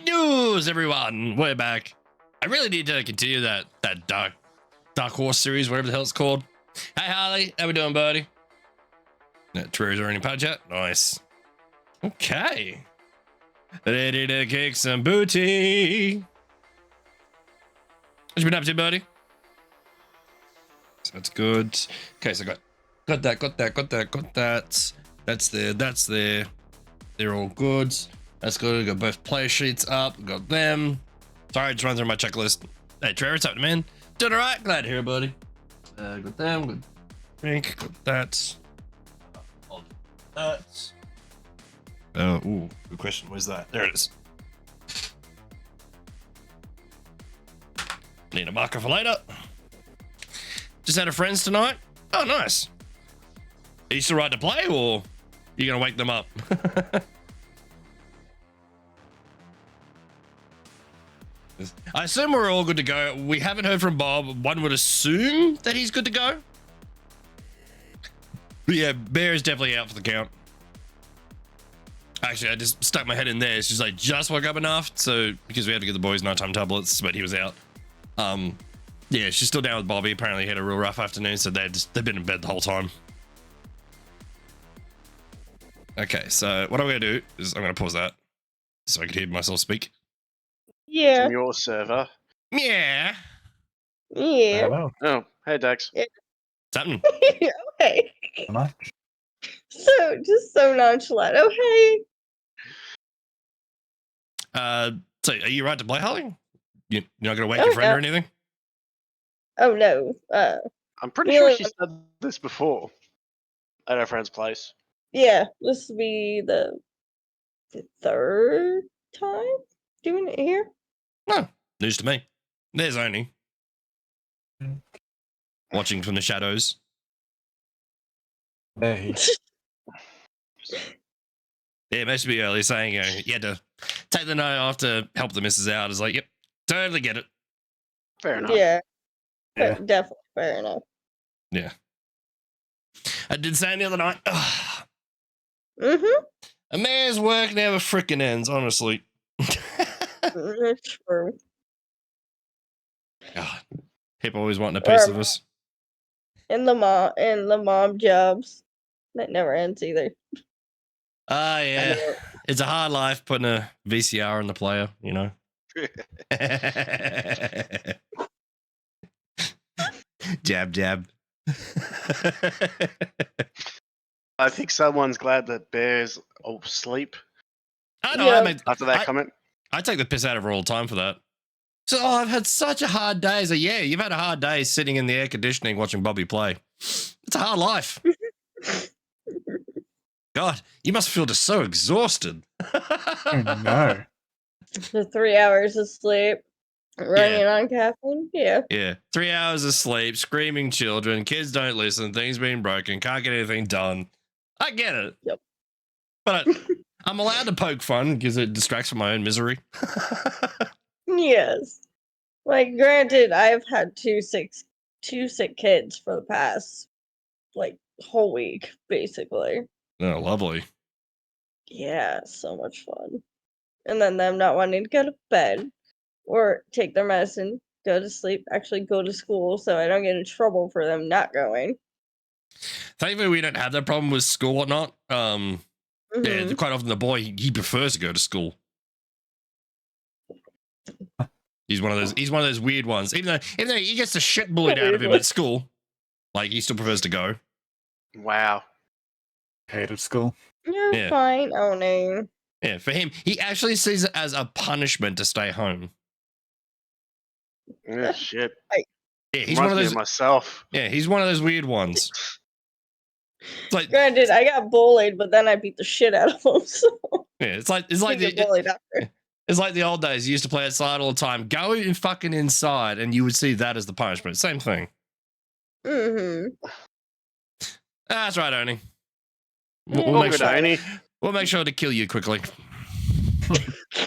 Good news, everyone. We're back. I really need to continue that Dark Horse series, whatever the hell it's called. Hey, Harley. How we doing, buddy? Terry's already in pod chat. Nice. Okay. Ready to kick some booty. What you been up to, buddy? So that's good. Okay, so got that. That's there. They're all good. That's good. Got both player sheets up. Got them. Sorry, just run through my checklist. Hey, Trevor, what's up, man? Doing all right? Glad to hear, buddy. Got them. Good drink. Got that. I'll do that. Ooh, good question. Where's that? There it is. Need a marker for later. Just had a friends tonight. Oh, nice. Are you still right to play, or you gonna wake them up? I assume we're all good to go. We haven't heard from Bob. One would assume that he's good to go. But yeah, Bear is definitely out for the count. Actually, I just stuck my head in there. She's like, just woke up enough. So, because we had to get the boys nighttime tablets, but he was out. Yeah, she's still down with Bobby. Apparently, he had a real rough afternoon, so they've been in bed the whole time. Okay, so what I'm going to do is I'm going to pause that so I can hear myself speak. Yeah. From your server. Yeah. Yeah. Hello. Oh, hey, Dex. Yeah. Something. Okay. Am I? So, just so nonchalant. Oh, hey. So are you right to play, Holly? You're not going to wake your friend or anything? Oh, no. I'm pretty sure she said this before at her friend's place. Yeah, this will be the third time doing it here. No, news to me. There's Oni. Watching from the shadows. Hey. Yeah, it must be early saying you had to take the night off to help the missus out. It's like, yep, totally get it. Fair enough. Yeah. Yeah. Definitely fair enough. Yeah. I did say the other night, Mm-hmm. a man's work never frickin' ends, honestly. That's true. God, people always wanting a piece of us. And the mom jobs. That never ends either. Yeah. It's a hard life putting a VCR on the player, you know. Jab. I think someone's glad that Bear's asleep I know. Yeah. after that comment. I take the piss out of her all the time for that. So, I've had such a hard day. So, yeah, you've had a hard day sitting in the air conditioning watching Bobby play. It's a hard life. God, you must feel just so exhausted. Oh, no. The 3 hours of sleep. Running on caffeine. Yeah. Yeah. 3 hours of sleep, screaming children, kids don't listen, things being broken, can't get anything done. I get it. Yep. But I'm allowed to poke fun because it distracts from my own misery. Yes. Like, granted, I've had two sick kids for the past, whole week, basically. Oh, lovely. Yeah, so much fun. And then them not wanting to go to bed or take their medicine, go to sleep, actually go to school so I don't get in trouble for them not going. Thankfully, we don't have that problem with school or whatnot. Yeah, Mhm. quite often the boy, he prefers to go to school. He's one of those weird ones. Even though he gets the shit bullied out of him at school, like he still prefers to go. Wow. Hated school. You're Yeah. fine. Oh no. Yeah, for him, he actually sees it as a punishment to stay home. Yeah, shit. Yeah, he's one of Reminds me those. of myself. Yeah, he's one of those weird ones. It's like, Granted, I got bullied, but then I beat the shit out of them. So yeah, it's like I get bullied after. it's like the old days. You used to play outside all the time. Go and fucking inside, and you would see that as the punishment. Same thing. Mm-hmm. That's right, Oni. Yeah. We'll make Good, sure. Oni. We'll make sure to kill you quickly.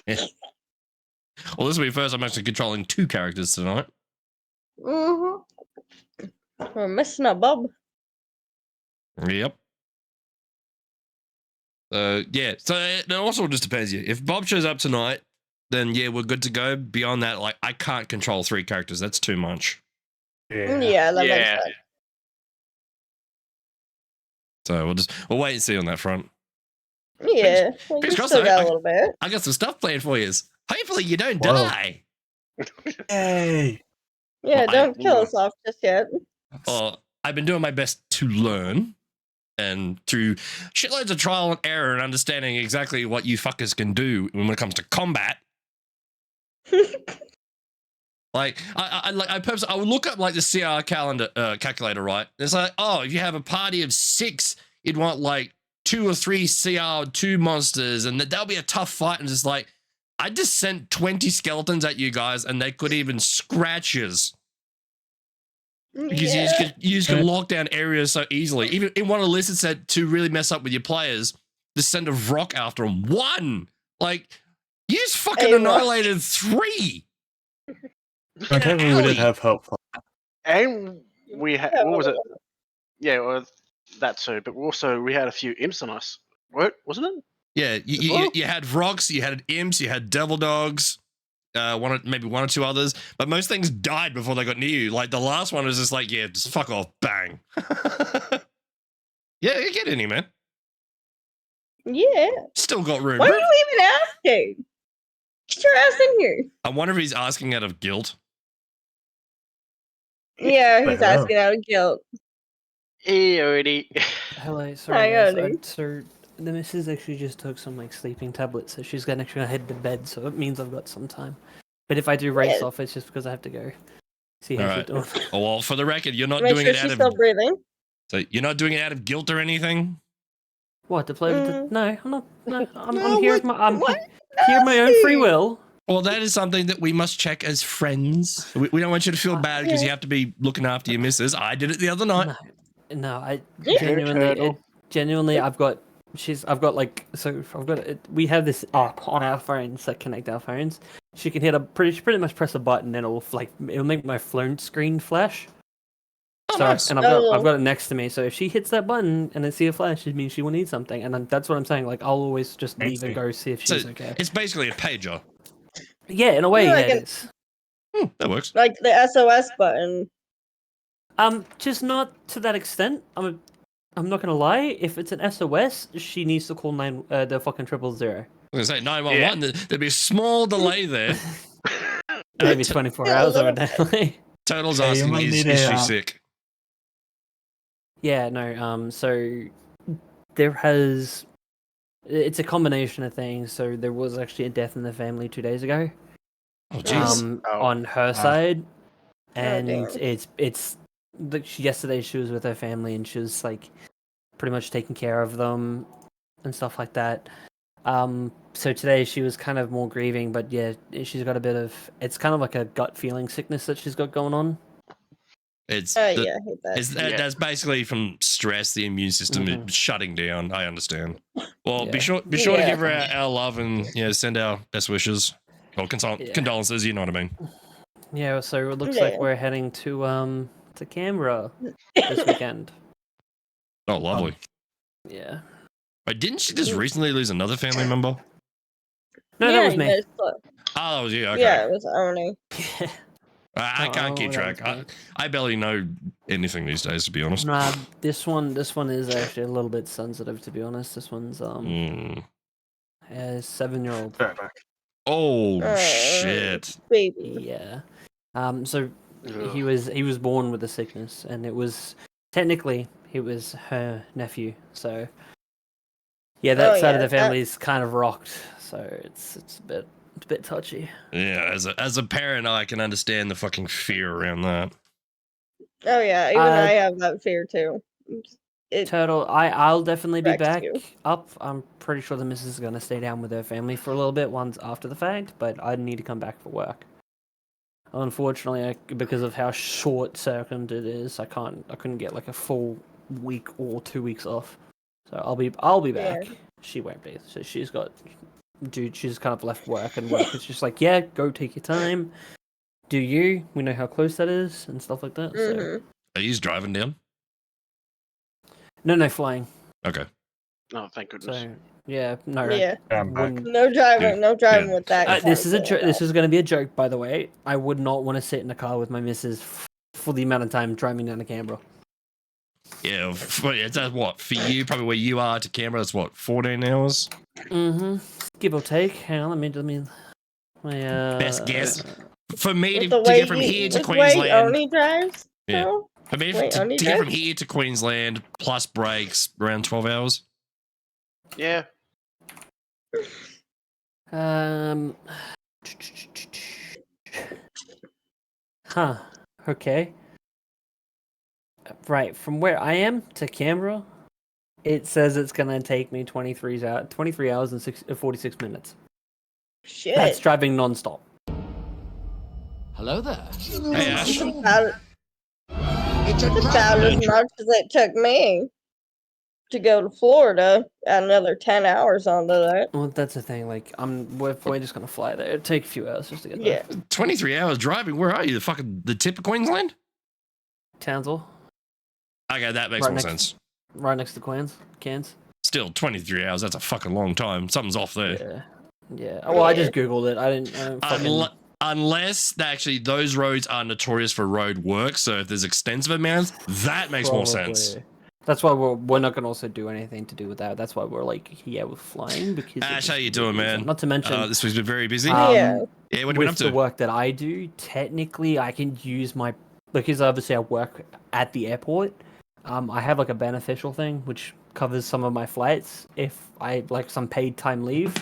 Yeah. Well, this will be the first I'm actually controlling 2 characters tonight. Mm-hmm. We're missing a bub. Yep. Yeah. So it also just depends. If Bob shows up tonight, then yeah, we're good to go. Beyond that, like I can't control 3 characters. That's too much. Yeah, that makes Yeah. sense. So we'll wait and see on that front. Yeah, well, you fingers crossed, still though. got a little bit. I got some stuff planned for you. Hopefully you don't Whoa. die. Yay! Yeah, Well, don't kill us off just yet. Well, I've been doing my best to learn and through shitloads of trial and error and understanding exactly what you fuckers can do when it comes to combat. Like I would look up like the CR calendar calculator, right? It's like, oh, if you have a party of 6, you'd want like 2 or 3 CR2 monsters, and that'll be a tough fight. And just like, I just sent 20 skeletons at you guys, and they could even scratch us. Because you just can lock down areas so easily. Even in one of the lists it said to really mess up with your players, just send a rock after them. 1! Like, you just fucking annihilated 3. Whenever we did have help. And we had, Yeah, what was it? well, Yeah, well, that too. But also, we had a few imps on us. What wasn't it? Yeah, you had rocks, you had imps, you had devil dogs, maybe 1 or 2 others, but most things died before they got near you. Like the last one was just like, yeah, just fuck off, bang. Yeah, you get in here, man. Yeah. Still got room. Why are you even asking? Get your ass in here. I wonder if he's asking out of guilt. Yeah, he's Wow. asking out of guilt. Already. Hello, sorry Hi, guys. Odie. So the missus actually just took some like sleeping tablets, so she's gonna actually head to bed. So it means I've got some time. But if I do race Yeah. off, it's just because I have to go see how Alright. she's doing. Oh, well, for the record, you're not Make doing sure it out she's of still breathing. so you're not doing it out of guilt or anything. What to play with? The... No, I'm not. No, I'm No, here. what- I'm what? here of my own free will. Well, that is something that we must check as friends. We don't want you to feel bad because you have to be looking after your missus. I did it the other night. No, I Yeah. genuinely, I've got we have this app on our phones that connect our phones. She can hit pretty much press a button and it'll make my phone screen flash. Oh, So nice. and I've got it next to me. So if she hits that button and I see a flash, it means she will need something. And that's what I'm saying. Like I'll always just leave and go see if she's So okay. it's basically a pager. Yeah, in a way, Yeah, yeah, like it is. That works. Like the SOS button. Just not to that extent. I'm not gonna lie. If it's an SOS, she needs to call the fucking 000. I was gonna say 911. There'd be a small delay there. Maybe 24 hours evidently. Total's Yeah, you asking, might is need she a, sick? Yeah, no. So it's a combination of things. So there was actually a death in the family 2 days ago. Oh, jeez. On her side, and damn. it's yesterday she was with her family and she was like pretty much taking care of them and stuff like that. So today she was kind of more grieving, but yeah, she's got it's kind of like a gut feeling sickness that she's got going on. It's Yeah, I hate that. that's basically from stress. The immune system is shutting down. I understand. Well, be sure to give her our love and send our best wishes or condolences. You know what I mean? Yeah. So it looks like we're heading to Canberra this weekend. Oh, lovely. Yeah. Wait, didn't she just recently lose another family member? No, that was me. you guys- Oh, that was you. Okay. Yeah, it was Arnie. I can't keep that track. was me. I barely know anything these days, to be honest. Nah, this one is actually a little bit sensitive, to be honest. This one's a 7-year-old. Oh shit! Baby. Yeah. So he was born with a sickness, and it was technically her nephew. So yeah, that side of the family is kind of rocked. So it's a bit touchy. Yeah, as a parent, I can understand the fucking fear around that. Oh yeah, even I have that fear too. Turtle, I'll definitely be wrecks back you. up. I'm pretty sure the missus is gonna stay down with her family for a little bit once after the fact, but I need to come back for work. Unfortunately, because of how short circuit it is, I couldn't get like a full week or 2 weeks off. So I'll be back. Yeah. She won't be. So she's kind of left work, and work is just like, yeah, go take your time. Do you? We know how close that is and stuff like that. So. Are you driving down? No, flying. Okay. Oh, thank goodness. So Yeah, no. Yeah. I'm back. wouldn't- No driving. Dude, No driving yeah. with that. this is a console, this is going to be a joke, by the way. I would not want to sit in a car with my missus for the amount of time driving down to Canberra. Yeah, that's what for you. Probably where you are to Canberra. It's what 14 hours. Mm-hmm. Give or take. Hang on, let me. My Best guess. For me With to the way get from here to with the way Queensland. Oni drives. Yeah. So, For me Wait, to only get from drives? here to Queensland plus breaks around 12 hours. Yeah. Um. Huh. Okay. Right, from where I am to Canberra, it says it's gonna take me 23 hours and 46 minutes. shit. That's driving non-stop. Hello there. Hey Ash. It's about as much as it took me to go to Florida. Add another 10 hours onto that. Well, that's the thing. Like, we're just gonna fly there. It'd take a few hours just to get there. Yeah. 23 hours driving. Where are you? The tip of Queensland? Townsville, Okay, that makes Right more next- sense. right next to Cairns. Still, 23 hours. That's a fucking long time. Something's off there. Yeah. Well, I just googled it. I didn't fucking. Unless actually those roads are notorious for road work, so if there's extensive amounts, that makes more sense. Probably. That's why we're not gonna also do anything to do with that. That's why we're like, yeah, we're flying because. Ash, how you doing, man? Not to mention, This week's been very busy. Um, Yeah. Yeah, what have you been up with the to? work that I do, technically I can use my because obviously I work at the airport. I have like a beneficial thing which covers some of my flights if I like some paid time leave.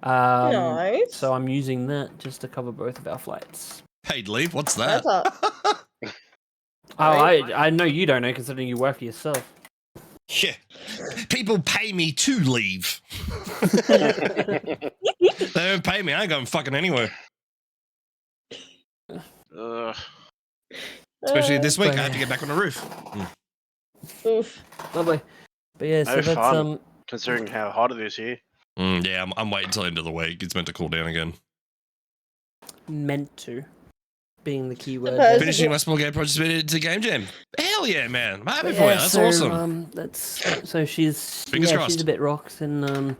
Nice. So I'm using that just to cover both of our flights. Paid leave? What's that? That's Oh, Right. I know you don't know considering you work for yourself. Yeah. People pay me to leave. They don't pay me. I ain't going fucking anywhere. Especially this week. I have to get back on the roof. Oof. Lovely. But yeah, so No that's fun. Considering how hot it is here. Yeah, I'm waiting until the end of the week. It's meant to cool down again. meant to being the key word. Suppose- there. Finishing my small game project to Game Jam. Hell yeah, man. I'm happy But for you. yeah, That's so, awesome. That's so she's Fingers she's crossed. a bit rocked and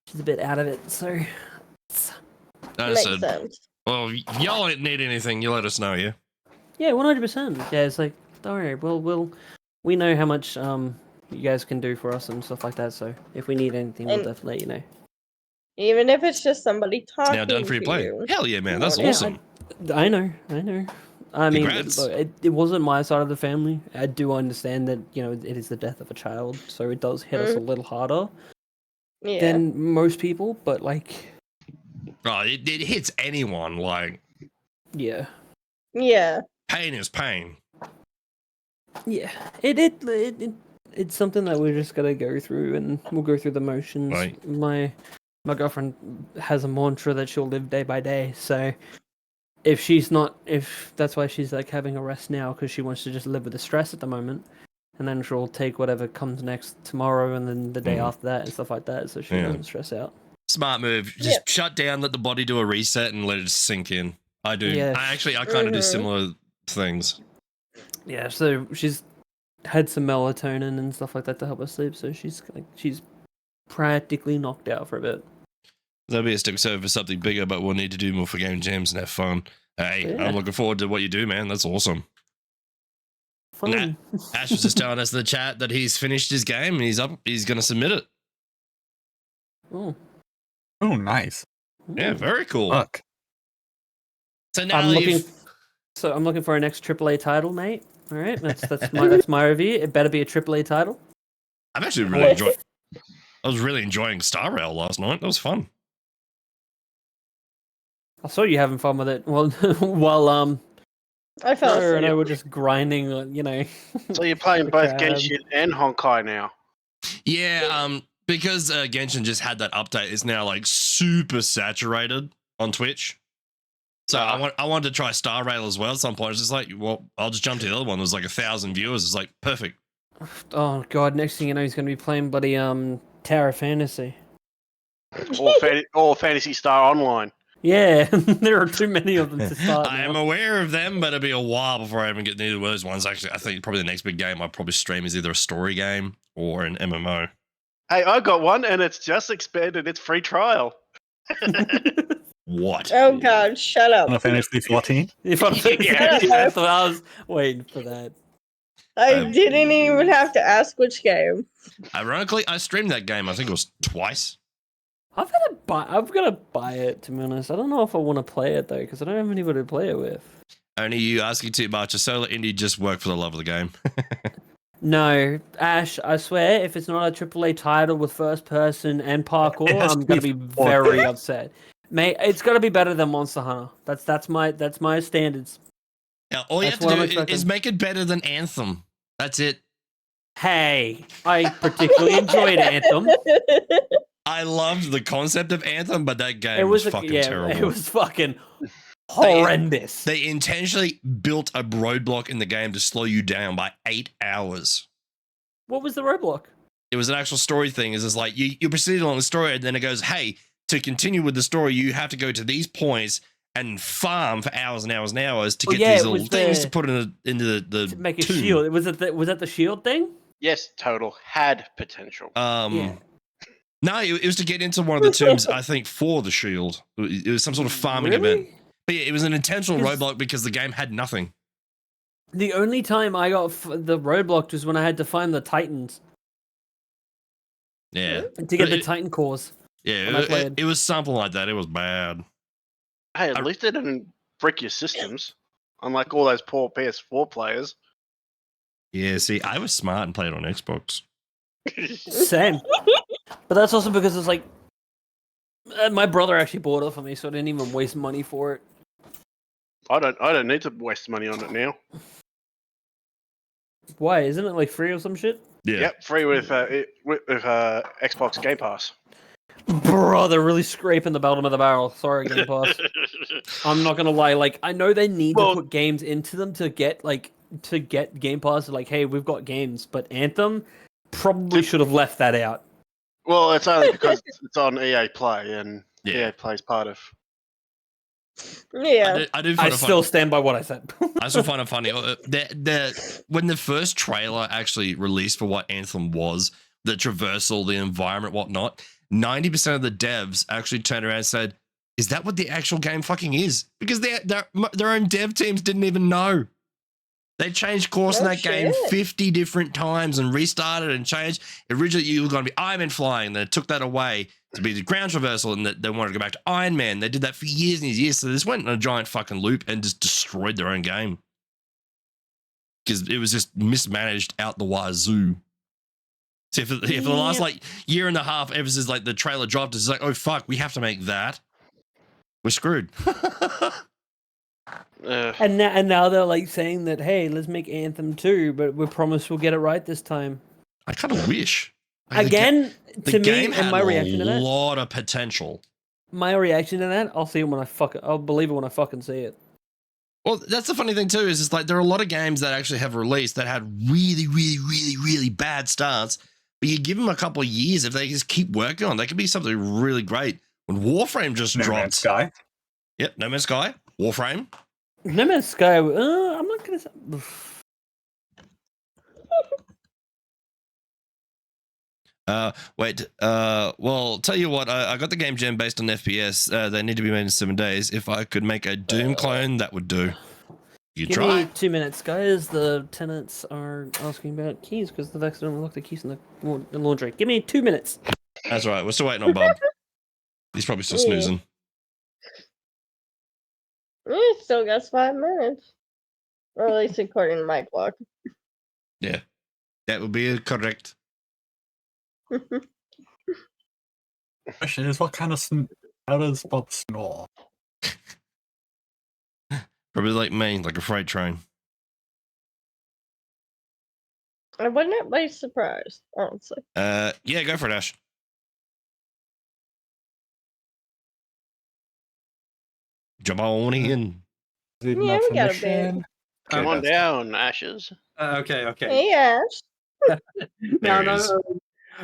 she's a bit out of it. So Makes Understood. sense. Well, if y'all need anything, you let us know, yeah? yeah, 100%. Yeah, it's like don't worry, we know how much you guys can do for us and stuff like that. So if we need anything, we'll And- definitely let you know. Even if it's just somebody It's talking now done for you to to play. you. Hell yeah, man. That's Yeah, awesome. I know. I mean, Congrats. look, it wasn't my side of the family. I do understand that it is the death of a child, so it does hit us a little harder Yeah. than most people. But like, Oh, it hits anyone. Like, yeah, Yeah. pain is pain. yeah, it's something that we're just gonna go through, and we'll go through the motions. Right. My girlfriend has a mantra that she'll live day by day. So if that's why she's like having a rest now, because she wants to just live with the stress at the moment, and then she'll take whatever comes next tomorrow, and then the day after that, and stuff like that, so she Yeah. doesn't stress out. Smart move. Just shut down, let the body do a reset, and let it sink in. I do. Yeah. I kind of do Mhm. similar things. Yeah, so she's had some melatonin and stuff like that to help her sleep, so she's practically knocked out for a bit. There'll be a step over for something bigger, but we'll need to do more for game jams and have fun. Hey, Yeah. I'm looking forward to what you do, man. That's awesome. Fun. Ash was just telling us in the chat that he's finished his game and he's going to submit it. Oh, Oh, nice. Yeah, very cool. Fuck. So now I'm looking. you've- So I'm looking for an next AAA title, mate. All right, that's my review. It better be a AAA title. I've actually really enjoyed. I was really enjoying Star Rail last night. That was fun. I saw you having fun with it. Well, while I fell her and I asleep. were just grinding on, So you're playing both Crab. Genshin and Honkai now. Yeah, because Genshin just had that update. It's now like super saturated on Twitch. So I wanted to try Star Rail as well at some point. It's just like, well, I'll just jump to the other one. There's like 1,000 viewers. It's like perfect. Oh god, next thing you know, he's gonna be playing bloody Tower Fantasy. Or Fantasy Star Online. Yeah, there are too many of them to start. I am now. aware of them, but it'll be a while before I even get near those ones. Actually, I think probably the next big game I'll probably stream is either a story game or an MMO. Hey, I got one, and it's just expanded its free trial. What? Oh God, shut up! Final Fantasy 14. If I'm Yeah. I thought I was waiting for that. I didn't even have to ask which game. Ironically, I streamed that game. I think it was twice. I've got to buy it, to be honest. I don't know if I want to play it though, because I don't have anybody to play it with. Only you asking too much. A solo indie just work for the love of the game. No, Ash, I swear, if it's not a AAA title with first person and parkour, It has I'm to gonna be be for- very upset. Mate, it's gotta be better than Monster Hunter. That's my standards. Now, all you That's have what to I'm do is expecting. make it better than Anthem. That's it. Hey, I particularly enjoyed Anthem. I loved the concept of Anthem, but that game It was fucking terrible. It was fucking horrendous. They intentionally built a roadblock in the game to slow you down by 8 hours. What was the roadblock? It was an actual story thing. It's just like you proceed along the story, and then it goes, hey, to continue with the story, you have to go to these points and farm for hours and hours and hours to Oh, get yeah, these it little was things the- to put into the To make a tomb. shield. Was that the shield thing? Yes, total had potential. Yeah. No, it was to get into one of the tombs, I think, for the shield. It was some sort of farming event. Really? But yeah, it was an intentional 'Cause- roadblock because the game had nothing. The only time I got the roadblock was when I had to find the Titans Yeah. to get the It- Titan cores. Yeah, when I played. it was something like that. It was bad. Hey, at least they didn't brick your systems, unlike all those poor PS4 players. Yeah, see, I was smart and played on Xbox. Same. But that's also because it's like my brother actually bought it for me, so I didn't even waste money for it. I don't need to waste money on it now. Why? Isn't it like free or some shit? Yeah. Yep, free with Xbox Game Pass. Bro, they're really scraping the bottom of the barrel. Sorry, Game Pass. I'm not gonna lie. Like, I know they need Well- to put games into them to get Game Pass. Like, hey, we've got games, but Anthem probably should have left that out. Well, it's only because it's on EA Play, and Yeah. EA Play's part of. Yeah. I do I find it still funny. stand by what I said. I still find it funny. When the first trailer actually released for what Anthem was, the traversal, the environment, whatnot, 90% of the devs actually turned around and said, "Is that what the actual game fucking is?" Because their own dev teams didn't even know. They changed course in No that game shit. 50 different times and restarted and changed. Originally, you were going to be Iron Man flying. They took that away to be the ground traversal, and they wanted to go back to Iron Man. They did that for years and years. So they just went in a giant fucking loop and just destroyed their own game because it was just mismanaged out the wazoo. So for the last like year and a half, ever since like the trailer dropped, it's like, oh fuck, we have to make that. We're screwed. And now they're like saying that, hey, let's make Anthem 2, but we promise we'll get it right this time. I kind of wish. Like, Again, the to me, game and had my a reaction to that, lot of potential. I'll see it when I'll believe it when I fucking see it. Well, that's the funny thing too, is it's like there are a lot of games that actually have released that had really, really, really, really bad starts, but you give them a couple of years, if they just keep working on, they could be something really great. When Warframe just No dropped, Man's Sky. Yep, No Man's Sky, Warframe. No Man's Sky, I'm not gonna say. Well, tell you what, I got the game jam based on FPS. They need to be made in 7 days. If I could make a Doom clone, that would do. You Give try. me 2 minutes, guys. The tenants are asking about keys because they've accidentally locked the keys in the laundry. Give me 2 minutes. That's all right. We're still waiting on Bob. He's probably still Yeah. snoozing. We still got 5 minutes. Or at least according to my clock. Yeah, that would be correct. Question is, what kind of how does Bob snore? Probably like me, like a freight train. I wouldn't be surprised, honestly. Yeah, go for it, Ash. Jump on in. Is it Yeah, enough we got a bit. permission? Come Okay, on that's- down, Ashes. Okay. Hey, Ash. Now, There he is.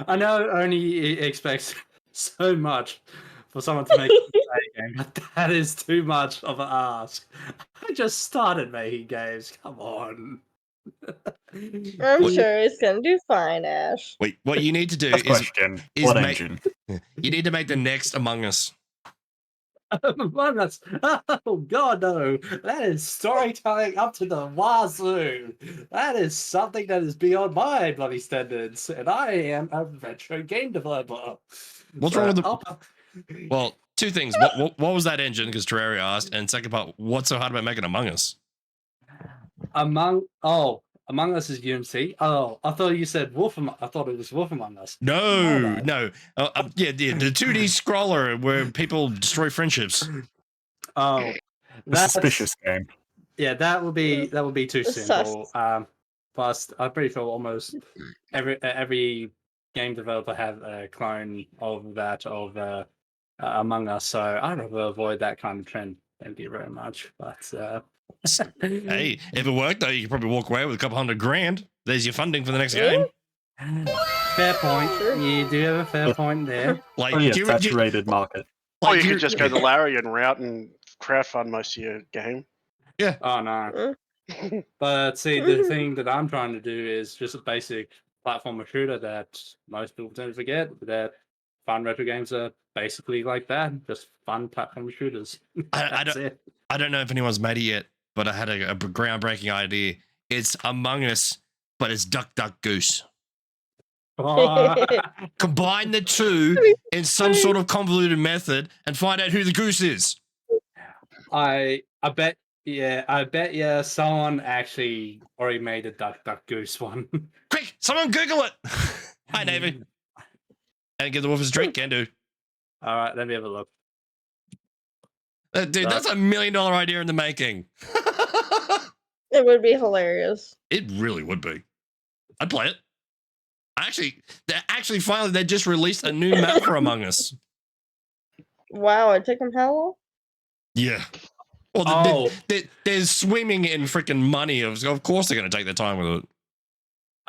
I know Oni expects so much for someone to make a game, but that is too much of an ask. I just started making games. Come on. I'm What- sure it's gonna do fine, Ash. Wait, what you need to do First is question: is what make- engine? you need to make the next Among Us. Oh god, no! That is storytelling up to the wazoo. That is something that is beyond my bloody standards, and I am a retro game developer. What's wrong with the- up- Well, two things. What was that engine? Because Terraria asked, and second part, what's so hard about making Among Us? Among Us is UMC. Oh, I thought you said I thought it was Wolf Among Us. No, My bad. no. Yeah, the 2D scroller where people destroy friendships. Oh, A suspicious game. Yeah, that would be too Sus. simple. Plus, I'm pretty sure almost every game developer have a clone of that of Among Us, so I'd rather avoid that kind of trend. Thank you very much. But Hey, if it worked though, you could probably walk away with a couple $100,000. There's your funding for the next Yeah. game. fair point. Sure. You do have a fair point there. Like, Oh yeah, do you- saturated market. Or like, you do could just go the Larian route and crowdfund most of your game. Oh no. But see, the thing that I'm trying to do is just a basic platformer shooter that most people tend to forget that fun retro games are basically like that, just fun platform shooters. I That's it. I don't know if anyone's made it yet, but I had a groundbreaking idea. It's Among Us, but it's Duck Duck Goose. Combine the two in some sort of convoluted method and find out who the goose is. I bet someone actually already made a Duck Duck Goose one. Quick, someone Google it. Hi, Navy. And give the wolf his drink, can do. All right, let me have a look. Dude, that's $1 million idea in the making. It would be hilarious. It really would be. I'd play it. Finally, they just released a new map for Among Us. Wow, it took them how long? Yeah. Well, Oh. they're swimming in freaking money. Of course, they're going to take their time with it.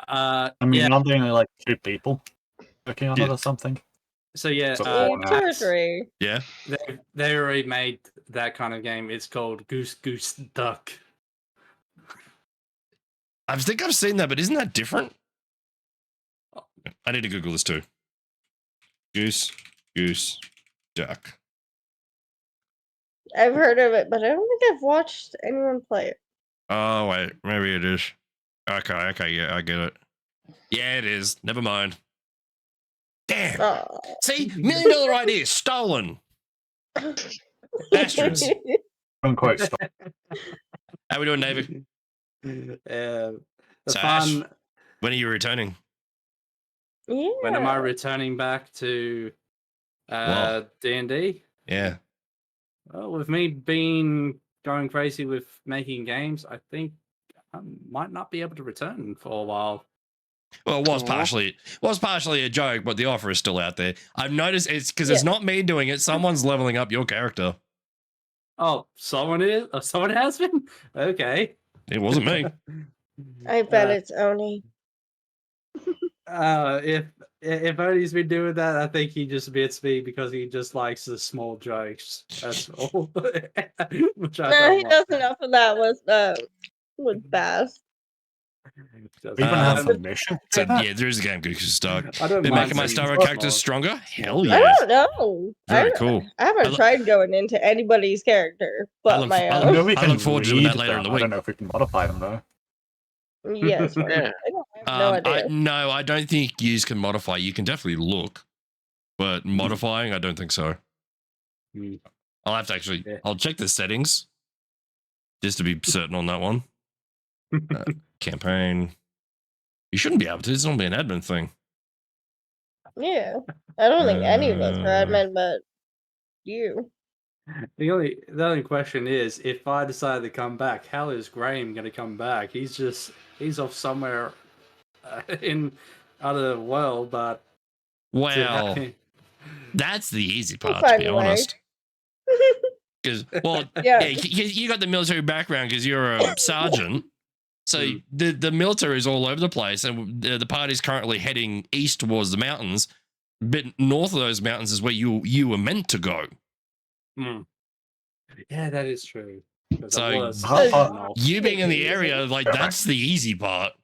I I mean, aren't there only like 2 people working on Yeah. it or something? So yeah, So Two four now. or three. Yeah. they already made that kind of game. It's called Goose Goose Duck. I think I've seen that, but isn't that different? I need to Google this too. Goose, duck. I've heard of it, but I don't think I've watched anyone play it. Oh, wait. Maybe it is. Okay. Yeah, I get it. Yeah, it is. Never mind. Damn. Oh. See? $1 million idea stolen. Bastards. Unquote stop. How we doing, Navy? The So, fun. Ash, when are you returning? Yeah. When am I returning back to Well. D&D? Yeah. Well, with me going crazy with making games, I think I might not be able to return for a while. Well, it was Aw. partially a joke, but the offer is still out there. I've noticed it's because it's not me doing it. Someone's leveling up your character. Oh, someone is? Oh, someone has been? Okay. It wasn't me. I bet it's Oni. If Odie's been doing that, I think he just bits me because he just likes the small jokes. That's all. Which I No, don't he like. does enough of that with Bass. Just- Even have Um, a mission. So yeah, there is a game Goose Stark. I don't Been mind making my seeing Star small- characters stronger. Hell I yeah. don't know. Very cool. I haven't lo- tried going into anybody's character but look- my I I own. know we I can look forward to doing that read later in them. the I don't week. know if we can modify them though. Yes. Right. Yeah. I have no idea. No, I don't think you can modify. You can definitely look, but modifying, I don't think so. Hmm. I'll have to actually. Yeah. I'll check the settings just to be certain on that one. Campaign. You shouldn't be able to. It's only an admin thing. Yeah. I don't think any of us are admin, but you. The only question is, if I decide to come back, how is Graham going to come back? He's off somewhere in other world, but Well, that's the easy We'll part, to find be a way. honest. Because, well, Yeah. you got the military background because you're a sergeant. So Mm. the military is all over the place, and the party's currently heading east towards the mountains. But north of those mountains is where you were meant to go. Hmm. Yeah, that is true. 'cause So, I was Uh, You being in the Easy. area, like that's the easy part.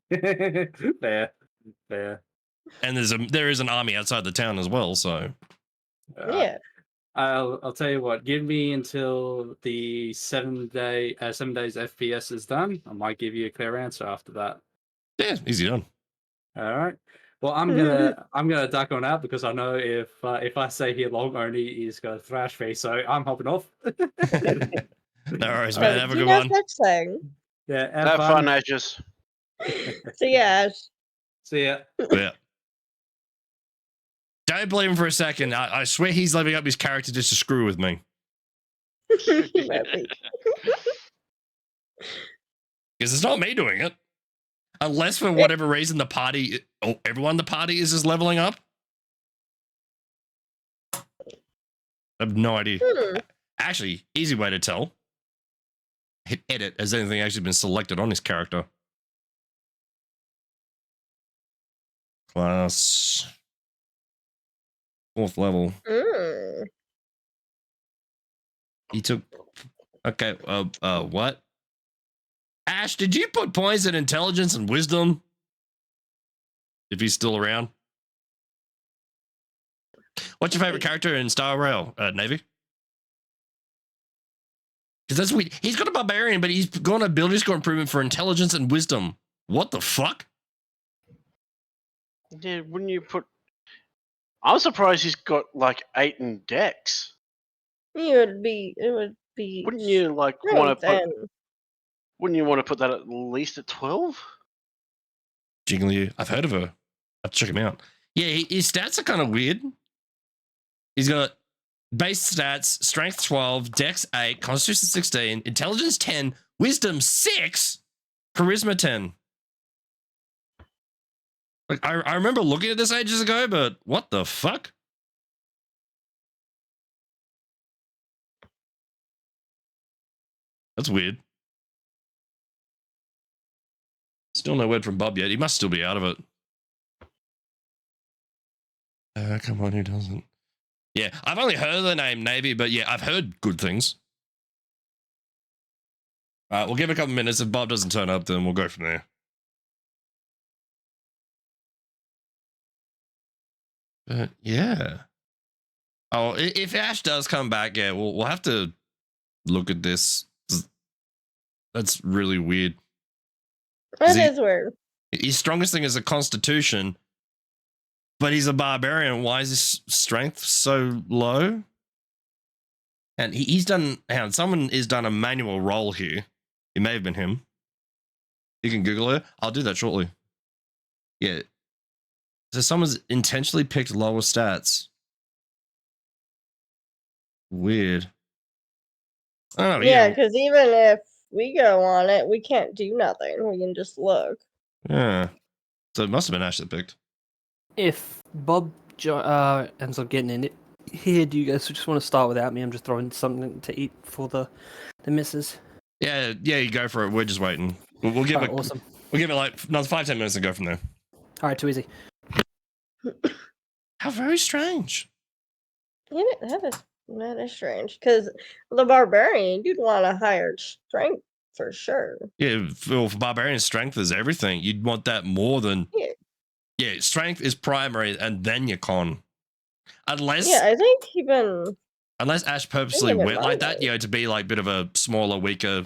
fair, fair. And there is an army outside the town as well. So Yeah. I'll tell you what. Give me until the 7 days FPS is done. I might give you a clear answer after that. yeah, easy done. All right. Well, I'm gonna duck on out because I know if I stay here long, only he's gonna thrash me. So I'm hopping off. No worries, man. Have a do good no one. such thing. Yeah, Have fun, Ashes. So yeah, See ya. Yeah. Don't believe him for a second. I swear he's leveling up his character just to screw with me. maybe. Because it's not me doing it. Unless for whatever reason the party, everyone in the party is just leveling up. I have no idea. Actually, easy way to tell. Hit edit. Has anything actually been selected on his character? Class. 4th level. He took. Okay. What? Ash, did you put points in intelligence and wisdom? If he's still around. What's your favorite character in Star Rail, Navy? Because that's weird. He's got a barbarian, but he's got an ability score improvement for intelligence and wisdom. What the fuck? Yeah, wouldn't you put? I'm surprised he's got like 8 in Dex. It would be. Wouldn't you like want to put? and Wouldn't you want to put that at least at 12? Jiggly, I've heard of her. I'll check him out. Yeah, his stats are kind of weird. He's got base stats, strength 12, dex 8, constitution 16, intelligence 10, wisdom 6, charisma 10. Like I remember looking at this ages ago, but what the fuck? That's weird. Still no word from Bob yet. He must still be out of it. Come on, who doesn't? Yeah, I've only heard the name Navy, but yeah, I've heard good things. All right, we'll give it a couple minutes. If Bob doesn't turn up, then we'll go from there. But yeah. Oh, if Ash does come back, yeah, we'll have to look at this. That's really weird. That is weird. His strongest thing is a constitution, but he's a barbarian. Why is his strength so low? And he's done. Someone has done a manual roll here. It may have been him. You can Google it. I'll do that shortly. Yeah. So someone's intentionally picked lower stats. Weird. I don't know. Yeah, because even if we go on it, we can't do nothing. We can just look. Yeah. So it must have been Ash that picked. If Bob ends up getting in it here, do you guys just want to start without me? I'm just throwing something to eat for the missus. Yeah, you go for it. We're just waiting. We'll give it. Awesome. We'll give it like another 5-10 minutes and go from there. All right, too easy. How very strange. Yeah, that is strange. Because the barbarian, you'd want a higher strength for sure. Yeah, for barbarian, strength is everything. You'd want that more than. Yeah, strength is primary and then your con. Unless. Yeah, I think even. Unless Ash purposely went like that, to be like a bit of a smaller, weaker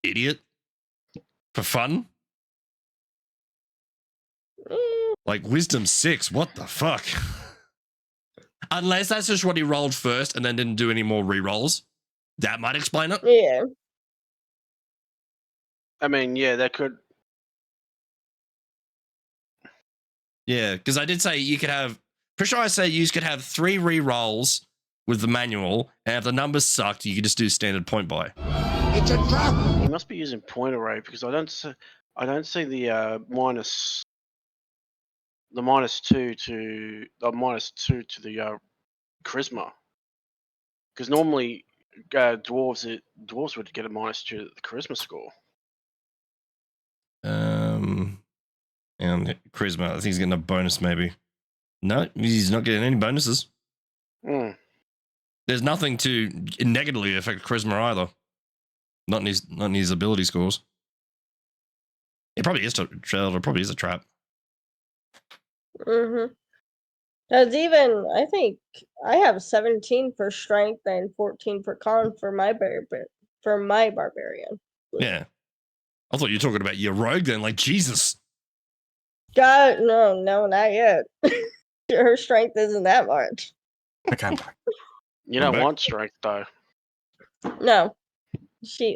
idiot for fun. Like wisdom 6, what the fuck? Unless that's just what he rolled first and then didn't do any more rerolls. That might explain it. Yeah. I mean, yeah, that could. Yeah, because I did say you could have. Pretty sure I said you could have 3 rerolls with the manual, and if the numbers sucked, you could just do standard point buy. It's a trap! He must be using point array because I don't see the minus the -2 to the -2 to the charisma. Because normally dwarves would get a -2 to the charisma score. And charisma, I think he's getting a bonus maybe. No, he's not getting any bonuses. Mm. There's nothing to negatively affect charisma either. Not in his ability scores. It probably is probably is a trap. Mm-hmm. Because even I think I have 17 for strength and 14 for con for my barbarian. Yeah. I thought you were talking about your rogue then, like Jesus. God, no, not yet. Her strength isn't that much. Okay, I'm back. You I'm don't back. want strength though. No.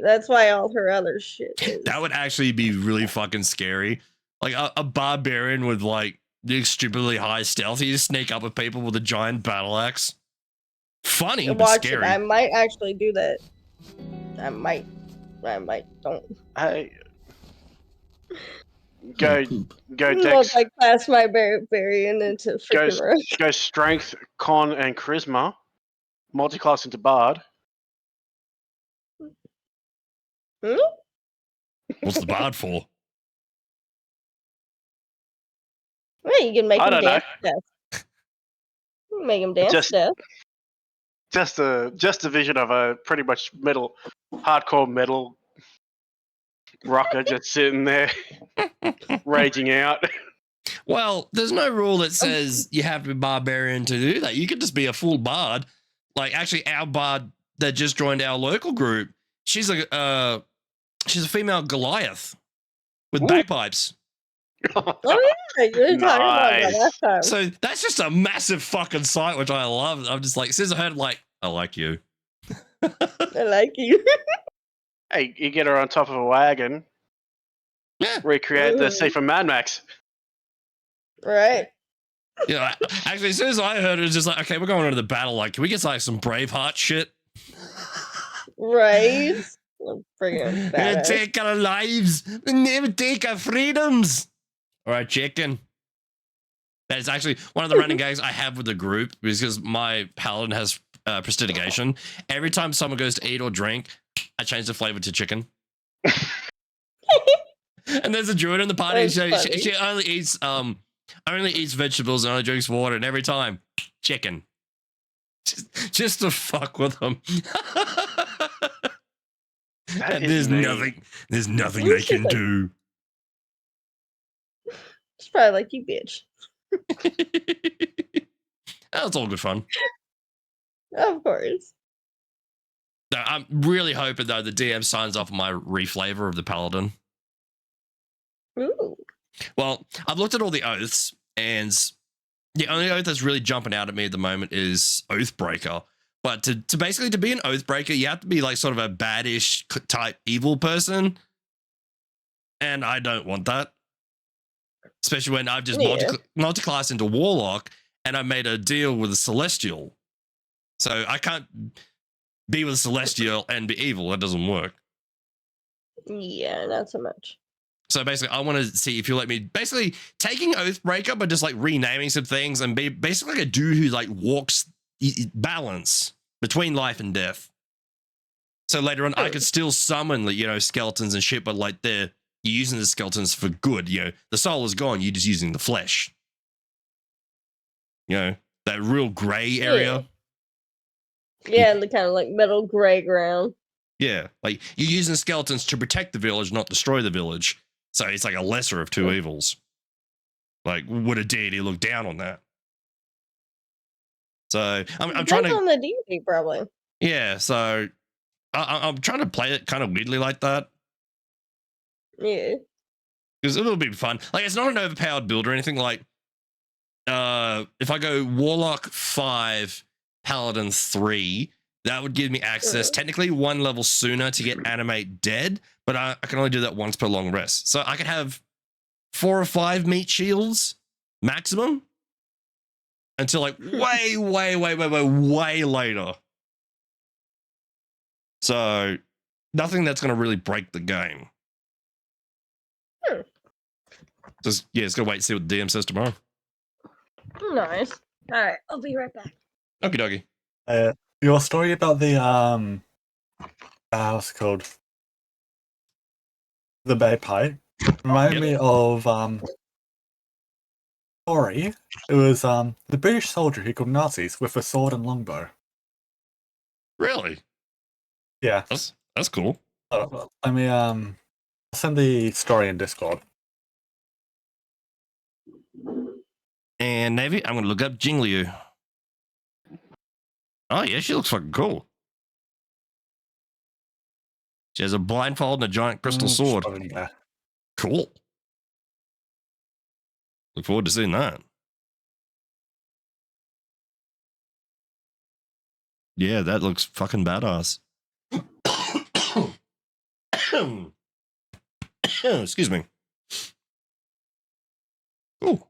That's why all her other shit is. That would actually be really fucking scary. Like a barbarian with like the stupidly high stealth. You just sneak up with people with a giant battle axe. Funny, but Watch scary. it. I might actually do that. I might. Don't. Hey, go Look, Dex. I class my barbarian into Go freaking rush. go strength, con, and charisma. Multi-class into bard. Hmm? What's the bard for? Well, you can make I him don't know. dance to death. You can make him dance Just- to death. Just a vision of a pretty much hardcore metal rocker just sitting there, raging out. Well, there's no rule that says you have to be barbarian to do that. You could just be a full bard. Like actually, our bard that just joined our local group, she's a female Goliath with Ooh. bagpipes. Oh yeah, you were talking about that Nice. last time. So that's just a massive fucking sight, which I love. I'm just like, as soon as I heard, like, I like you. I like you. Hey, you get her on top of a wagon, Yeah. recreate the Mhm. scene from Mad Max. Right. You know, actually, as soon as I heard it, was just like, okay, we're going into the battle. Like, can we get like some Braveheart shit? Right. Friggin' We're gonna badass. take our lives, we never take our freedoms. All right, chicken. That is actually one of the running gags I have with the group because my paladin has prestidigitation. Every time someone goes to eat or drink, I change the flavor to chicken. And there's a druid in the party. That's She funny. only eats vegetables and only drinks water. And every time, chicken. Just to fuck with them. That And is neat. there's nothing Well, they she's can like- do. It's probably like you, bitch. That's all good fun. Of course. No, I'm really hoping though the DM signs off on my reflavor of the paladin. Ooh. Well, I've looked at all the oaths, and the only oath that's really jumping out at me at the moment is Oathbreaker. But to basically to be an Oathbreaker, you have to be like sort of a baddish type evil person, and I don't want that. Especially when I've just Yeah. multi-classed into Warlock, and I made a deal with a Celestial, so I can't be with a Celestial and be evil. That doesn't work. Yeah, not so much. So basically, I want to see if you let me basically taking Oathbreaker, but just like renaming some things and be basically like a dude who like walks balance between life and death. So later on, I could still summon, you know, skeletons and shit, but like you're using the skeletons for good. You know, the soul is gone. You're just using the flesh. You know, that real gray area. Yeah, the kind of like metal gray ground. Yeah, like you're using skeletons to protect the village, not destroy the village. So it's like a lesser of two evils. Like, would a deity look down on that? So I'm trying Depends to, on the deity, probably. yeah. So I'm trying to play it kind of weirdly like that Yeah. because it'll be fun. Like, it's not an overpowered build or anything. Like, if I go Warlock 5, Paladin 3, that would give me access technically one level sooner to get Animate Dead, but I can only do that once per long rest. So I can have 4 or 5 meat shields maximum until like way later. So nothing that's going to really break the game. Just, yeah, it's going to wait and see what the DM says tomorrow. Nice. All right, I'll be right back. Okie dokie. Your story about the what's it called? The Bay Pipe reminded me of story. It was the British soldier who killed Nazis with a sword and longbow. Really? Yeah. That's cool. Let me send the story in Discord. And Navy, I'm gonna look up Jingliu. Oh yeah, she looks fucking cool. She has a blindfold and a giant crystal sword. Cool. Look forward to seeing that. Yeah, that looks fucking badass. Excuse me. Cool.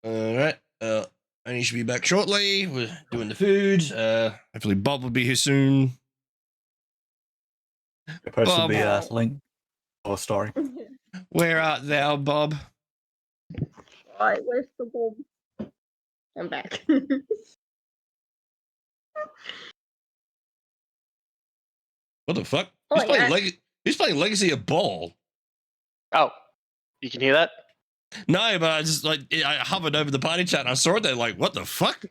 All right. I should be back shortly. We're doing the food. Hopefully Bob will be here soon. I posted Bob. the link for the story. Where art thou, Bob? Alright, where's the bulb? I'm back. What the fuck? Oh, Who's playing Legacy of Ball? Oh, you can hear that? No, but I just I hovered over the party chat and I saw it there. Like, what the fuck?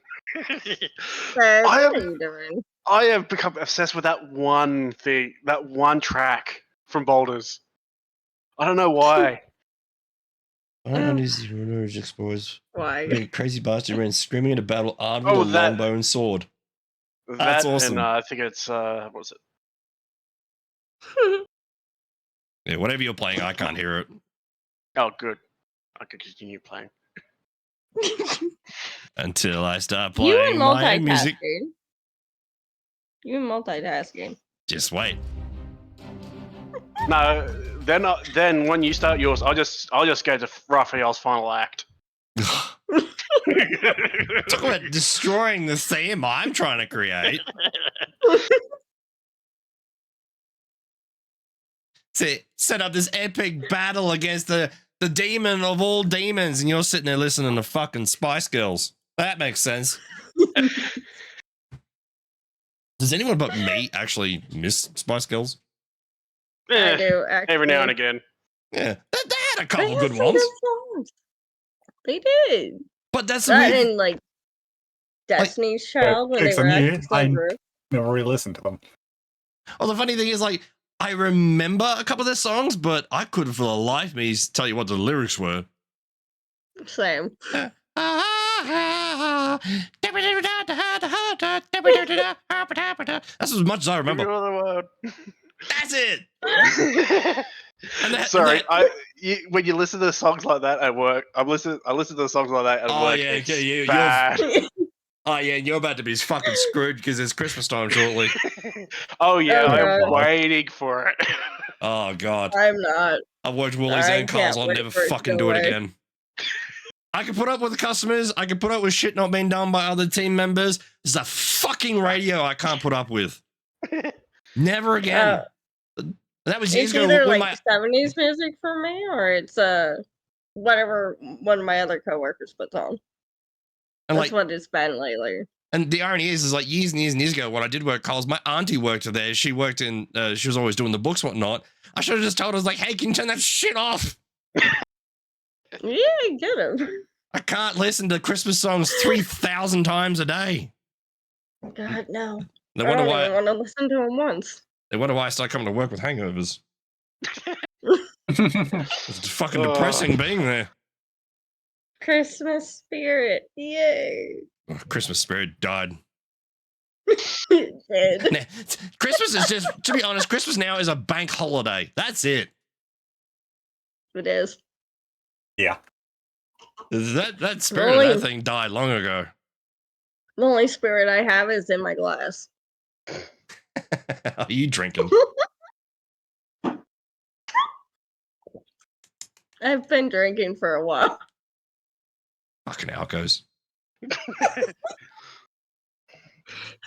What I are am- you doing? I have become obsessed with that one thing, that one track from Boulders. I don't know why. Explorers. Why? Big crazy bastard ran screaming into battle armed Oh, with a that- longbow and sword. That awesome. and I think it's what was it? Yeah, whatever you're playing, I can't hear it. Oh, good. I could continue playing. Until I start You playing and my music. multitasking. You and multitasking. Just wait. No, then then when you start yours, I'll just go to Raphael's final act. Talk about destroying the theme I'm trying to create. Set up this epic battle against the demon of all demons, and you're sitting there listening to fucking Spice Girls. That makes sense. Does anyone but me actually miss Spice Girls? I Eh, do, actually. every now and again. Yeah, they had a They couple had good some ones, songs. They did. but that's the That weird. and like Destiny's Child when they It's were a at new- I- Silver. Never re-listened to them. Well, the funny thing is, like, I remember a couple of their songs, but I couldn't for the life of me tell you what the lyrics were. Same. That's as much as I remember. You're the one. That's it. Sorry, when you listen to songs like that at work, I listen to the songs like that at Oh, work. yeah, It's okay, you're- bad. Oh yeah, you're about to be fucking screwed because it's Christmas time shortly. Oh yeah, Oh, I'm God. waiting for it. Oh god, I'm not. I've worked Woolies I and Coles. can't I'll wait never for it to fucking go do it away. again. I can put up with the customers. I can put up with shit not being done by other team members. There's a fucking radio I can't put up with. Never again. That was years It's ago either when like 70s music for me or it's whatever one of my other coworkers puts on. and That's like, what it's been lately. and the irony is like years and years and years ago when I did work Coles, my auntie worked there. She worked in. She was always doing the books, and whatnot. I should have just told her, like, hey, can you turn that shit off? Yeah, get him. I can't listen to Christmas songs 3,000 times a day. God, no. They I wonder don't why. even want to listen to him once. They wonder why I started coming to work with hangovers. It's fucking depressing being there. Christmas spirit. Yay. Oh, Christmas spirit died. Dead. Nah, Christmas is just, to be honest, Christmas now is a bank holiday. That's it. It is. Yeah. That spirit of Really? that thing died long ago. The only spirit I have is in my glass. Are you drinking? I've been drinking for a while. Fucking alcos.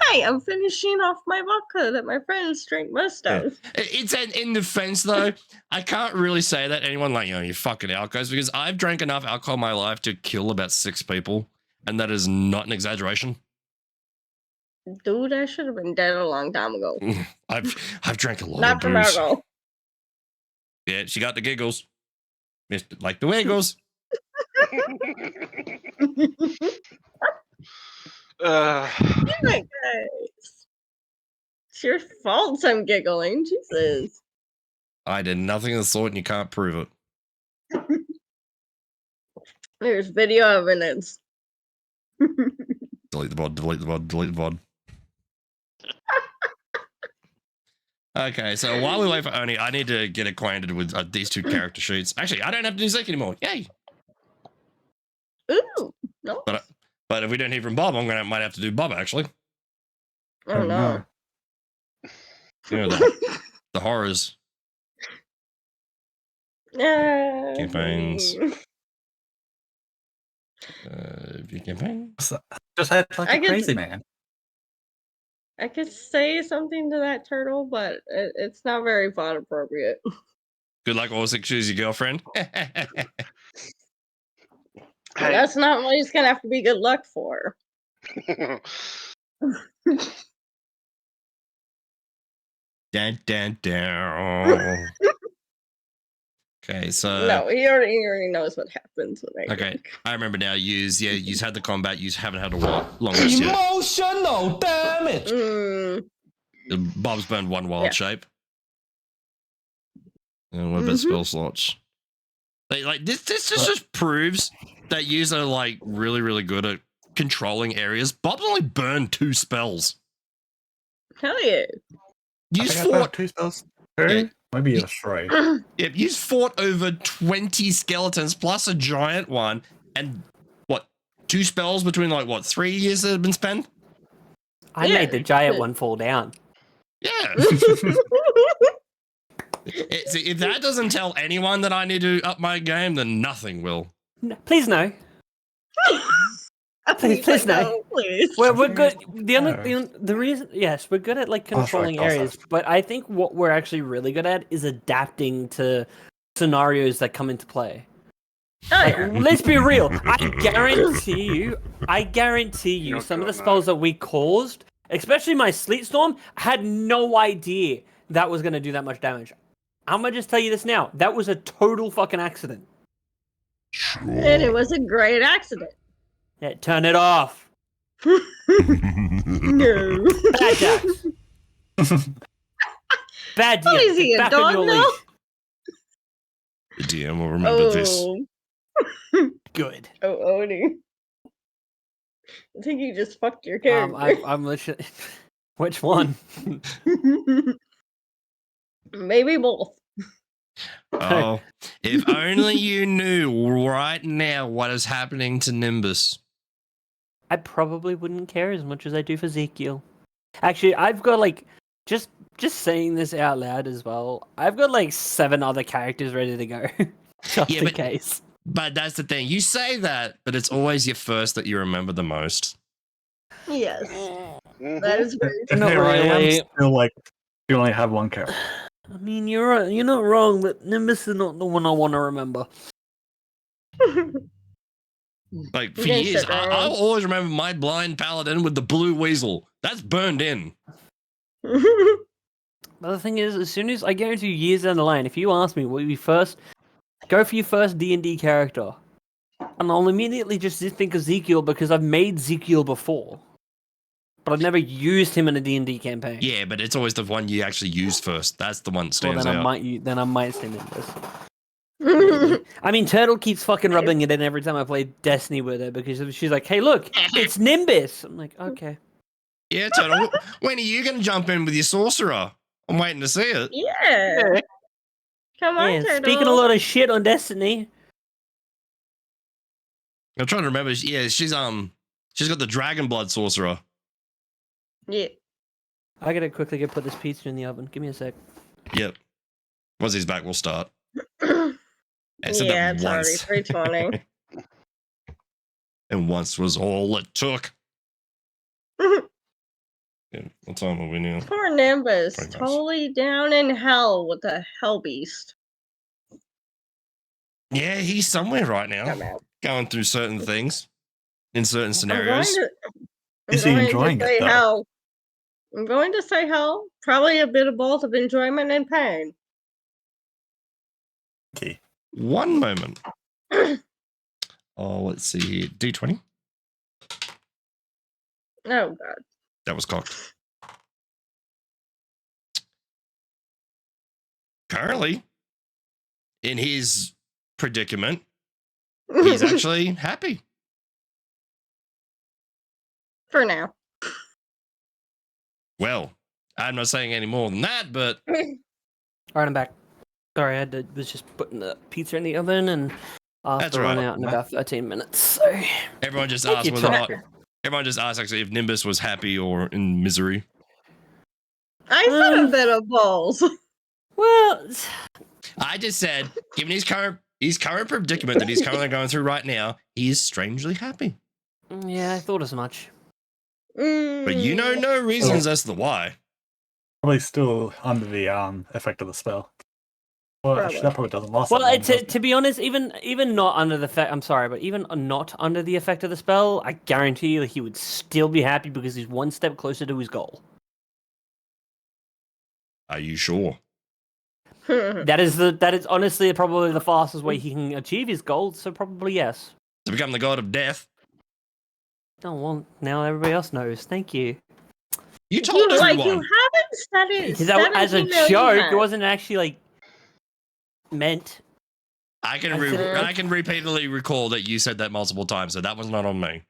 Hey, I'm finishing off my vodka that my friends drink most of. It's in defense though. I can't really say that anyone like, you fucking alcos, because I've drank enough alcohol in my life to kill about 6 people, and that is not an exaggeration. Dude, I should have been dead a long time ago. I've drank a lot Not of from booze. alcohol. Yeah, she got the giggles. Missed it like the wiggles. Uh, Damn it, guys. It's your fault I'm giggling. Jesus. I did nothing of the sort and you can't prove it. There's video evidence. Delete the bod, delete the bod, delete the bod. Okay, so while we wait for Oni, I need to get acquainted with these two character sheets. Actually, I don't have to do Zeke anymore. Yay! Ooh, no. But if we don't hear from Bob, might have to do Bob actually. Oh no. You know the horrors. Campaigns. View campaign. Just act like I a get crazy to- man. I could say something to that turtle, but it's not very fun appropriate. Good luck, Orsic. Choose your girlfriend. Hey, That's not what he's gonna have to be good luck for. Dun, dun, dun. Okay, so No, he already knows what happens when I okay, drink. I remember now. You've had the combat. You haven't had a long rest yet. Emotional damage. Bob's burned one wild Yeah. shape. And what about spell slots? This just proves that yous are like really, really good at controlling areas. Bob's only burned 2 spells. Hell yeah. You I think I burned fought 2 spells. 2? Yeah. Maybe a straight. Yep, you fought over 20 skeletons plus a giant one, and what, 2 spells between 3 years that have been spent? I Yeah, made the giant good. one fall down. Yeah. See, if that doesn't tell anyone that I need to up my game, then nothing will. Please no. Please, He's like, no. "No, please." We're good. Yes. The reason, yes, we're good at like I'll try, controlling I'll try. areas, but I think what we're actually really good at is adapting to scenarios that come into play. Oh, Like, yeah. let's be real. I guarantee you, You're some of the good, spells that we caused, especially my Sleet Storm, I had no idea that was going to do that much damage. I'm gonna just tell you this now. That was a total fucking accident. And it was a great accident. Yeah, turn it off. No. Bad Jax. Bad What is DM. he, a Back on dog your now? leash. The DM will remember this. Oh, Good. Odie. I think you just fucked your character. I'm literally. Which one? Maybe both. Oh, if only you knew right now what is happening to Nimbus. I probably wouldn't care as much as I do for Ezekiel. Actually, I've got like just saying this out loud as well. I've got like 7 other characters ready to go, just in case. But that's the thing. You say that, but it's always your first that you remember the most. Yes. Mhm. That is very And Not here I am, really. still like, you only have 1 character. I mean, you're right. You're not wrong, but Nimbus is not the one I want to remember. true. Like for You guys years, sit down. I'll always remember my blind paladin with the blue weasel. That's burned in. But the thing is, as soon as I guarantee you, years down the line, if you ask me, will you first go for your first D&D character? And I'll immediately just think of Ezekiel because I've made Ezekiel before, but I've never used him in a D&D campaign. Yeah, but it's always the one you actually use first. That's the one that Well, stands then out. I might say Nimbus. I mean, Turtle keeps fucking rubbing it in every time I play Destiny with her because she's like, "Hey, look, it's Nimbus." I'm like, "Okay." Yeah, Turtle. When are you going to jump in with your sorcerer? I'm waiting to see it. Yeah. Come on, Yeah, Turtle. speaking a lot of shit on Destiny. I'm trying to remember. Yeah, she's got the dragon blood sorcerer. Yeah. I gotta quickly go put this pizza in the oven. Give me a sec. Yep. Once he's back, we'll start. I said Yeah, that it's already once. 3:20. And once was all it took. Yeah, what time are we now? Poor Nimbus. Pretty much. Totally down in hell with the hell beast. Yeah, he's somewhere right now, Come out. going through certain things in certain I'm scenarios. Is he enjoying to it, say though? hell. I'm going to say hell. Probably a bit of both of enjoyment and pain. Okay. One moment. Oh, let's see here. D20. Oh god. That was cocked. currently, in his predicament, he's actually happy. For now. Well, I'm not saying any more than that, but All right, I'm back. Sorry, was just putting the pizza in the oven and asked That's to run right. out in about 13 minutes. So everyone just Thank asked you, whether or not. Tracker. Everyone just asked actually if Nimbus was happy or in misery. I said a bit of balls. well, I just said, given his current predicament that he's currently going through right now, he is strangely happy. yeah, I thought as much. But you know no reasons as to why. Probably still under the effect of the spell. Well, actually, that probably doesn't last. Well, that long, does it? to be honest, even not under the effect. I'm sorry, but even not under the effect of the spell, I guarantee you he would still be happy because he's one step closer to his goal. Are you sure? That is honestly probably the fastest way he can achieve his goal. So probably yes. To become the god of death. Oh well, now everybody else knows. Thank you. You told like everyone. you haven't said it. Because as a 17 million joke, it times. wasn't actually like meant. I can I repeatedly recall that you said that multiple times, so that was not on me.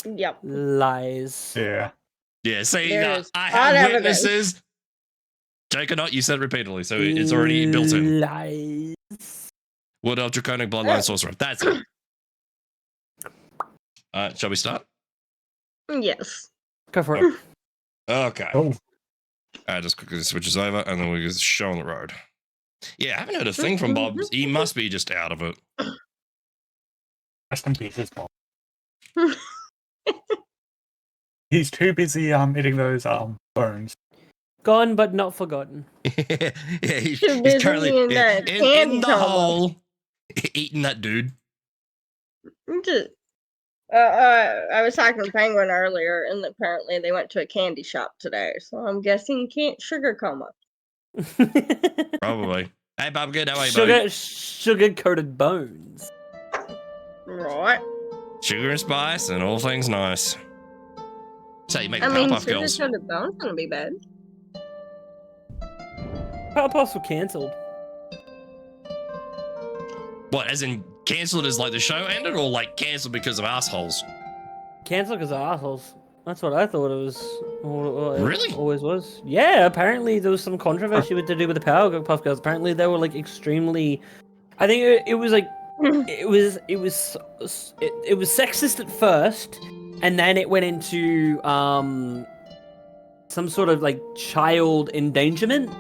Yep. Lies. Yeah. Yeah, see, There is I odd have evidence. witnesses. Jake or not, you said it repeatedly, so it's already built in. Lies. Wood Elf Draconic Bloodline Sorcerer. That's it. Shall we start? Yes. Go for it. Okay. Oh, Just quickly switches over, and then we just show on the road. Yeah, I haven't heard a thing from Bob. He must be just out of it. rest in peace, his mom. He's too busy eating those bones. Gone but not forgotten. Yeah, he's Too busy currently in that in candy the coma. hole eating that dude. Just, I was talking to Penguin earlier, and apparently they went to a candy shop today. So I'm guessing can't sugar coma. Probably. Hey, Bob, good. How are you, buddy? Sugar coated bones. Right. Sugar and spice and all things nice. So you make I the mean, Powerpuff sugar Girls. coated bones gonna be bad. Powerpuffs were cancelled. What, as in cancelled as like the show ended, or like cancelled because of assholes? Cancelled because of assholes. That's what I thought it was. Really? Always was. Yeah, apparently there was some controversy with to do with the Powerpuff Girls. Apparently they were like extremely. I think it was like it was sexist at first, and then it went into some sort of like child endangerment.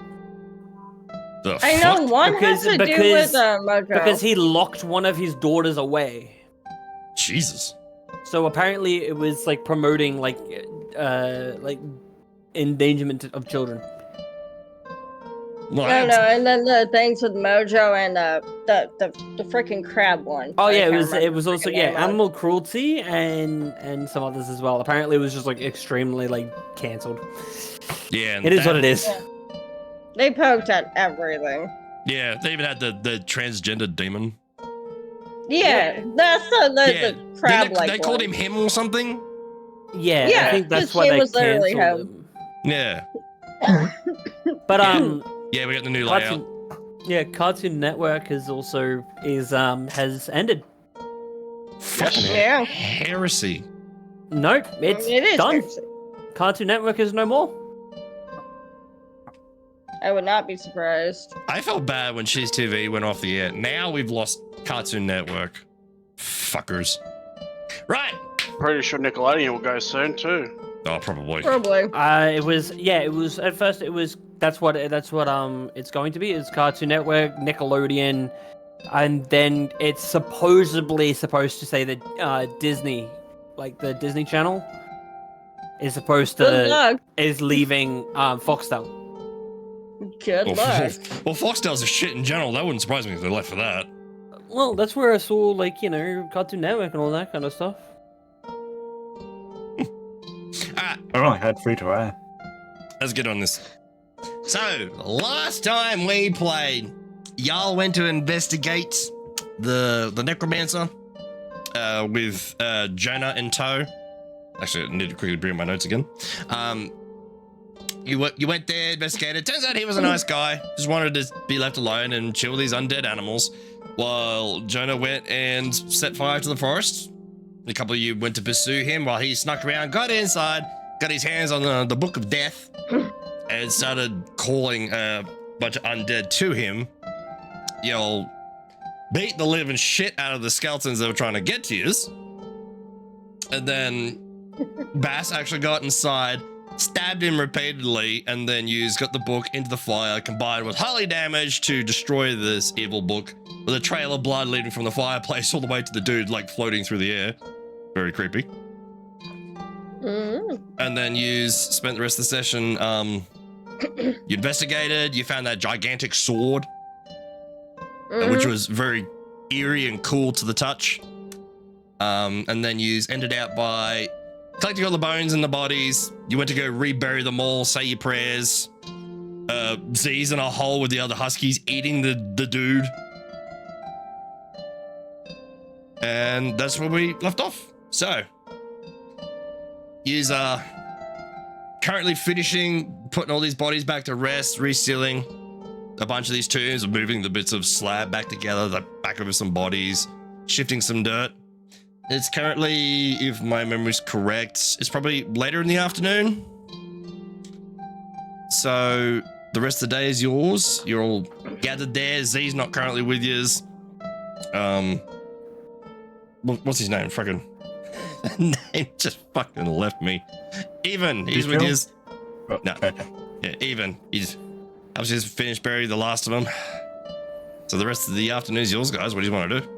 The I know fuck? one has to do with Mojo. Because he locked one of his daughters away. Jesus. So apparently it was like promoting like endangerment of children. Well, No, and then the things with Mojo and the freaking crab one. Oh I yeah, can't remember it was the also freaking name of. animal cruelty and some others as well. Apparently it was just like extremely like cancelled. Yeah. and It is that- what it is. Yeah. They poked at everything. Yeah, they even had the transgender demon. Yeah, that's the crab Didn't like they called him or something? Yeah, Yeah, I think that's his why name they was literally cancelled him. him. Yeah. But Yeah, we got the new layout. Cartoon Network has ended. Fucking Yeah. heresy. Nope, it's It is done. heresy. Cartoon Network is no more. I would not be surprised. I felt bad when She's TV went off the air. Now we've lost Cartoon Network. Fuckers. Right. Pretty sure Nickelodeon will go soon too. Oh, probably. Probably. It was at first it was that's what it's going to be. It's Cartoon Network, Nickelodeon, and then it's supposedly supposed to say that Disney, like the Disney Channel, is supposed Good to luck. is leaving Foxtel. Good luck. Well, Foxtel's a shit in general. That wouldn't surprise me if they left for that. Well, that's where I saw like Cartoon Network and all that kind of stuff. Alright, I only had free to air. let's get on this. So, last time we played, y'all went to investigate the necromancer with Jonah in tow. Actually, I need to quickly bring up my notes again. You went there, investigated. Turns out he was a nice guy. Just wanted to be left alone and chill with these undead animals. While Jonah went and set fire to the forest. A couple of you went to pursue him while he snuck around, got inside, got his hands on the Book of Death, and started calling a bunch of undead to him. You'll beat the living shit out of the skeletons that were trying to get to you. And then Bass actually got inside, stabbed him repeatedly, and then got the book into the fire, combined with highly damage to destroy this evil book, with a trail of blood leading from the fireplace all the way to the dude, like, floating through the air. Very creepy. And then you spent the rest of the session, you investigated, you found that gigantic sword, which was very eerie and cool to the touch. And then you ended out by collecting all the bones and the bodies. You went to go rebury them all, say your prayers. Z's in a hole with the other huskies eating the dude. And that's where we left off. So, yous are currently finishing putting all these bodies back to rest, resealing a bunch of these tombs, moving the bits of slab back together, the back of some bodies, shifting some dirt. It's currently, if my memory's correct, it's probably later in the afternoon. So the rest of the day is yours. You're all gathered there. Z's not currently with yous. What's his name? Fucking name just fucking left me. Even, he's with yous. No, yeah, Even. He's obviously just finished burying the last of them. So the rest of the afternoon is yours, guys. What do you want to do?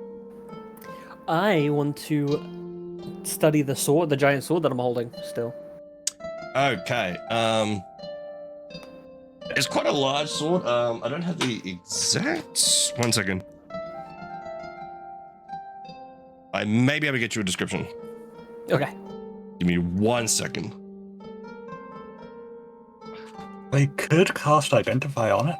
I want to study the sword, the giant sword that I'm holding still. Okay. It's quite a large sword. I don't have the exact. 1 second. I may be able to get you a description. Okay. Give me 1 second. They could cast Identify on it.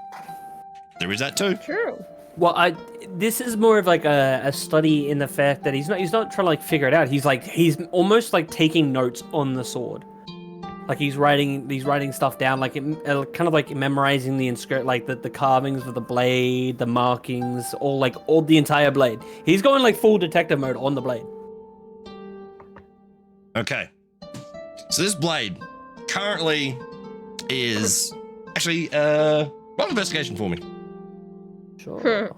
There is that too. True. Well, this is more of like a study in the fact that he's not trying to like figure it out. He's almost like taking notes on the sword. Like he's writing stuff down, like kind of like memorizing the like the carvings of the blade, the markings, all the entire blade. He's going like full detective mode on the blade. Okay. So this blade currently is actually roll investigation for me. Sure.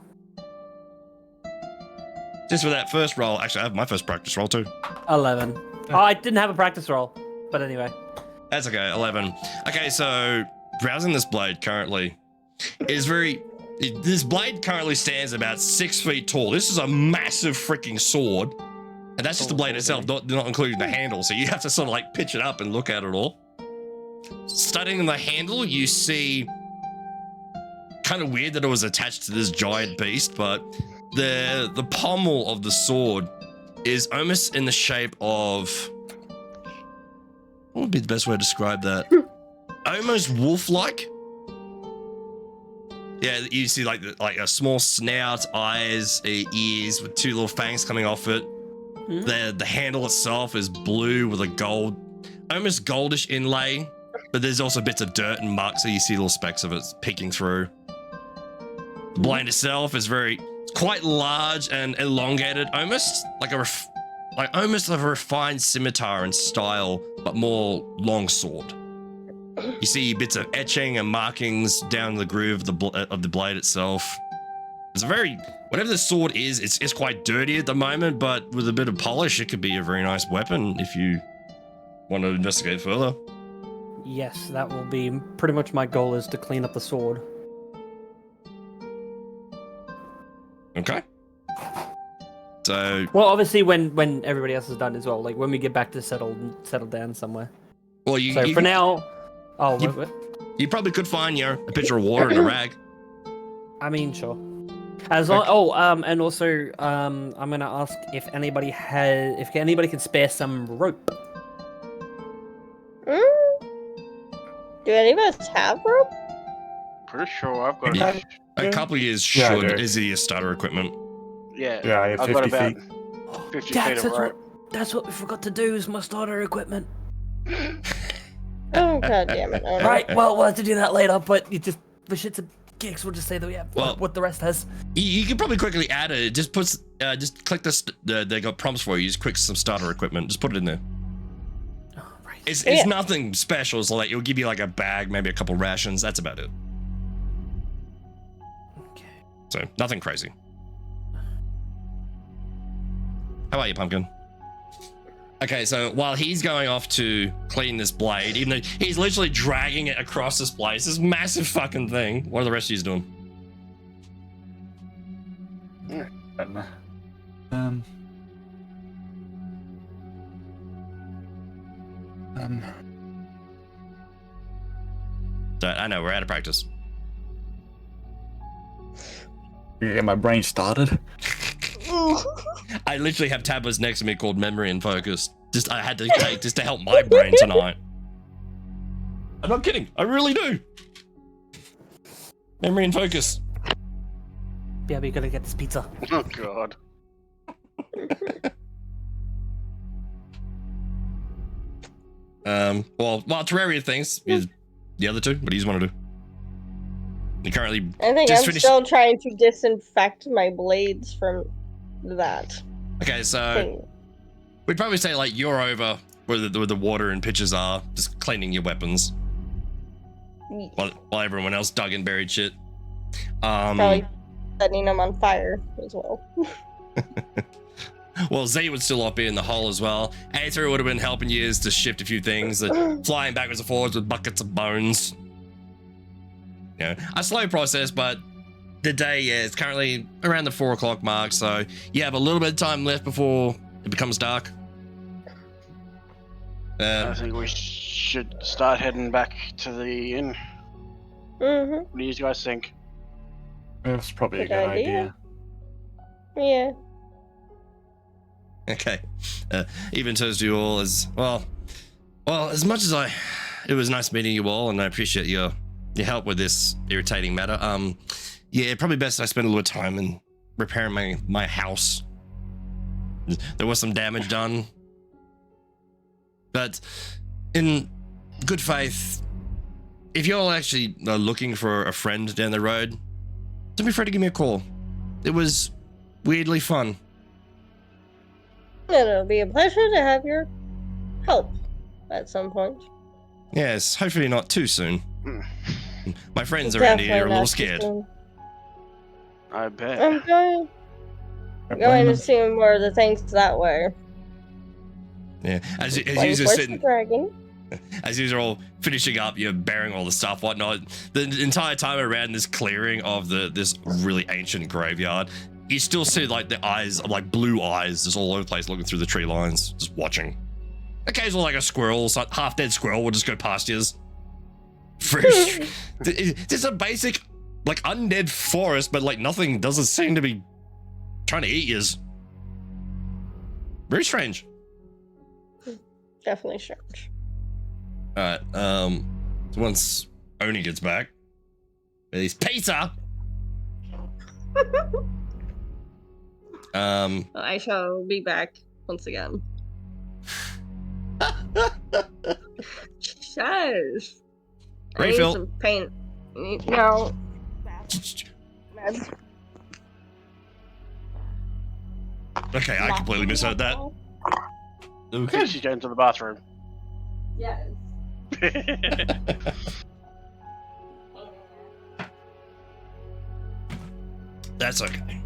Just for that first roll, actually I have my first practice roll too. 11. Oh, I didn't have a practice roll, but anyway. That's okay, 11. Okay, so browsing this blade currently is this blade currently stands about 6 feet tall. This is a massive freaking sword. And that's just the blade itself, not including the handle. So you have to sort of like pitch it up and look at it all. Studying the handle, you see kind of weird that it was attached to this giant beast, but the pommel of the sword is almost in the shape of, what would be the best way to describe that? Almost wolf-like. Yeah, you see like a small snout, eyes, ears with 2 little fangs coming off it. The handle itself is blue with a almost goldish inlay, but there's also bits of dirt and muck, so you see little specks of it peeking through. The blade itself is quite large and elongated, almost like almost a refined scimitar in style, but more long sword. You see bits of etching and markings down the groove of the blade itself. It's whatever the sword is, it's quite dirty at the moment, but with a bit of polish, it could be a very nice weapon if you want to investigate further. Yes, that will be pretty much my goal, is to clean up the sword. Okay. So, well, obviously when everybody else is done as well, like when we get back to settle down somewhere. Well, for now, you probably could find a pitcher of water and a rag. I mean, sure. As long, and also, I'm gonna ask if anybody can spare some rope. Do any of us have rope? Pretty sure I've got a couple of years should is the starter equipment. Yeah, I have 50 I've got feet. about 50 Dax, feet of rope. that's what we forgot to do, is my starter equipment. Oh god damn it! Oh, no. Right. Well, we'll have to do that later. But you just for shits and gigs, we'll just say that we have Well- what the rest has. You can probably quickly add it. Just just click this. They got prompts for you. Just click some starter equipment. Just put it in there. Oh, right. It's Yeah. nothing special. It's like it'll give you like a bag, maybe a couple rations. That's about it. Okay. So nothing crazy. How about you, Pumpkin? Okay, so while he's going off to clean this blade, even though he's literally dragging it across this place, this massive fucking thing. What are the rest of you doing? So, I know we're out of practice. Yeah, my brain started. I literally have tablets next to me called Memory and Focus. Just I had to take just to help my brain tonight. I'm not kidding. I really do. Memory and Focus. Yeah, we gotta get this pizza. Oh god. Well, while Terraria thinks is the other two, what do you want to do? You currently I think Just I'm finish- still trying to disinfect my blades from that okay. So thing. we'd probably say like you're over where the water and pitchers are, just cleaning your weapons while everyone else dug and buried shit. Probably setting them on fire as well. Well, Z would still not be in the hole as well. Aether would have been helping you to shift a few things, flying backwards and forwards with buckets of bones. You know, a slow process, but the day, yeah, it's currently around the 4 o'clock mark, so you have a little bit of time left before it becomes dark. I think we should start heading back to the inn. Mm-hmm. What do you guys think? That's probably a Good good idea. idea. Yeah. Okay. Even to you all as well. Well, as much as it was nice meeting you all, and I appreciate your help with this irritating matter. Yeah, probably best I spend a little time in repairing my house. There was some damage done, but in good faith, if you're actually looking for a friend down the road, don't be afraid to give me a call. It was weirdly fun. It'll be a pleasure to have your help at some point. Yes, hopefully not too soon. Hmm. My friends around here are a Definitely little not too scared. soon. I bet. I'm going to see more of the things that way. Yeah, as Playing you're Force sitting, the Dragon. as you're all finishing up, you're bearing all the stuff, whatnot. The entire time around this clearing of this really ancient graveyard, you still see like the eyes, like blue eyes, just all over the place, looking through the tree lines, just watching. Occasionally, like a squirrel, half dead squirrel, will just go past you. Fresh. It's a basic, like undead forest, but like nothing doesn't seem to be trying to eat yous. Very strange. Definitely strange. Alright, once Oni gets back, with his pizza, I shall be back once again. Shush. I need Refill. some paint. No. Okay, I completely misheard that. I Okay. think she's going to the bathroom. Yes. That's okay.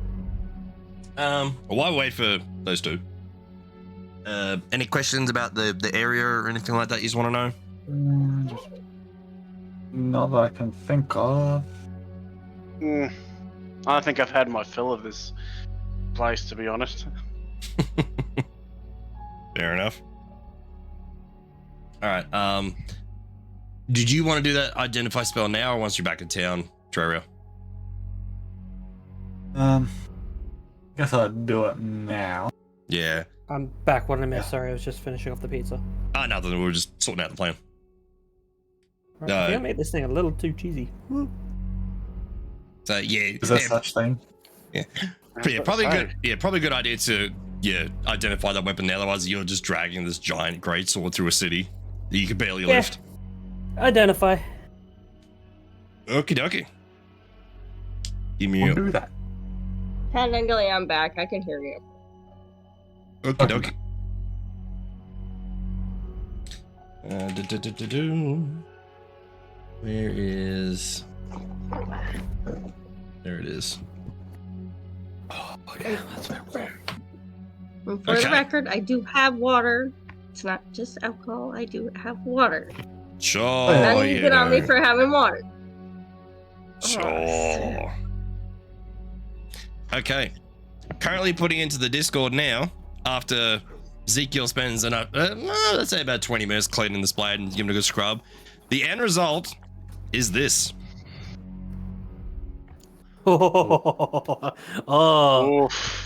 While we wait for those two, any questions about the area or anything like that you just want to know? Not that I can think of. I think I've had my fill of this place, to be honest. Fair enough. All right. Did you want to do that identify spell now, or once you're back in town, Terraria? Guess I'd do it now. Yeah. I'm back. What did I miss? Yeah. Sorry, I was just finishing off the pizza. Nothing. We were just sorting out the plan. Right, I think I made this thing a little too cheesy. Woo. So yeah, Is there such thing? probably good. Yeah, probably a good idea to identify that weapon. Otherwise, you're just dragging this giant greatsword through a city that you can barely lift. Identify. Okie dokie. Give me We'll your do that. Technically, I'm back. I can hear you. okie dokie. Where is? There it is. Oh yeah, that's right. And for Okay. the record, I do have water. It's not just alcohol. I do have water. Sure, None of you you get on me know. for having water. Sure. Okay. Currently putting into the Discord now. After Ezekiel spends let's say about 20 minutes cleaning this blade and giving it a good scrub. The end result is this. Oh. Oof.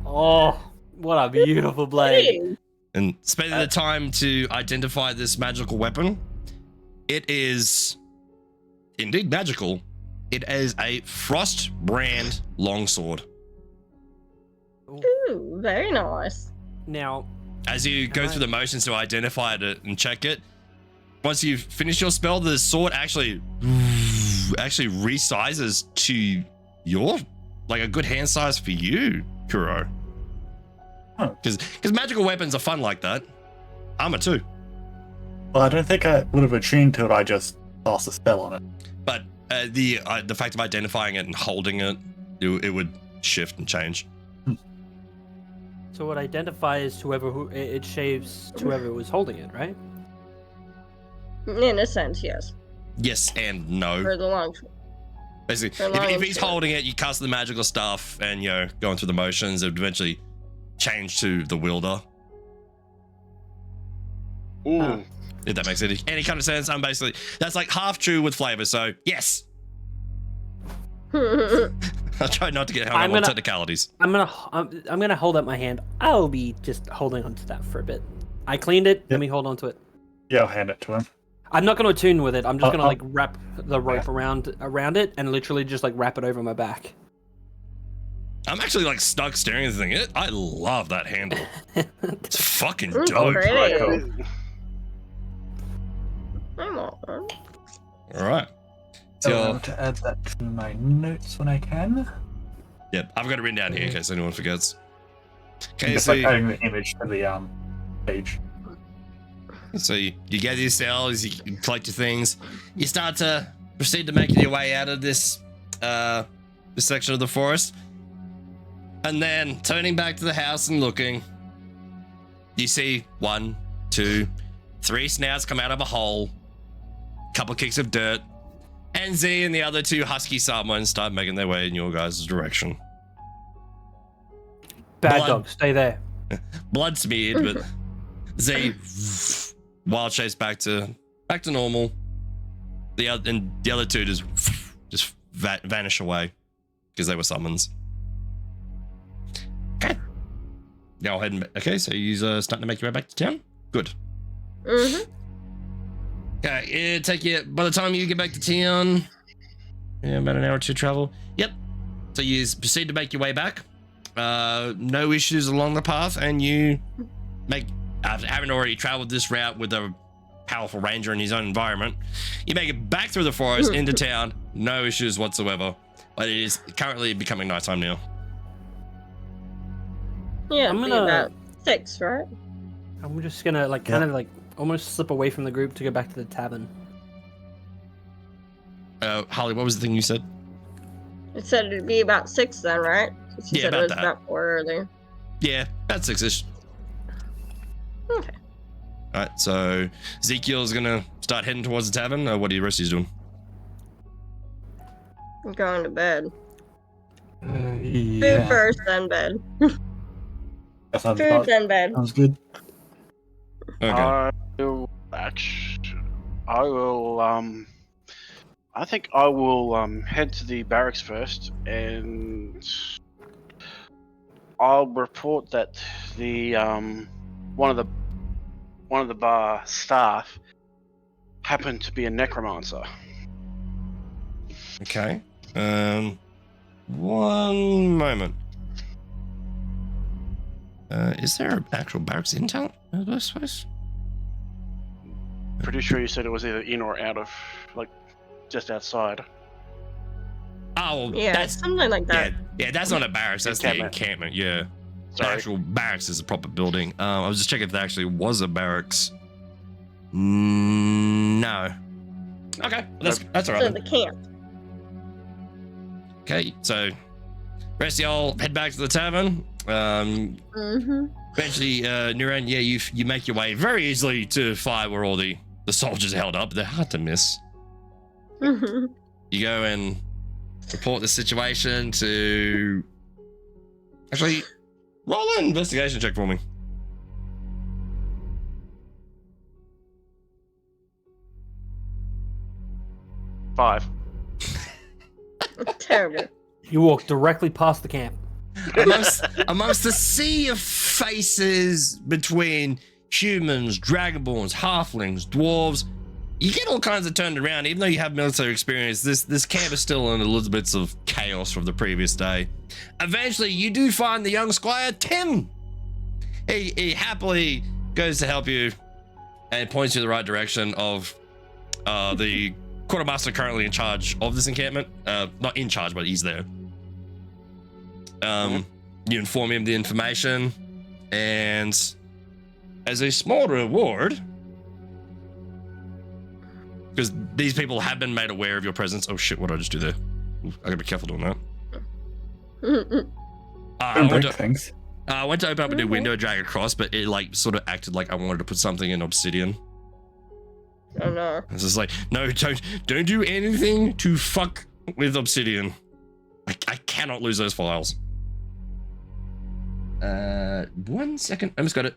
Oh, what a beautiful blade. Hey, And spending the time to identify this magical weapon, it is indeed magical. It is a Frost brand longsword. ooh, very nice. Now, As you go through the motions to identify it and check it, once you've finished your spell, the sword actually resizes to your, like, a good hand size for you, Kuro. Because magical weapons are fun like that. Armor too. Well, I don't think I would have attuned to it. I just cast a spell on it. But the fact of identifying it and holding it, it would shift and change. so what identifies whoever it shaves to whoever was holding it, right? In a sense, yes. Yes and no. For the long Basically, for long if and he's short. holding it, you cast the magical stuff and, you know, going through the motions, it would eventually change to the wielder. Ooh. If that makes any kind of sense. I'm basically, that's like half true with flavor. So yes, I'll try not to get hung up on technicalities. I'm gonna hold up my hand. I'll be just holding onto that for a bit. I cleaned it. Let me hold on to it. Yeah, I'll hand it to him. I'm not gonna attune with it. I'm just gonna oh. like wrap the rope around it and literally just like wrap it over my back. I'm actually like stuck staring at the thing. I love that handle. It's fucking Ooh, dope. pretty. I want one. All right. So So, I'll to add that to my notes when I can. yep, I've got it written down here in case anyone forgets. Okay, Just so like adding the image to the page. you gather your cells, you collect your things, you start to proceed to making your way out of this section of the forest, and then turning back to the house and looking, you see 1, 2, 3 snouts come out of a hole, couple kicks of dirt, and Z and the other 2 husky summons start making their way in your guys' direction. Bad Blood. dog, stay there. Blood smeared, but Z wild chase back to normal. The other 2 just vanish away because they were summons. Okay. Go ahead and okay. So you're starting to make your way back to town. Good. Mm-hmm. Okay. It take you by the time you get back to town. Yeah, about an hour or 2 travel. Yep. So you proceed to make your way back. No issues along the path, and you make, after having already traveled this route with a powerful ranger in his own environment, you make it back through the forest into town. No issues whatsoever. But it is currently becoming nighttime now. Yeah, I'm it'd be gonna- about 6, right? I'm just gonna like kind of like almost slip away from the group to go back to the tavern. Holly, what was the thing you said? It said it'd be about 6 then, right? Since you Yeah, said about it was that. about 4 earlier. Yeah, about 6ish. Okay. All right, so Ezekiel's gonna start heading towards the tavern. What are the rest of you doing? I'm going to bed. Food Yeah. first, then bed. That sounds, Food, then bed. sounds good. Okay. I think I will head to the barracks first, and I'll report that the one of the bar staff happened to be a necromancer. Okay. One moment. Is there an actual barracks in town? I suppose. Pretty sure you said it was either in or out of, like, just outside. Oh, Yeah, that's something like that. yeah. That's not a barracks. That's the Encampment. encampment. Yeah, the Sorry. actual barracks is a proper building. I was just checking if there actually was a barracks. No. Okay, that's So alright. the camp. Okay, so rest of y'all head back to the tavern. Eventually, Nuran, yeah, you make your way very easily to fire where all the soldiers are held up. They're hard to miss. You go and report the situation to. Actually, roll an investigation check for me. Five. Terrible. You walk directly past the camp. amongst the sea of faces between humans, dragonborns, halflings, dwarves, you get all kinds of turned around. Even though you have military experience, this camp is still in a little bits of chaos from the previous day. Eventually, you do find the young squire Tim. He happily goes to help you and points you in the right direction of the quartermaster currently in charge of this encampment. Not in charge, but he's there. You inform him the information, and as a small reward, because these people have been made aware of your presence. Oh shit! What did I just do there? I gotta be careful doing that. I went to open up a new window, drag across, but it like sort of acted like I wanted to put something in obsidian. Oh no. It's just like, no, don't do anything to fuck with obsidian. I cannot lose those files. 1 second. I almost got it.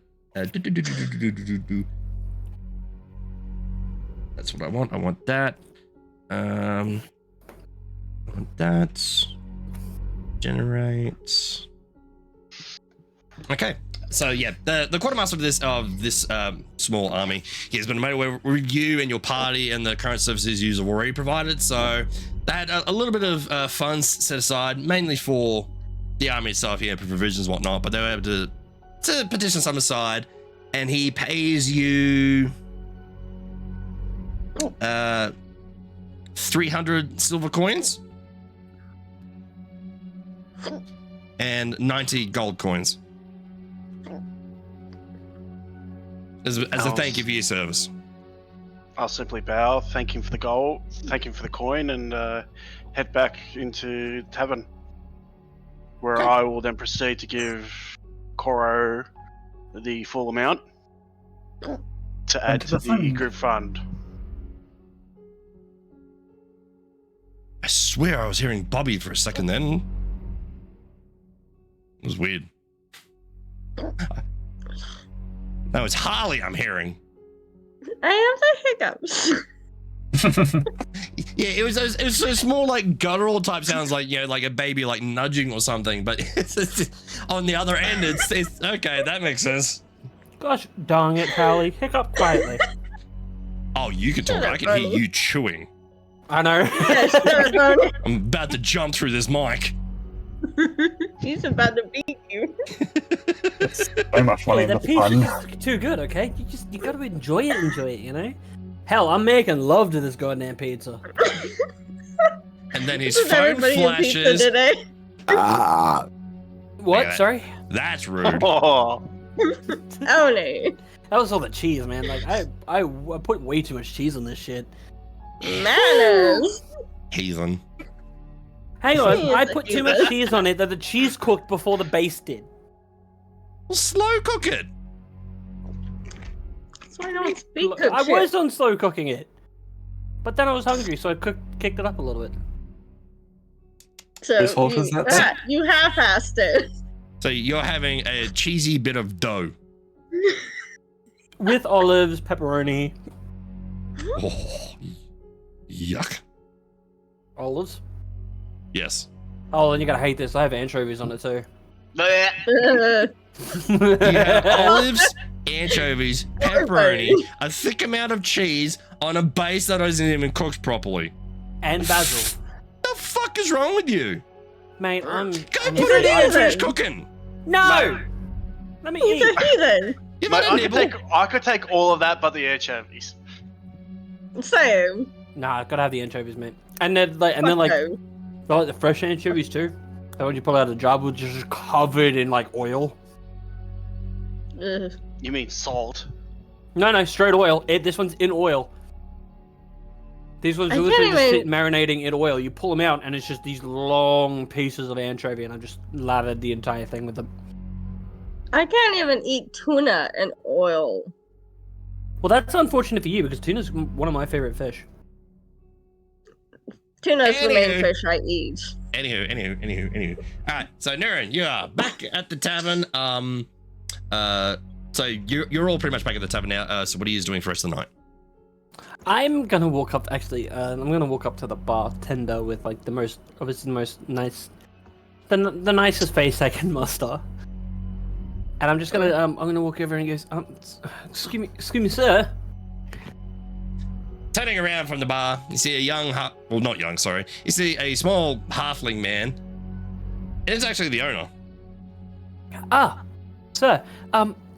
That's what I want. I want that. I want that. Generate. Okay. So yeah, the quartermaster of this small army, he has been made aware with you and your party and the current services you have already provided. So they had a little bit of funds set aside, mainly for the army itself, for provisions and whatnot. But they were able to petition some aside, and he pays you 300 silver coins and 90 gold coins. As a thank you for your service. I'll simply bow, thank him for the gold, thank him for the coin, and head back into the tavern, where Okay. I will then proceed to give Koro the full amount to add to the fund. group fund. I swear I was hearing Bobby for a second then. It was weird. No, it's Harley I'm hearing. I have the hiccups. Yeah, it was more like guttural type sounds, like, you know, like a baby like nudging or something. But on the other end, it's okay. That makes sense. Gosh dang it, Hallie. Hiccup quietly. Oh, you can talk. I can hear you chewing. I know. Yes, Starburn. I'm about to jump through this mic. He's about to beat you. So much money Hey, in the the pizza's fun. too good, okay? You gotta enjoy it, you know? Hell, I'm making love to this goddamn pizza. And then his This is phone everybody in pizza flashes. today. What? Yeah. Sorry? That's rude. Oh, Tony. That was all the cheese, man. Like, I put way too much cheese on this shit. Manners. Heathen. Hang on, Cheese, I put too much Jesus. cheese on it that the cheese cooked before the base did. Well, slow cook it. That's why I don't speak Look, good I shit. was on slow cooking it. But then I was hungry, so I kicked it up a little bit. So Whose fault is that? You half-assed it. So you're having a cheesy bit of dough. With olives, pepperoni. Oh, yuck. Olives? Yes. Oh, and you're gonna hate this. I have anchovies on it too. You have olives, anchovies, pepperoni, a thick amount of cheese on a base that isn't even cooked properly. And basil. The fuck is wrong with you? Mate, I'm... Go I'm put it in and heathen. finish cooking. No! Let me He's eat. a heathen. Give Mate, it a nibble. I could take all of that, but the anchovies. Same. Nah, gotta have the anchovies, mate. And then like No. I like the fresh anchovies too. So when you pull out a jar, which is just covered in like oil. Ugh. You mean salt? No, straight oil. This one's in oil. These ones I are literally can't just even- sit marinating in oil. You pull them out, and it's just these long pieces of anchovy, and I just lathered the entire thing with them. I can't even eat tuna in oil. Well, that's unfortunate for you because tuna's one of my favorite fish. Tuna's the main Anywho. fish I eat. Anywho. All right, so Naren, you are back at the tavern. So you're all pretty much back at the tavern now. So what are you doing for the rest of the night? I'm gonna walk up. Actually, I'm gonna walk up to the bartender with like the most nicest face I can muster. And I'm just gonna I'm gonna walk over and he goes, excuse me, sir. Turning around from the bar, you see you see a small halfling man. It's actually the owner. Ah, sir.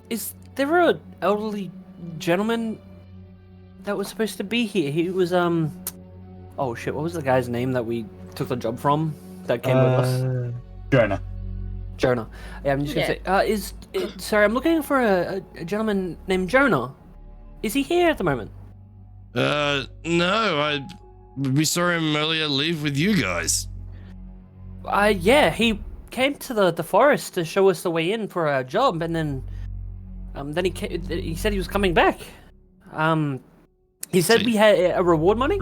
Is there a elderly gentleman that was supposed to be here? He was oh shit, what was the guy's name that we took the job from that came with us? Jonah. Jonah. Yeah, I'm just gonna say, sorry, I'm looking for a gentleman named Jonah. Is he here at the moment? No, we saw him earlier leave with you guys. Yeah, he came to the forest to show us the way in for a job, and then he said he was coming back. He said we had a reward money.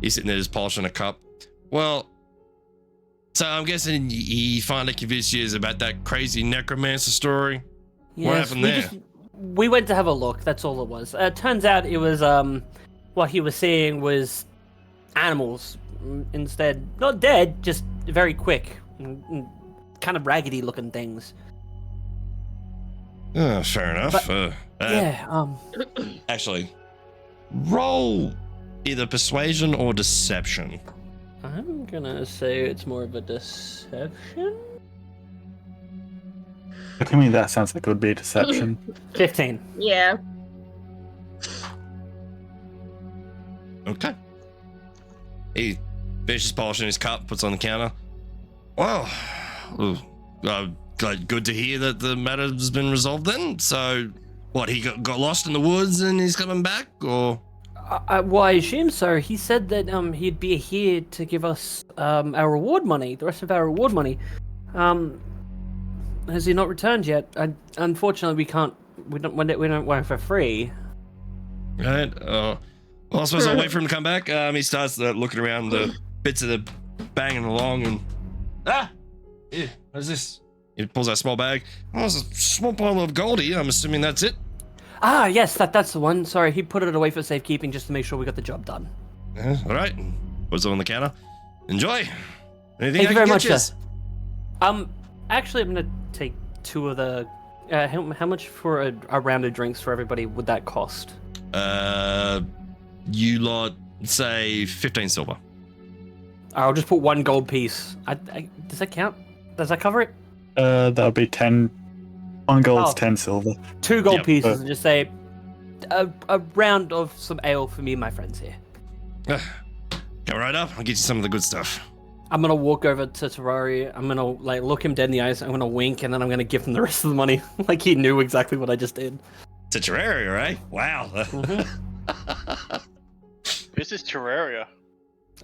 He's sitting there just polishing a cup. Well, so I'm guessing he finally convinced you about that crazy necromancer story. What happened there? We went to have a look. That's all it was. Turns out it was what he was seeing was animals instead, not dead, just very quick, kind of raggedy looking things. Fair enough. Yeah. Actually, roll either persuasion or deception. I'm gonna say it's more of a deception. To me, that sounds like it would be a deception. 15. Yeah. Okay. He finishes polishing his cup, puts it on the counter. Well, good to hear that the matter has been resolved then. So, what, he got lost in the woods and he's coming back, or? Well, I assume so. He said that he'd be here to give us our reward money, the rest of our reward money. Has he not returned yet? Unfortunately, we don't work for free. Right. Well, I suppose I'll wait for him to come back. He starts looking around the bits of the banging along and yeah, what's this? He pulls out a small bag. Oh, it's a small pile of goldie. I'm assuming that's it. Ah, yes, that's the one. Sorry, he put it away for safekeeping just to make sure we got the job done. All right. Puts it on the counter. Enjoy. Anything Thank you very much, you? sir. Actually, I'm gonna take 2 of the. How much for a round of drinks for everybody would that cost? You lot say 15 silver. I'll just put 1 gold piece. Does that count? Does that cover it? That would be 10. 1 gold's Oh. 10 silver. 2 gold Yep. pieces, and just say a round of some ale for me and my friends here. Come right up. I'll get you some of the good stuff. I'm gonna walk over to Terrari. I'm gonna look him dead in the eyes. I'm gonna wink, and then I'm gonna give him the rest of the money. Like he knew exactly what I just did. To Terraria, right? Wow. This is Terraria.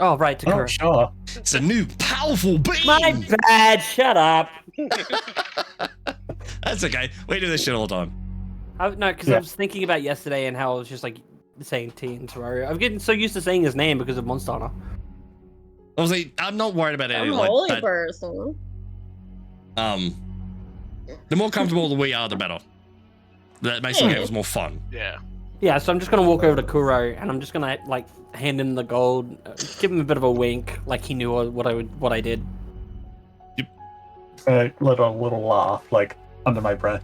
Oh right, Oh, Takura. sure. It's a new powerful beam. My bad. Shut up. That's okay. We do this shit all the time. No, because Yeah. I was thinking about yesterday and how I was just like saying T and Terraria. I'm getting so used to saying his name because of Monster Hunter. Obviously, I'm not worried about I'm any a like holy that. person. The more comfortable we are, the better. That makes the Yeah. games more fun. Yeah. Yeah, so I'm just gonna walk over to Kuro and I'm just gonna like hand him the gold, give him a bit of a wink, like he knew what I did. A little laugh, like under my breath.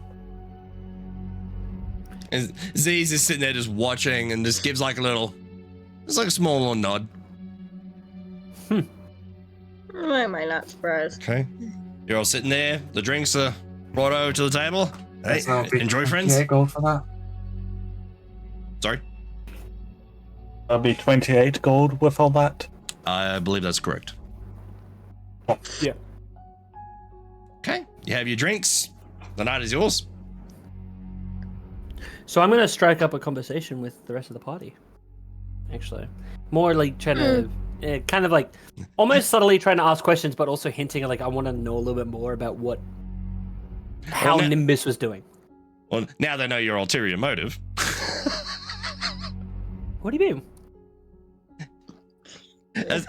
And Z's is sitting there just watching and just gives like a little, just like a small little nod. Why am I not surprised? Okay. You're all sitting there. The drinks are brought over to the table. Hey, enjoy, friends. Yeah, gold for that. Sorry. That'll be 28 gold with all that. I believe that's correct. Yeah. Okay, you have your drinks. The night is yours. So I'm gonna strike up a conversation with the rest of the party. Actually, more like trying to, kind of like, almost subtly trying to ask questions, but also hinting like I want to know a little bit more about how now- Nimbus was doing. Well, now they know your ulterior motive. What do you mean?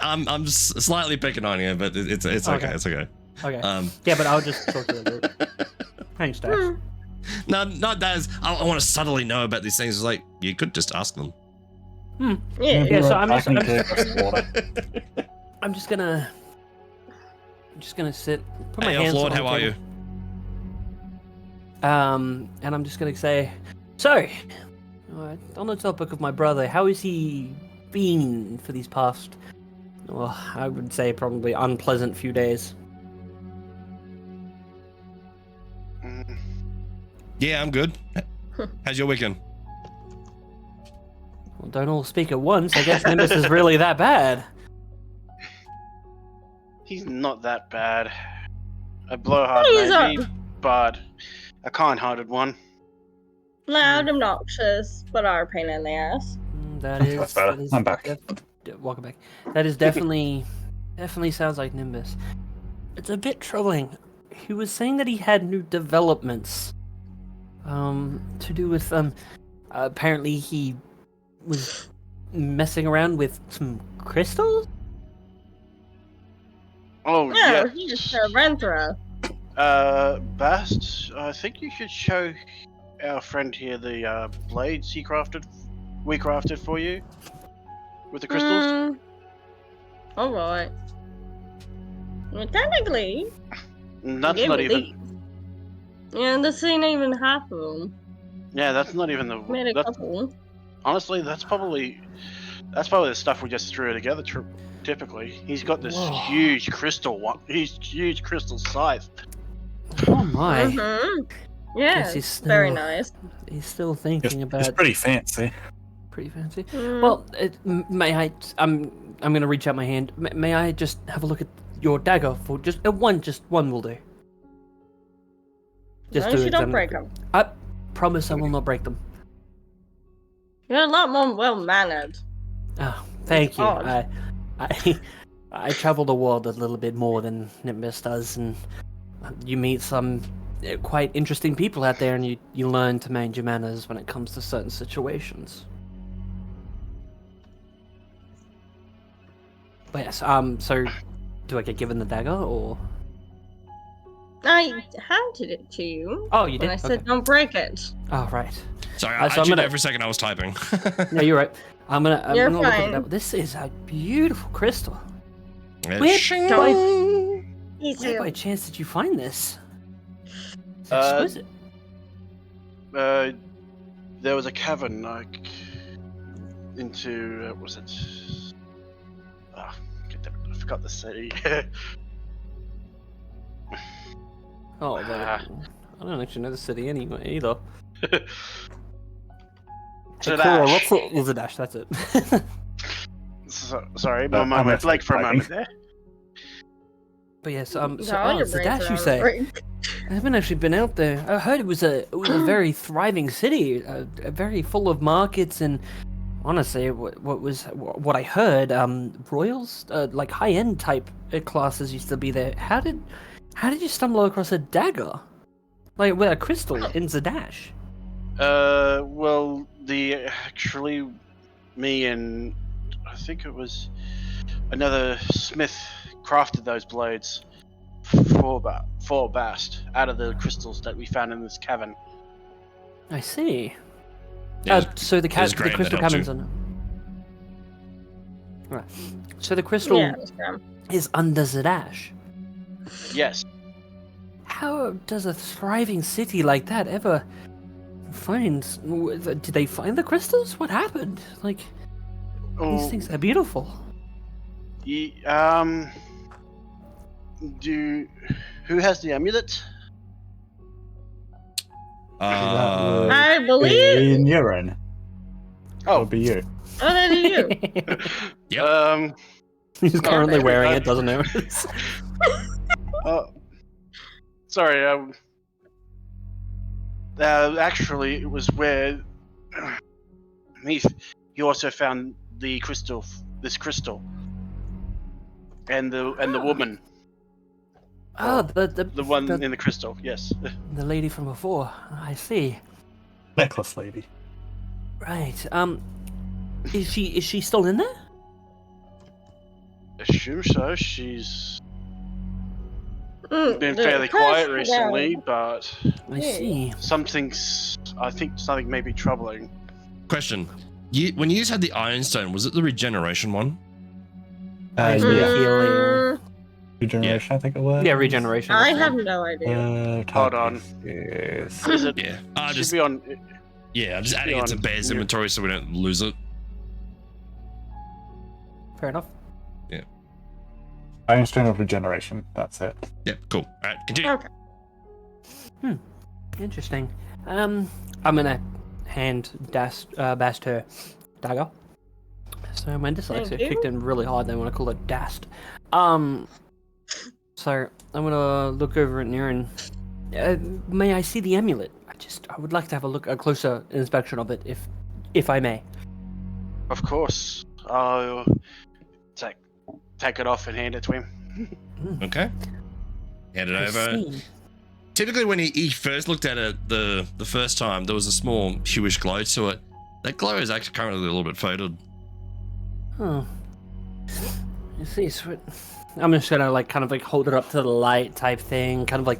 I'm slightly picking on you, but it's okay. Okay. It's okay. Okay. Yeah, but I'll just talk to the group. Thanks, Dash. No, not that. I want to subtly know about these things. It's like you could just ask them. Yeah. So I'm just gonna sit. Put my Hey, hands Lord, on the how are you? table. And I'm just gonna say, so, on the topic of my brother, how has he been for these past, well, I would say probably unpleasant few days? Mm, Yeah, I'm good. How's your weekend? Well, don't all speak at once. I guess Nimbus is really that bad. He's not that bad. A blowhard He's maybe, but a kind-hearted one. loud, obnoxious, but are a pain in the ass. That is. That's better. That is I'm back. Welcome back. That is definitely sounds like Nimbus. It's a bit troubling. He was saying that he had new developments. To do with apparently he was messing around with some crystals. Oh, Yeah, yeah. he just ran through. Bast, I think you should show our friend here the blades we crafted for you with the crystals. Alright. Well, technically, That's gave not me even. these. Yeah, this ain't even half of them. Yeah, that's not even the. Made a That's, couple. honestly, that's probably the stuff we just threw together. Typically, he's got this Whoa. huge crystal scythe. Oh my! Yeah, Guess he's very still- nice. He's still thinking It's about pretty fancy. pretty fancy. Mm. Well, may I? I'm gonna reach out my hand. May I just have a look at your dagger for just one will do. As long as you don't examine break it. them. I promise I will not break them. You're a lot more well mannered. Oh, thank you. odd. I travel the world a little bit more than Nimbus does, and you meet some quite interesting people out there, and you learn to manage your manners when it comes to certain situations. But yes, so do I get given the dagger or? I handed it to you. Oh, you did. And I said, Okay. don't break it. Oh, right. Sorry, So I I'm tuned gonna- out for a second. I was typing. No, you're right. I'm You're gonna look at fine. that. This is a beautiful crystal. Yeah, Where shing. Where by chance did you find this? It's exquisite. There was a cavern like into was it? Ah, I forgot the city. Oh, but I don't actually know the city anyway either. Kura, what's the Zadash? That's it. Sorry, my I'm mind went actually blank for a typing. moment there. But yes, so No, your brain's Zadash, you around say? break. I haven't actually been out there. I heard it was a very thriving city, a very full of markets, and honestly, what I heard, royals, like high end type classes used to be there. How did you stumble across a dagger, like with a crystal in Zadash? Well, actually, me and I think it was another smith crafted those blades for Bast out of the crystals that we found in this cavern. I see. Yeah, So the great, that crystal helps you. caverns on. Right. So the crystal Yeah, that's fine. is under Zadash. Yes. How does a thriving city like that ever find? Did they find the crystals? What happened? Like Oh, these things are beautiful. Who has the amulet? That would I believe. be Neuron. That Oh, would be you. Oh, that is you. Yep. He's currently baby. wearing it, doesn't notice. Sorry. Actually, it was where he also found the crystal. This crystal. And the woman. Oh, The one in the crystal. Yes. the lady from before. I see. Necklace lady. Right. Is she still in there? Assume so. She's Mm, been the fairly curse quiet for recently, them. but I see. I think something may be troubling. Question. When you had the Ironstone, was it the regeneration one? Yeah. Healing. Regeneration, I think it was. Yeah, regeneration. I that's have the one. no idea. Hold on. Yes. Is it? Yeah. Should be on. Yeah, I'm just should adding be it to on Bear's your- inventory so we don't lose it. Fair enough. Ironstone of regeneration. That's it. Yep, cool. All right, continue. Okay. Interesting. I'm gonna hand Bast her dagger. So my dyslexia Thank you. kicked in really hard. They want to call it Dast. So I'm gonna look over at Niran. May I see the amulet? I would like to have a closer inspection of it, if I may. Of course. I'll take it off and hand it to him. Okay. Hand it I over. see. Typically, when he first looked at it the first time, there was a small hueish glow to it. That glow is actually currently a little bit faded. Oh. I see. Sweet. I'm just gonna kind of hold it up to the light type thing, kind of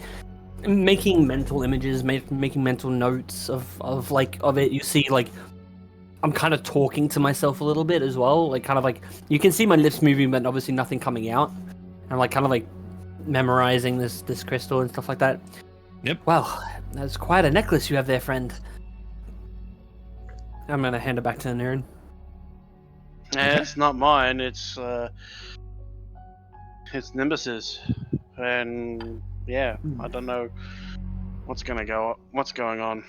making mental images, making mental notes of it. You see, I'm kind of talking to myself a little bit as well, you can see my lips moving, but obviously nothing coming out. I'm kind of memorizing this crystal and stuff like that. Yep. Well, that's quite a necklace you have there, friend. I'm gonna hand it back to Niran. It's not mine. It's Nimbus's, and yeah, I don't know what's going on.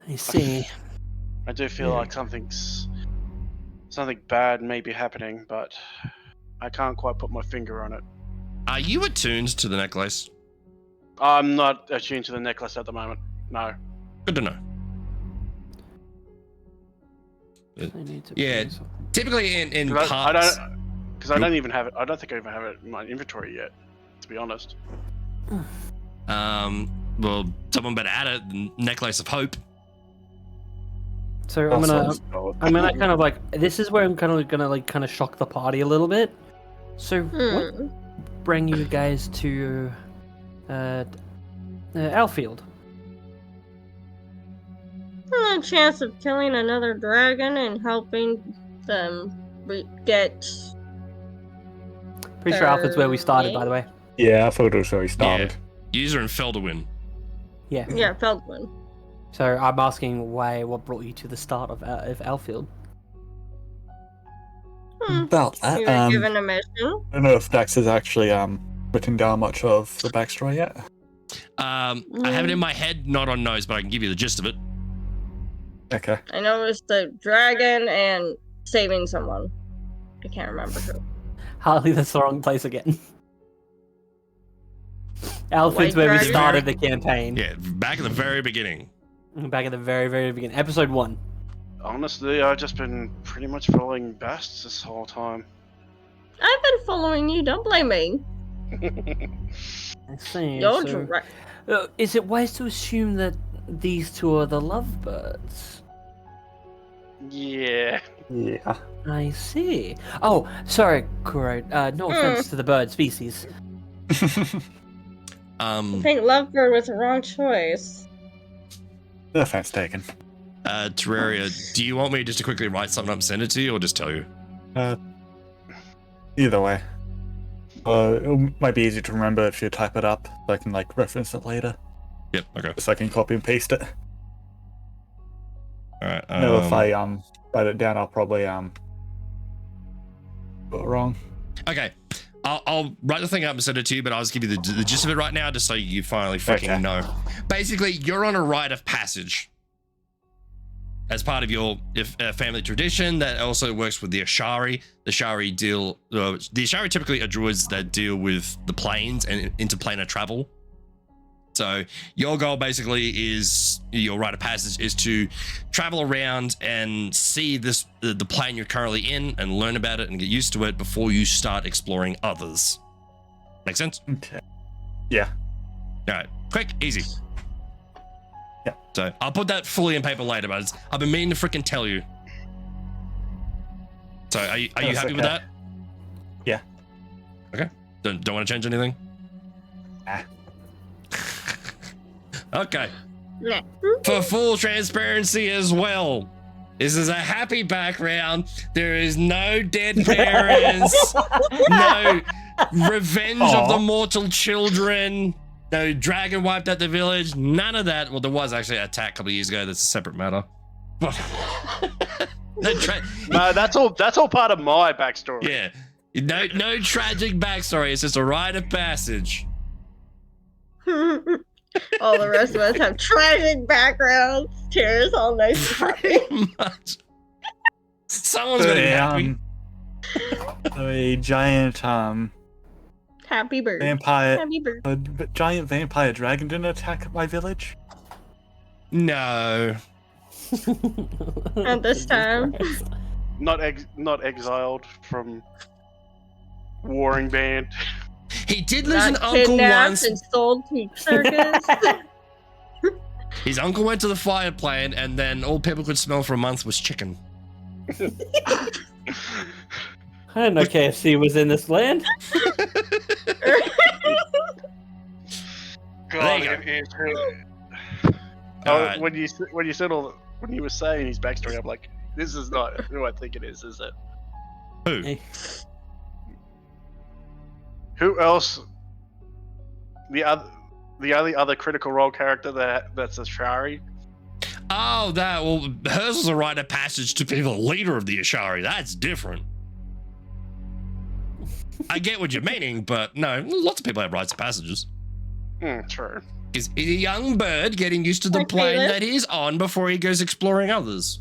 I see. I do feel like something bad may be happening, but I can't quite put my finger on it. Are you attuned to the necklace? I'm not attuned to the necklace at the moment. No. Good to know. I need to Yeah. bring something. Typically in Because parts. I don't even have it. I don't think I even have it in my inventory yet, to be honest. Well, someone better add it. The necklace of hope. So I'm gonna kind of this is where I'm kind of shock the party a little bit. So what bring you guys to Alfield? A chance of killing another dragon and helping them get. Pretty sure Alfield's where we started, by the way. Yeah, I thought it was where we started. User in Felderwin. Yeah. Yeah, Feldman. So I'm asking what brought you to the start of Alfield? About that, You were given a mission. I don't know if Dax has actually written down much of the backstory yet. I have it in my head, not on nose, but I can give you the gist of it. Okay. I know it was the dragon and saving someone. I can't remember who. Harley, that's the wrong place again. Alfield's White where we Dragon? started the campaign. Yeah, back at the very beginning. Back at the very, very beginning. Episode 1. Honestly, I've just been pretty much following Bast this whole time. I've been following you. Don't blame me. I see. You're so- is it wise to assume that these two are the lovebirds? Yeah. Yeah. I see. Oh, sorry, Kuro. No offense to the bird species. I think Lovebird was the wrong choice. No offense taken. Terraria, do you want me just to quickly write something up and send it to you, or just tell you? Either way. It might be easy to remember if you type it up, so I can reference it later. Yep, okay. So I can copy and paste it. Alright. If I write it down, I'll probably put it wrong. Okay. I'll write the thing up and send it to you, but I'll just give you the gist of it right now, just so you finally freaking Okay. know. Basically, you're on a rite of passage. as part of your family tradition, that also works with the Ashari. The Ashari the Ashari typically are druids that deal with the planes and interplanar travel. So your goal basically is, your rite of passage is to travel around and see the plane you're currently in and learn about it and get used to it before you start exploring others. Make sense? Okay. Yeah. All right, quick, easy. Yeah. So I'll put that fully in paper later, but I've been meaning to freaking tell you. So are you happy with that? Yeah. Okay. Don't want to change anything? Nah. Okay. Nah. For full transparency as well, this is a happy background. There is no dead parents, no revenge of the mortal children, no dragon wiped out the village, none of that. Well, there was actually an attack a couple of years ago. That's a separate matter. But No, that's all part of my backstory. yeah, no tragic backstory. It's just a rite of passage. All the rest of us have tragic backgrounds. Tears all nice. Pretty much. Someone's gonna be happy. A giant Happy bird. vampire, Happy bird. a giant vampire dragon didn't attack my village. No. At this time. Not exiled from warring band. He did lose an Not uncle kidnapped once. and sold to circus. His uncle went to the fire plant, and then all people could smell for a month was chicken. I didn't know KFC was in this land. God, There you Oh, when you said when you were saying his backstory, I'm like, this is not who I think it is it? Who? Hey. Who else? The only other critical role character that's a Ashari. Oh, that. Well, hers was a rite of passage to be the leader of the Ashari. That's different. I get what you're meaning, but no, lots of people have rites of passages. True. He's a young bird getting used to the Like plane Caleb. that he's on before he goes exploring others,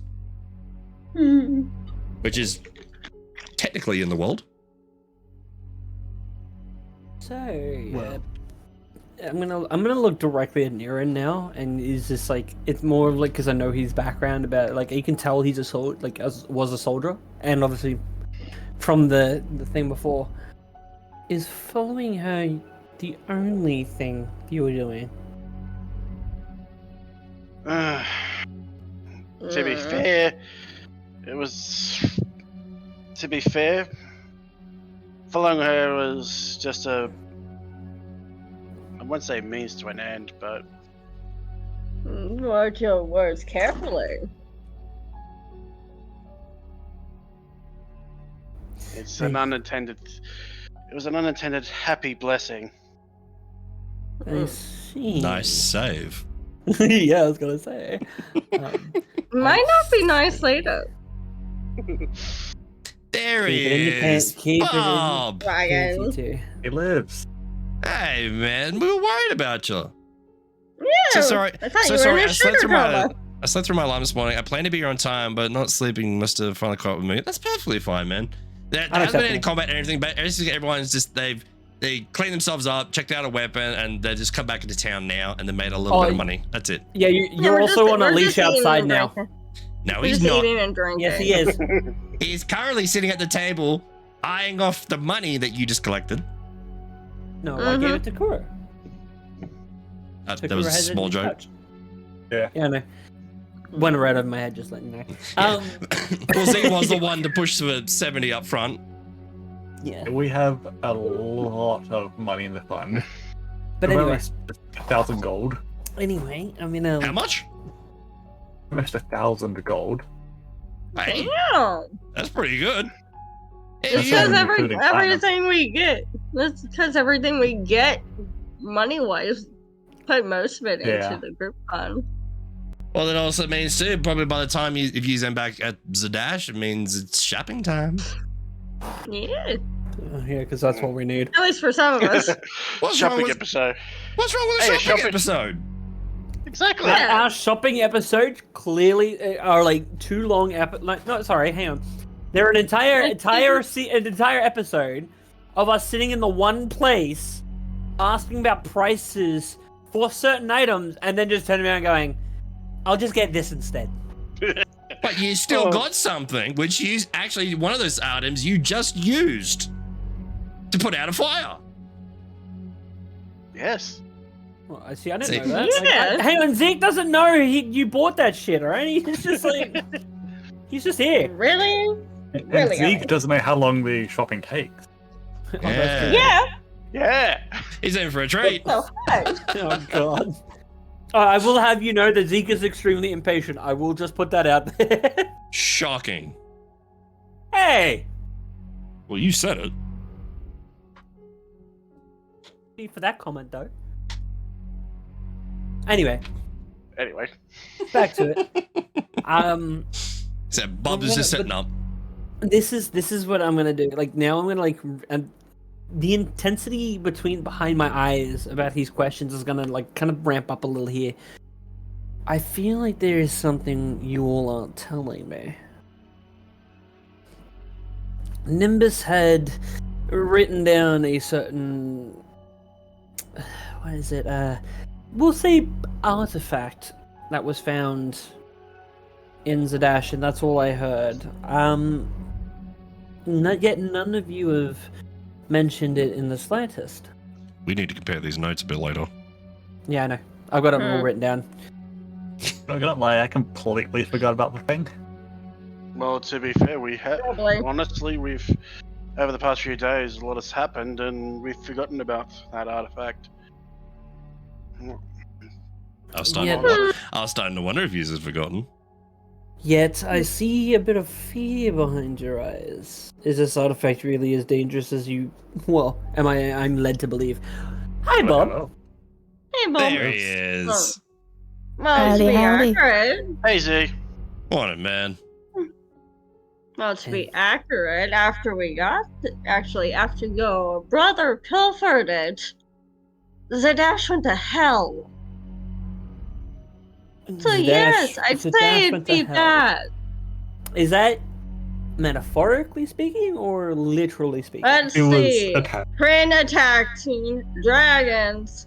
which is technically in the world. So Well. I'm gonna look directly at Niran now, and is this like, it's more like, because I know his background about, like, you can tell he's a soldier, like was a soldier, and obviously from the thing before, is following her the only thing you were doing? To be fair, it was. To be fair, following her was just a. I wouldn't say means to an end, but Watch your words carefully. it's an unintended. It was an unintended happy blessing. I see. Nice save. Yeah, I was gonna say. Might not be nice later. There Keep he it in your pants, is. keep it in your Bob. Dragon. too. He lives. Hey, man, we were worried about you. Yeah. So sorry. I thought So you were sorry. in a sugar coma. I slept through my alarm this morning. I planned to be here on time, but not sleeping must have finally caught up with me. That's perfectly fine, man. There hasn't been any combat or anything, but everyone's just they cleaned themselves up, checked out a weapon, and they just come back into town now, and they made a little bit of money. That's it. Yeah, you're also on a leash outside now. No, We're he's just not. eating and drinking. Yes, he is. He's currently sitting at the table, eyeing off the money that you just collected. No, I gave it to Kuro. That So was a Kuro has it in small his joke. pouch. Yeah. Yeah, I know. Went right over my head, just letting you know. Well, Z was the one to push for 70 up front. Yeah. We have a lot of money in the fund. But We've anyway, almost 1,000 gold. I mean, How much? Almost 1,000 gold. Hey, Damn. that's pretty good. Hey, It's Yeah. because Including platinum. everything we get. That's because everything we get, money wise, put most of it Yeah. into the group fund. Well, that also means too, probably by the time if you zen back at Zadash, it means it's shopping time. Yeah. yeah, because that's what we need. At least for some of us. What's wrong Shopping with episode. What's wrong with a Hey, shopping shopping- episode? Exactly. Yeah. Our shopping episodes clearly are like too long. No, sorry, hang on. They're an entire episode of us sitting in the one place, asking about prices for certain items, and then just turning around and going, "I'll just get this instead." But you still got something, which you actually one of those items you just used to put out a fire. Yes. Well, I see. I didn't See? know that. Yeah. Hang on, Zeke doesn't know you bought that shit, alright? He's just like, he's just here. Really? And Really, Zeke Alex? doesn't know how long the shopping takes. Oh, that's true. Yeah. Yeah. He's in for a treat. So hard. Oh god. I will have you know that Zeke is extremely impatient. I will just put that out there. Shocking. Hey! Well, you said it. For that comment though. Anyway, Anyway. back to it. So Bob is just setting up. This is what I'm gonna do. Like now, I'm gonna like the intensity behind my eyes about these questions is gonna like kind of ramp up a little here. I feel like there is something you all aren't telling me. Nimbus had written down a certain what is it? We'll say artifact that was found in Zadash, and that's all I heard. Not yet none of you have mentioned it in the slightest. We need to compare these notes a bit later. Yeah, I know. I've got it all written down. Not gonna lie, I completely forgot about the thing. Well, to be fair, we have Probably. honestly we've over the past few days a lot has happened and we've forgotten about that artifact. I was starting, Yeah. I was starting to wonder if you had forgotten. Yet I see a bit of fear behind your eyes. Is this artifact really as dangerous as you? Well, I'm led to believe. Hi, Bob. Oh, Hey, Bob. There he is. Well, to Howdy, be howdy. accurate, Hey Z. Morning, man. after we got, after your brother pilfered it, Zadash went to hell. So yes, I'd say it'd be bad. Is that metaphorically speaking or literally speaking? Let's it was see. attacked. Train attacking, dragons,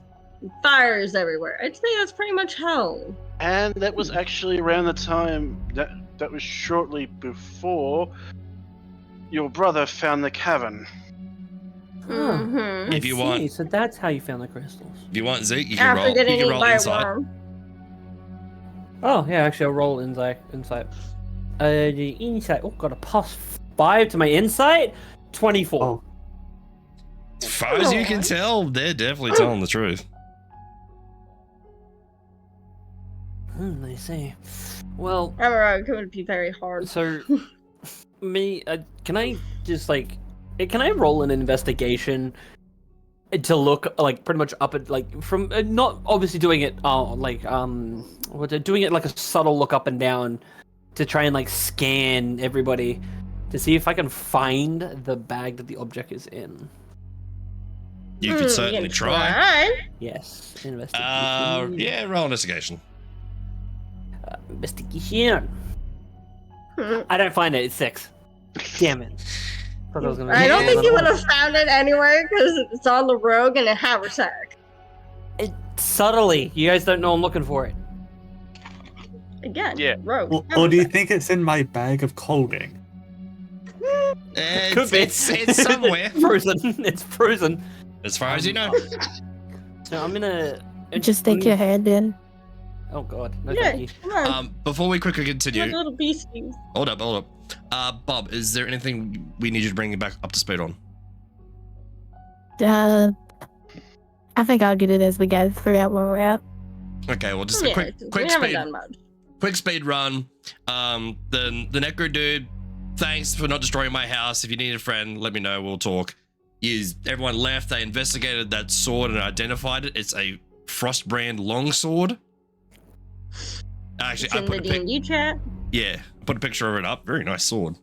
fires everywhere. I'd say that's pretty much hell. And that was actually around the time that was shortly before your brother found the cavern. Huh. Mm-hmm. If you I want- see, so that's how you found the crystals. If you want Zeke, you can After roll. getting You can eaten roll by a inside. worm. Oh yeah, actually I'll roll insight. The insight. Oh, got a +5 to my insight. 24. Oh. As far as you can tell, they're definitely telling the truth. I see. Well, It would be very hard. so can I just like, can I roll an investigation to look like pretty much up at like from not obviously doing it doing it like a subtle look up and down to try and like scan everybody to see if I can find the bag that the object is in. You could certainly can try. Yes, investigation. Yeah, roll investigation. Investigation. I don't find it. It's 6. Damn it. Thought was gonna I be don't think another you one. would have found it anywhere because it's on the rogue and a haversack. Subtly. You guys don't know I'm looking for it. Again, Yeah. rogue. Or do you haversack. think it's in my bag of clothing? It's, it's somewhere. Frozen. It's frozen. As far as you know. So I'm gonna Just stick your hand in. Oh god, no Yeah, thank you. come on. Before we quickly Like continue, little beasties. hold up. Bob, is there anything we need you to bring you back up to speed on? I think I'll get it as we go throughout where we're at. Okay, well, just a Yeah, quick we haven't speed, done much. quick speed run. The Necro dude, thanks for not destroying my house. If you need a friend, let me know. We'll talk. Everyone left. They investigated that sword and identified it. It's a Frostbrand longsword. Actually, It's I in put the a pic. D&D chat. Yeah, I put a picture of it up. Very nice sword.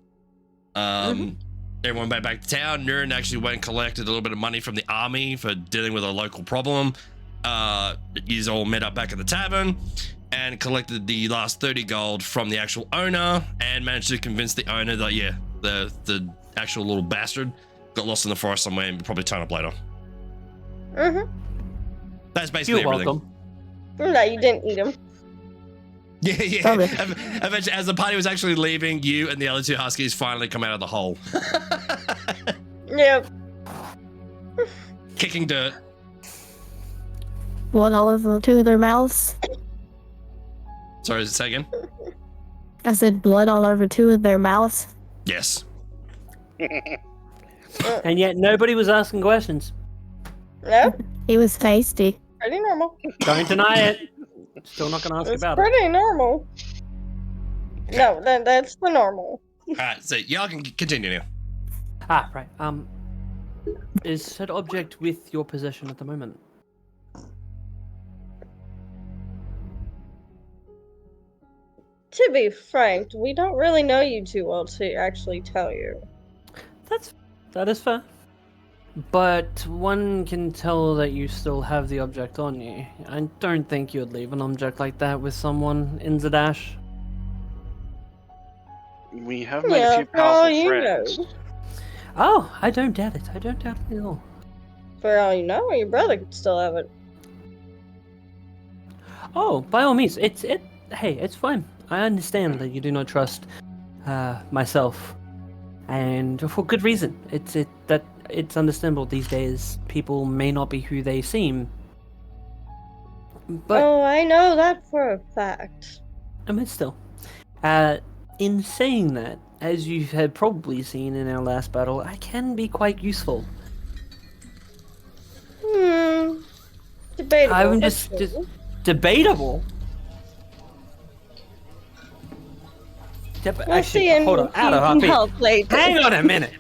Everyone went back to town. Nurin actually went and collected a little bit of money from the army for dealing with a local problem. you all met up back at the tavern and collected the last 30 gold from the actual owner and managed to convince the owner that, yeah, the actual little bastard got lost in the forest somewhere and probably turn up later. Mm-hmm. That's basically You're everything. welcome. No, you didn't eat him. Yeah. Probably. Eventually, as the party was actually leaving, you and the other two huskies finally come out of the hole. Yep. Kicking dirt. Blood all over two of their mouths. Sorry, say again? I said blood all over two of their mouths. Yes. And yet nobody was asking questions. No, He was tasty. pretty normal. Don't deny it. Still not going to ask It's about it. pretty normal. No, that's the normal. Alright, so y'all can continue now. Ah, right. Is said object with your possession at the moment? To be frank, we don't really know you too well to actually tell you. That is fair. But one can tell that you still have the object on you. I don't think you'd leave an object like that with someone in Zadash. We have made a Yeah, few for all powerful you friends. know. Oh, I don't doubt it. I don't doubt it at all. For all you know, your brother could still have it. Oh, by all means, hey, it's fine. I understand that you do not trust myself, and for good reason. It's understandable these days. People may not be who they seem. But Oh, I know that for a fact. I mean, still, in saying that, as you had probably seen in our last battle, I can be quite useful. Debatable. I'm but just true. debatable. We'll see in hold on. Out of health later. Hang on a minute.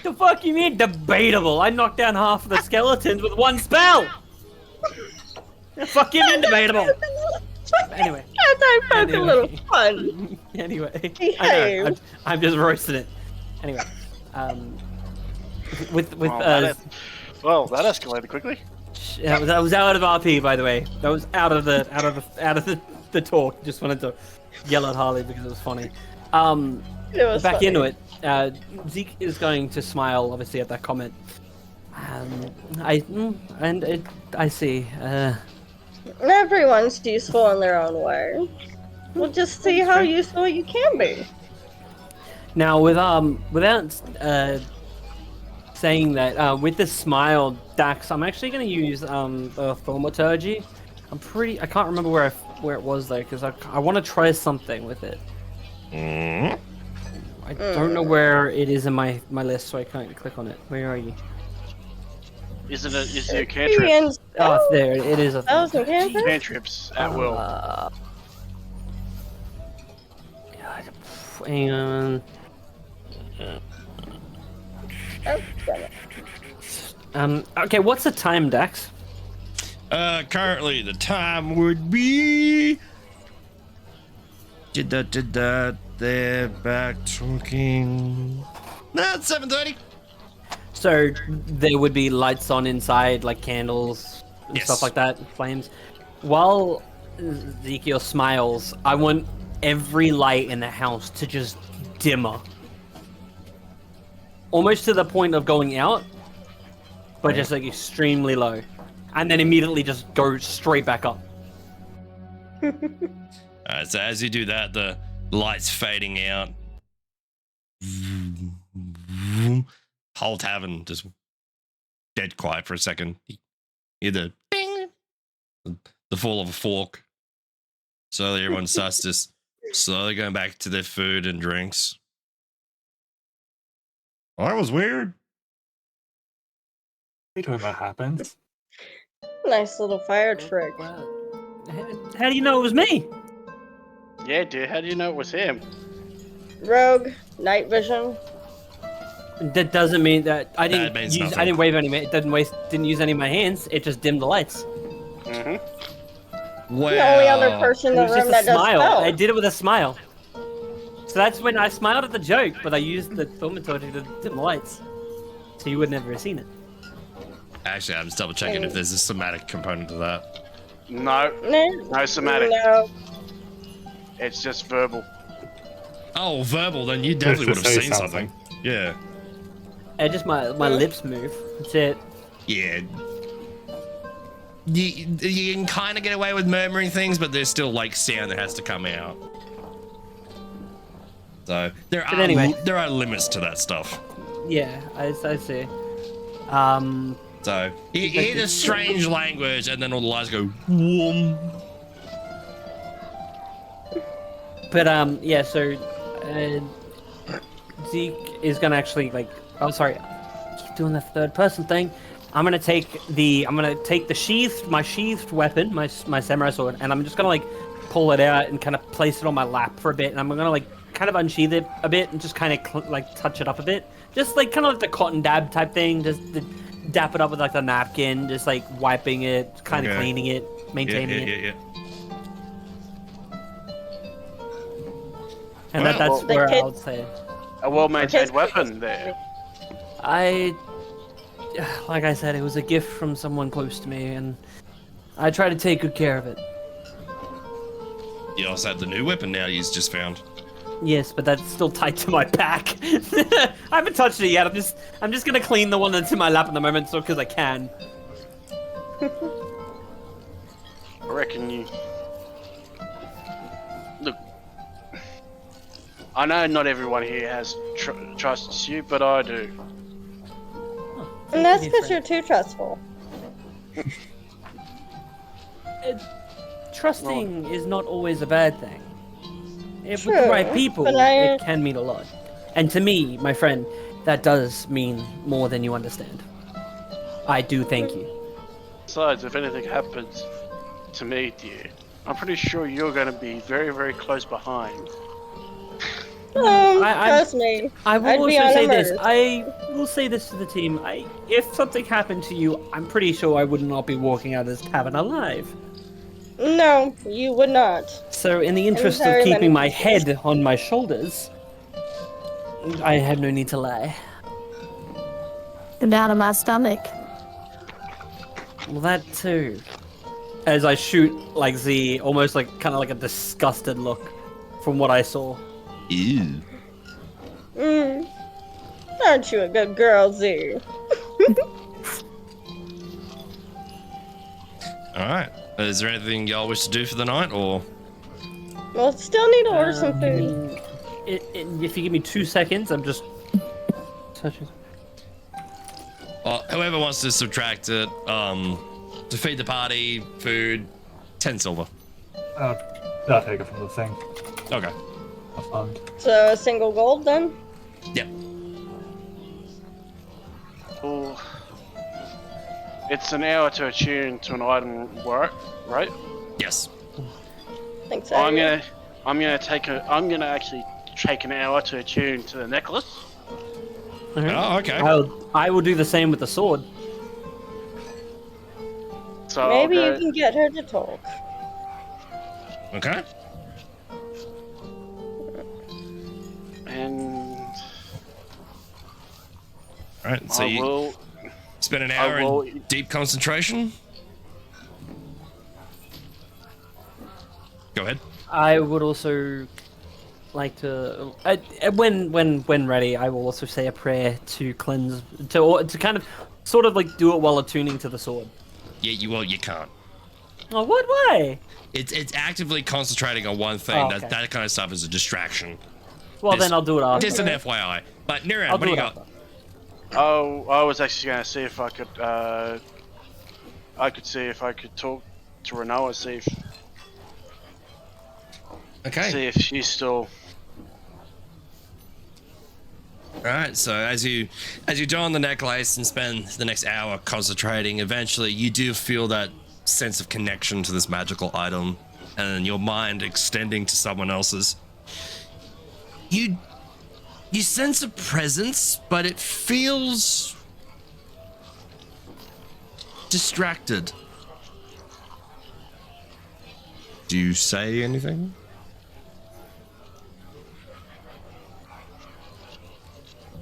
The fuck you mean debatable? I knocked down half of the skeletons with one spell. The fuck you mean debatable? Anyway. I found a little fun. Anyway, Behave. I know, I'm just roasting it. Anyway, with That escalated quickly. yeah, that was out of RP, by the way. That was out of the talk. Just wanted to yell at Harley because it was funny. It was Back funny. into it. Zeke is going to smile, obviously, at that comment. I see. Everyone's useful in their own way. We'll just see how useful you can be. Now, without saying that, with the smile, Dax, I'm actually going to use thaumaturgy. I can't remember where it was though, because I want to try something with it. I don't know where it is in my list, so I can't click on it. Where are you? Is it a cantrip? Experience. Oh, it's there. It is a. That was a cantrip? Cantrips at will. Hang on. Oh, damn it. Okay, what's the time, Dax? Currently the time would be. Did that. They're back talking. That's 7:30. So there would be lights on inside, like candles and Yes. stuff like that, flames. While Ezekiel smiles, I want every light in the house to just dimmer. Almost to the point of going out, but just like extremely low. And then immediately just go straight back up. So as you do that, the lights fading out. Whole tavern just dead quiet for a second. You hear the ding, the fall of a fork. Slowly everyone starts just slowly going back to their food and drinks. Oh, that was weird. You know that happens. Nice little fire trick. Wow. How do you know it was me? Yeah, dude. How do you know it was him? Rogue, night vision. That doesn't mean that I didn't means use. nothing. I didn't wave any. It didn't use any of my hands. It just dimmed the lights. Well, The only other person in It the was room just that a does smile. spell. I did it with a smile. So that's when I smiled at the joke, but I used the thaumaturgy to dim the lights, so you would never have seen it. Actually, I'm just double checking if there's a somatic component to that. No, no somatic. No. It's just verbal. Oh, verbal, then you definitely would Just have say seen something. Yeah. Just my lips move. That's it. Yeah. You can kind of get away with murmuring things, but there's still like sound that has to come out. So there are limits to that stuff. Yeah, I see. So you hear this strange language, and then all the lights go whoom. But yeah. So Zeke is gonna actually like. Oh, sorry. Keep doing the third person thing. I'm gonna take the my sheathed weapon, my samurai sword, and I'm just gonna like pull it out and kind of place it on my lap for a bit, and I'm gonna like kind of unsheath it a bit and just kind of like touch it up a bit, just like kind of like the cotton dab type thing, just dap it up with like the napkin, just like wiping it, kind of cleaning it, maintaining it. Yeah. And Well, that's where I would say A well-maintained weapon there. like I said, it was a gift from someone close to me, and I try to take good care of it. You also have the new weapon now you've just found. Yes, but that's still tied to my pack. I haven't touched it yet. I'm just gonna clean the one that's in my lap at the moment, so because I can. I reckon you. Look, I know not everyone here has trusts you, but I do. And that's because you're too trustful. Trusting is not always a bad thing. If with True, the right people, but it can mean a lot. And to me, my friend, that does mean more than you understand. I do thank you. Besides, if anything happens to me, dear, I'm pretty sure you're going to be very, very close behind. Trust me. I will I'd also be on say a this. murder. I will say this to the team. If something happened to you, I'm pretty sure I would not be walking out of this tavern alive. No, you would not. So, in the interest of very keeping my many pieces. head on my shoulders, I have no need to lie. Go down to my stomach. Well, that too. As I shoot like Z, almost like kind of like a disgusted look from what I saw. Ew. Aren't you a good girl, Z? All right. Is there anything y'all wish to do for the night, or? Well, still need to order some food. If you give me 2 seconds, I'm just touching. Well, whoever wants to subtract it, to feed the party, food, 10 silver. I'll take it from the thing. Okay. Have fun. So a single gold then? Yep. Well, it's an hour to attune to an item work, right? Yes. I think so. I'm gonna actually take an hour to attune to the necklace. Oh, okay. I will do the same with the sword. So Maybe I'll you go, can get her to talk. Okay. and All right. So I you will. spend an I hour will- in deep concentration. Go ahead. I would also like to, when ready, I will also say a prayer to cleanse, to kind of, sort of like do it while attuning to the sword. Yeah, you can't. Oh, what? Why? It's actively concentrating on one thing. Oh, okay. That kind of stuff is a distraction. Well, Just- then I'll do it after. Just an FYI. But Niran, I'll what do do you it got? after. Oh, I was actually going to see if I could. I could see if I could talk to Renoa, see Okay. if she's still. All right. So as you don the necklace and spend the next hour concentrating, eventually you do feel that sense of connection to this magical item, and your mind extending to someone else's. You sense a presence, but it feels distracted. Do you say anything?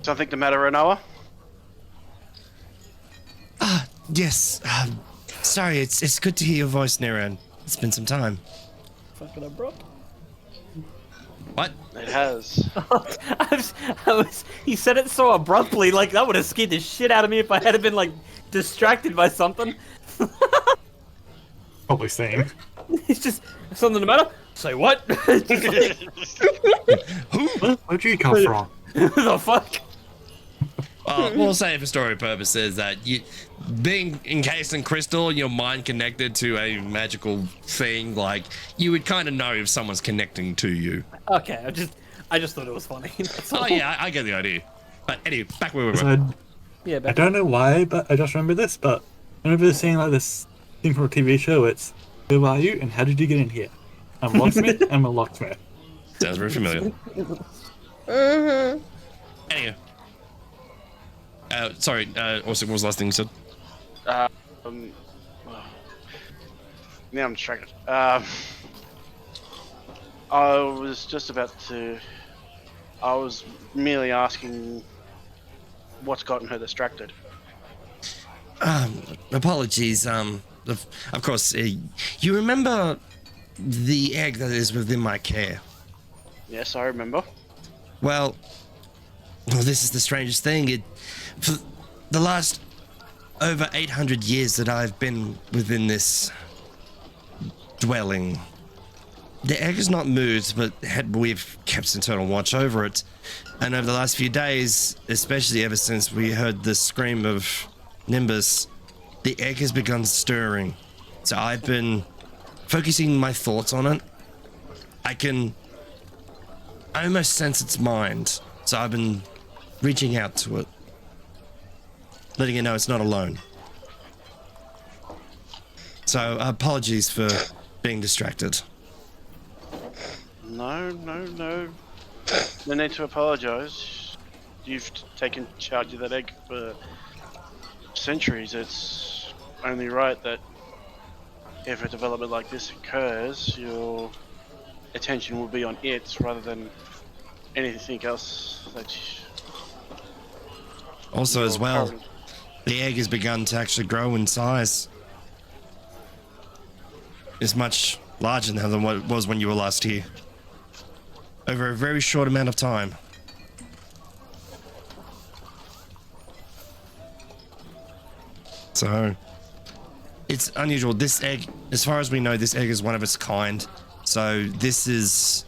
Something the matter, Renoa? Yes. Sorry, it's good to hear your voice, Niran. It's been some time. Fucking abrupt. What? It has. He said it so abruptly, like that would have scared the shit out of me if I had been like distracted by something. Probably same. He's just something the matter. Say what? Where'd you come from? The fuck? We'll say for story purposes that you, being encased in crystal, your mind connected to a magical thing, like you would kind of know if someone's connecting to you. Okay, I just thought it was funny. That's all. Oh yeah, I get the idea. But anyway, back where we were. So Yeah, I but don't know why, but I just remember this. But I remember seeing like this thing from a TV show. It's who are you and how did you get in here? I'm locksmith. I'm a locksmith. Sounds very familiar. Mm-hmm. Anyway. Sorry, also, what was the last thing you said? Now I'm distracted. I was just about to. I was merely asking what's gotten her distracted. Apologies. Of course, you remember the egg that is within my care? Yes, I remember. Well, this is the strangest thing. For the last over 800 years that I've been within this dwelling, the egg has not moved, but we've kept internal watch over it. And over the last few days, especially ever since we heard the scream of Nimbus, the egg has begun stirring. So I've been focusing my thoughts on it. I can almost sense its mind. So I've been reaching out to it, letting it know it's not alone. So apologies for being distracted. No. No need to apologise. You've taken charge of that egg for centuries. It's only right that if a development like this occurs, your attention will be on it rather than anything else that Also, as well, current- the egg has begun to actually grow in size. It's much larger now than what it was when you were last here. Over a very short amount of time. So, it's unusual. This egg, as far as we know, this egg is one of its kind. So this is...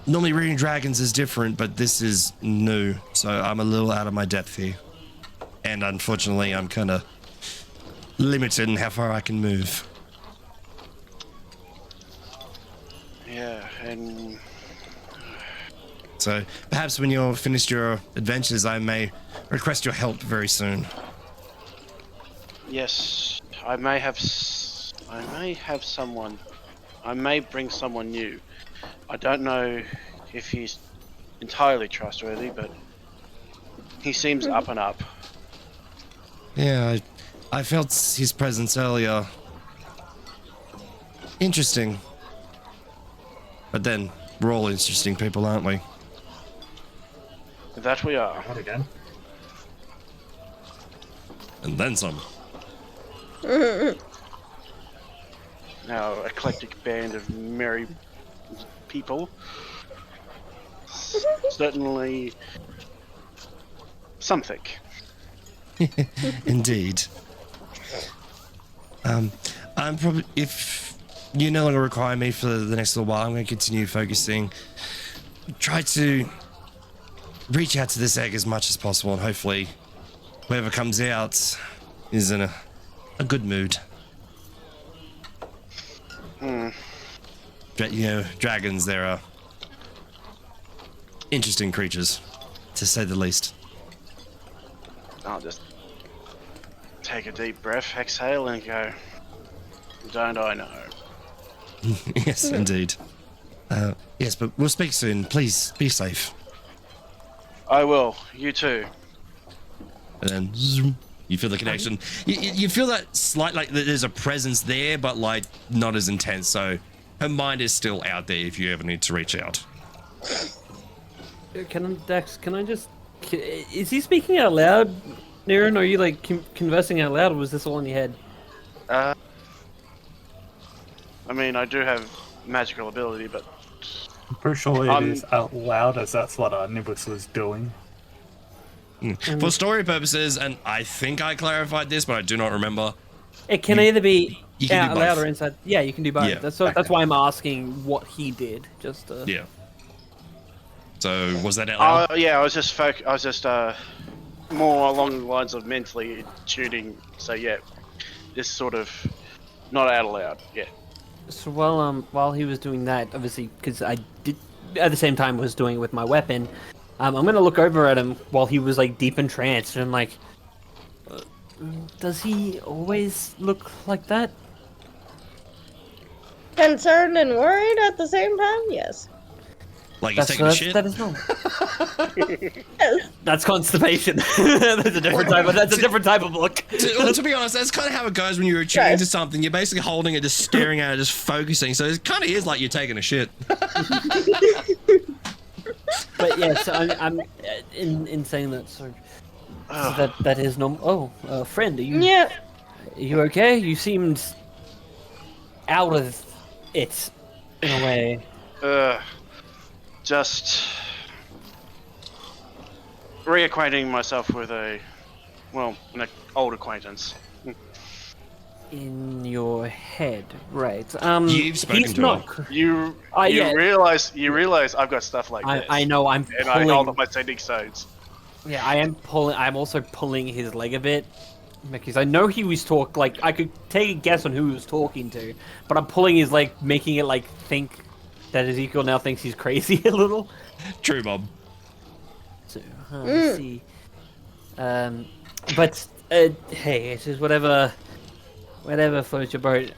Normally reading dragons is different, but this is new. So I'm a little out of my depth here. And unfortunately, I'm kind of limited in how far I can move. Yeah, and So perhaps when you're finished your adventures, I may request your help very soon. yes, I may have someone. I may bring someone new. I don't know if he's entirely trustworthy, but he seems up and up. Yeah, I felt his presence earlier. Interesting. But then, we're all interesting people, aren't we? That we are. Not again. And then some. Now, eclectic band of merry people. Certainly something. Indeed. I'm probably, if you no longer require me for the next little while, I'm going to continue focusing. Try to reach out to this egg as much as possible, and hopefully whoever comes out is in a good mood. You know, dragons, they're interesting creatures, to say the least. I'll just take a deep breath, exhale, and go, don't I know? Yes, indeed. Yes, but we'll speak soon. Please, be safe. I will. You too. And then zoom, you feel the connection. You feel that slight, like there's a presence there, but like not as intense. So her mind is still out there if you ever need to reach out. Dex, can I just... Is he speaking out loud? Niren, are you like conversing out loud, or was this all in your head? I mean, I do have magical ability, but I'm pretty sure it I'm- is out loud, as that's what Nimbus was doing. For story purposes, and I think I clarified this, but I do not remember. It can either be you can do out loud both. or inside. Yeah, you can do both. Yeah. That's why I'm asking what he did. Just Yeah. So was that out loud? yeah, I was just more along the lines of mentally tuning. So yeah, just sort of not out loud. Yeah. So while he was doing that, obviously, because I did at the same time was doing it with my weapon, I'm gonna look over at him while he was like deep entranced, and I'm like, does he always look like that? Concerned and worried at the same time? Yes. Like he's taking a shit? That is normal. Yes. That's constipation. That's a different type. That's a different type of look. To be honest, that's kind of how it goes when you're attuned to something. You're basically holding it, just staring at it, just focusing. So it kind of is like you're taking a shit. But yeah, so I'm in saying that. So that is normal. Oh, friend, are you? Yeah. Are you okay? You seemed out of it in a way. Just reacquainting myself with an old acquaintance. In your head, right? You've spoken he's to not. him. You Yeah. realize I've got stuff like this. I know. I'm and I hold pulling. up my sending stones. Yeah, I am pulling. I'm also pulling his leg a bit because I know he was like I could take a guess on who he was talking to, but I'm pulling his leg, making it like think that Ezekiel now thinks he's crazy a little. True, Bob. So let's see. But hey, it is whatever floats your boat.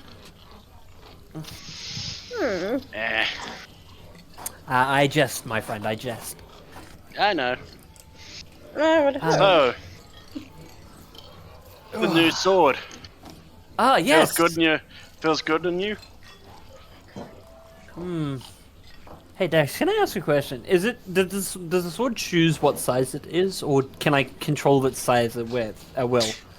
Eh, I jest, my friend. I jest. I know. I would So, the new sword. Ah, yes. Feels good in you. Hey Dax, can I ask you a question? Does the sword choose what size it is, or can I control its size at will?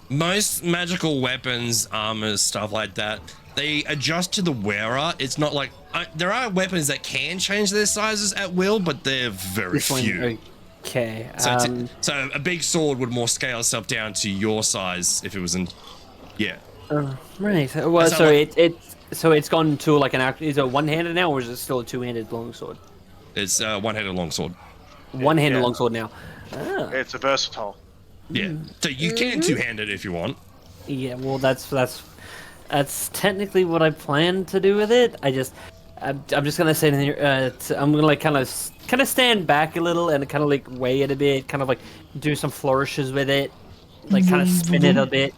Most magical weapons, armors, stuff like that, they adjust to the wearer. It's not like there are weapons that can change their sizes at will, but they're very few. Okay. So a big sword would more scale itself down to your size if it was in. Yeah. Right. Well, That's so not it's gone to like is it one-handed now, or is it still a two-handed longsword? It's one-handed longsword. One-handed longsword now. Ah. It's a versatile. Yeah. So you can two-hand it if you want. Yeah. Well, that's technically what I plan to do with it. I'm just gonna say I'm gonna like kind of stand back a little and kind of like weigh it a bit, kind of like do some flourishes with it, like kind of spin it a bit.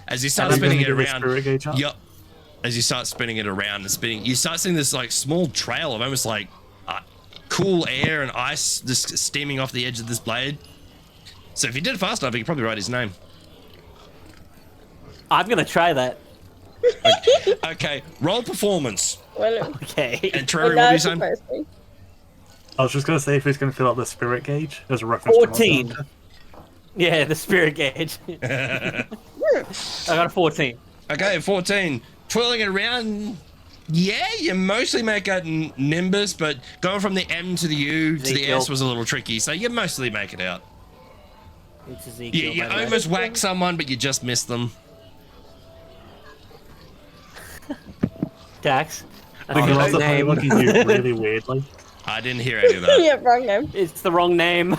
As you start spinning it around, Spirit gauge up? yep. As you start spinning it around and spinning, you start seeing this like small trail of almost like cool air and ice just steaming off the edge of this blade. So if you did it fast enough, you could probably write his name. I'm gonna try that. Okay, roll performance. Well, Okay. And Terraria, what are you saying? surprised me. I was just gonna say if he's gonna fill up the spirit gauge as a reference. 14. To Yeah, the spirit gauge. I got a 14. Okay, 14. Twirling it around. Yeah, you mostly make out Nimbus, but going from the M to the U to the Ezekiel. S was a little tricky, so you mostly make it out. It's Ezekiel. You by the way. almost whack someone, but you just missed them. Dax. the That's the girls wrong that play name. looking at you really weirdly. I didn't hear any of that. Yeah, wrong name. It's the wrong name.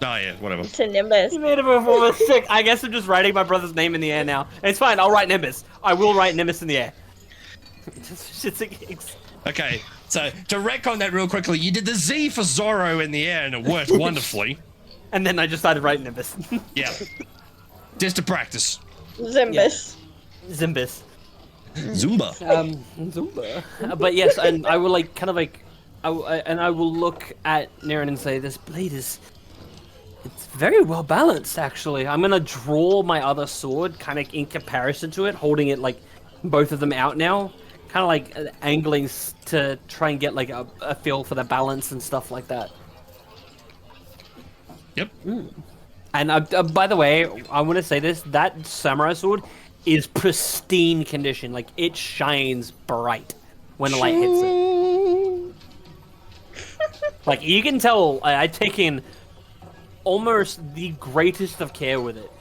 Oh yeah, whatever. To Nimbus. He made a performance sick. I guess I'm just writing my brother's name in the air now. It's fine. I'll write Nimbus. I will write Nimbus in the air. Just shits and gigs. Okay, so to retcon that real quickly, you did the Z for Zorro in the air and it worked wonderfully. And then I just started writing Nimbus. Yeah. Just to practice. Zimbus. Zimbus. Zumba. Zumba. But yes, and I will like kind of like, I will look at Niren and say, this blade it's very well balanced actually. I'm gonna draw my other sword kind of in comparison to it, holding it like both of them out now, kind of like angling to try and get like a feel for the balance and stuff like that. Yep. And by the way, I want to say this: that samurai sword is pristine condition. Like it shines bright when the light hits it. Like you can tell, I take in almost the greatest of care with it.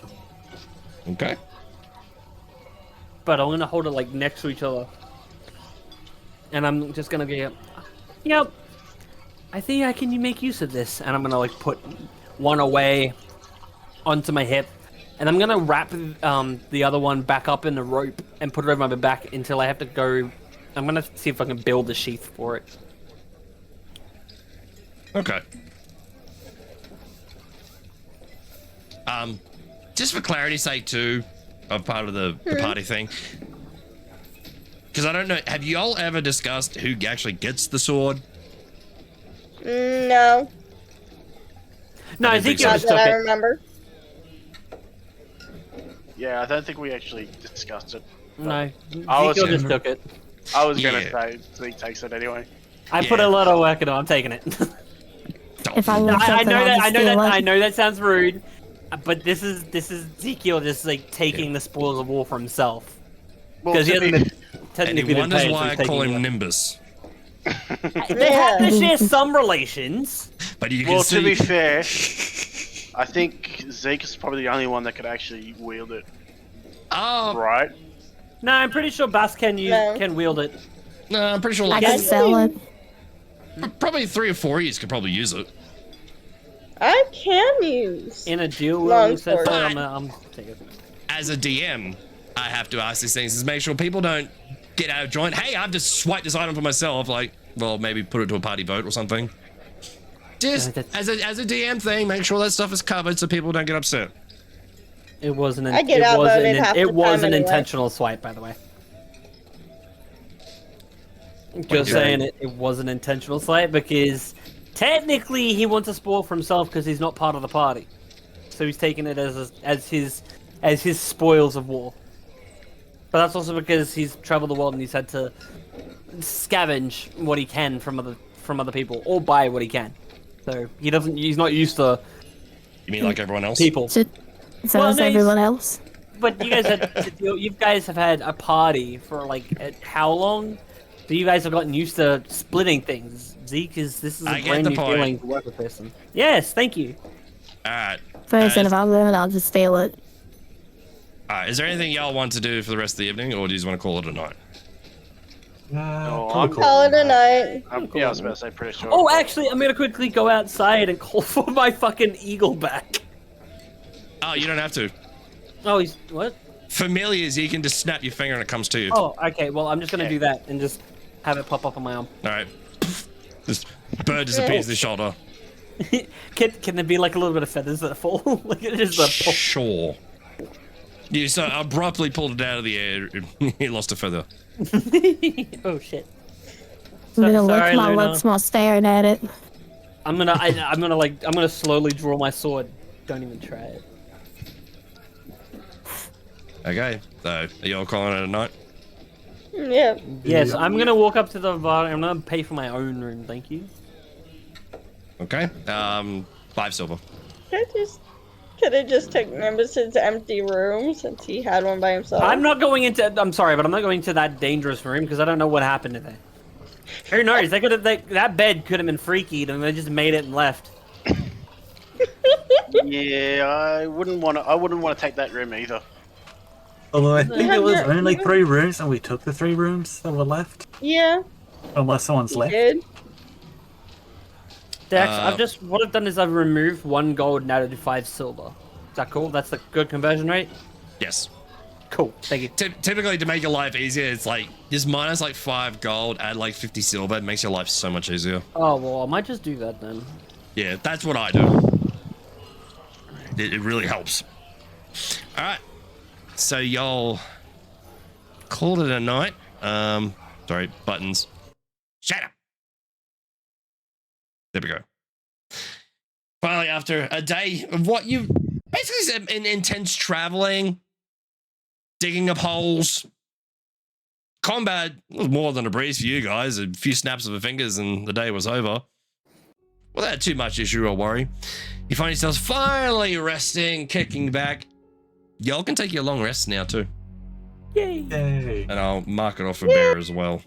Okay. But I'm gonna hold it like next to each other, and I'm just gonna be, yep. I think I can make use of this, and I'm gonna like put one away onto my hip, and I'm gonna wrap the other one back up in the rope and put it over my back until I have to go. I'm gonna see if I can build a sheath for it. Okay. Just for clarity's sake too, of part of the party thing, because I don't know, have you all ever discussed who actually gets the sword? No, No, I think Ezekiel so. not just that took I it. remember. Yeah, I don't think we actually discussed it. No, I was Ezekiel just gonna- took it. I was gonna Yeah. say Zeke takes it anyway. I put a lot of work into it. I'm taking it. If I Don't- want I something, know I'll that. just I know steal that. it. I know that sounds rude, but this is Ezekiel just like taking the spoils of war for himself Well, because he to hasn't be, been and technically he been wonders paid, so why I he's call taking him it. Nimbus. They have to share some relations. But you can well, see. to be fair, I think Zeke is probably the only one that could actually wield it, Oh, right? No, I'm pretty sure Bass can No. can wield it. no, I'm pretty sure I like can sell it. probably 3 or 4 years could probably use it. I can use. In a deal Long where says sword. so, I'm taking it. As a DM, I have to ask these things is make sure people don't get out of joint. Hey, I've just swiped this item for myself. Like, well, maybe put it to a party vote or something. Just as a DM thing, make sure that stuff is covered so people don't get upset. It wasn't. I get outvoted half the It was time an anyway. intentional swipe, by the way. Just saying it was an intentional swipe because technically he wants a spoil for himself because he's not part of the party, so he's taking it as his spoils of war. But that's also because he's traveled the world and he's had to scavenge what he can from other people or buy what he can. So he's not used to You mean like everyone else? people. So Well, is no, he's- everyone else. But you guys have had a party for like how long? So you guys have gotten used to splitting things. Zeke this is a I get brand the new point. feeling to work with person. Yes, thank you. All right. First, and if I learn, I'll just steal it. All right. Is there anything y'all want to do for the rest of the evening, or do you just want to call it a night? Oh, Probably cool. Call it a night. Yeah, I was about to say pretty sure. Oh, actually, I'm gonna quickly go outside and call for my fucking eagle back. Oh, you don't have to. Oh, he's what? Familiars, you can just snap your finger and it comes to you. Oh, okay. Well, I'm just gonna do that and just have it pop up on my arm. All right. This bird disappears the shoulder. Can there be like a little bit of feathers that fall? Like it just a pop. Sure. You so abruptly pulled it out of the air. He lost a feather. Oh shit. I'm gonna sorry, lick my Luna. lips while staring at it. I'm gonna slowly draw my sword. Don't even try it. Okay. So are you all calling it a night? Yeah. Yes, I'm gonna walk up to the bar. I'm gonna pay for my own room. Thank you. Okay. 5 silver. Could I just take Nimbus's empty room since he had one by himself? I'm not going into. I'm sorry, but I'm not going to that dangerous room because I don't know what happened to there. Who knows? They could have. That bed could have been freaky, and they just made it and left. Yeah, I wouldn't want to take that room either. Although I think have it was your- only you- 3 rooms, and we took the 3 rooms that were left. Yeah, Unless someone's he left. did. Dex, what I've done is I've removed 1 gold and added 5 silver. Is that cool? That's the good conversion rate. Yes. Cool. Thank you. Typically, to make your life easier, it's like just minus like 5 gold, add like 50 silver. It makes your life so much easier. Oh well, I might just do that then. Yeah, that's what I do. It really helps. All right. So y'all called it a night. Sorry, buttons. Shut up. There we go. Finally, after a day of what you basically said, intense traveling, digging up holes, combat was more than a breeze for you guys. A few snaps of the fingers and the day was over. without too much issue or worry, you find yourselves finally resting, kicking back. Y'all can take your long rests now too. Yay! Yay. And I'll mark it off for Bear as well.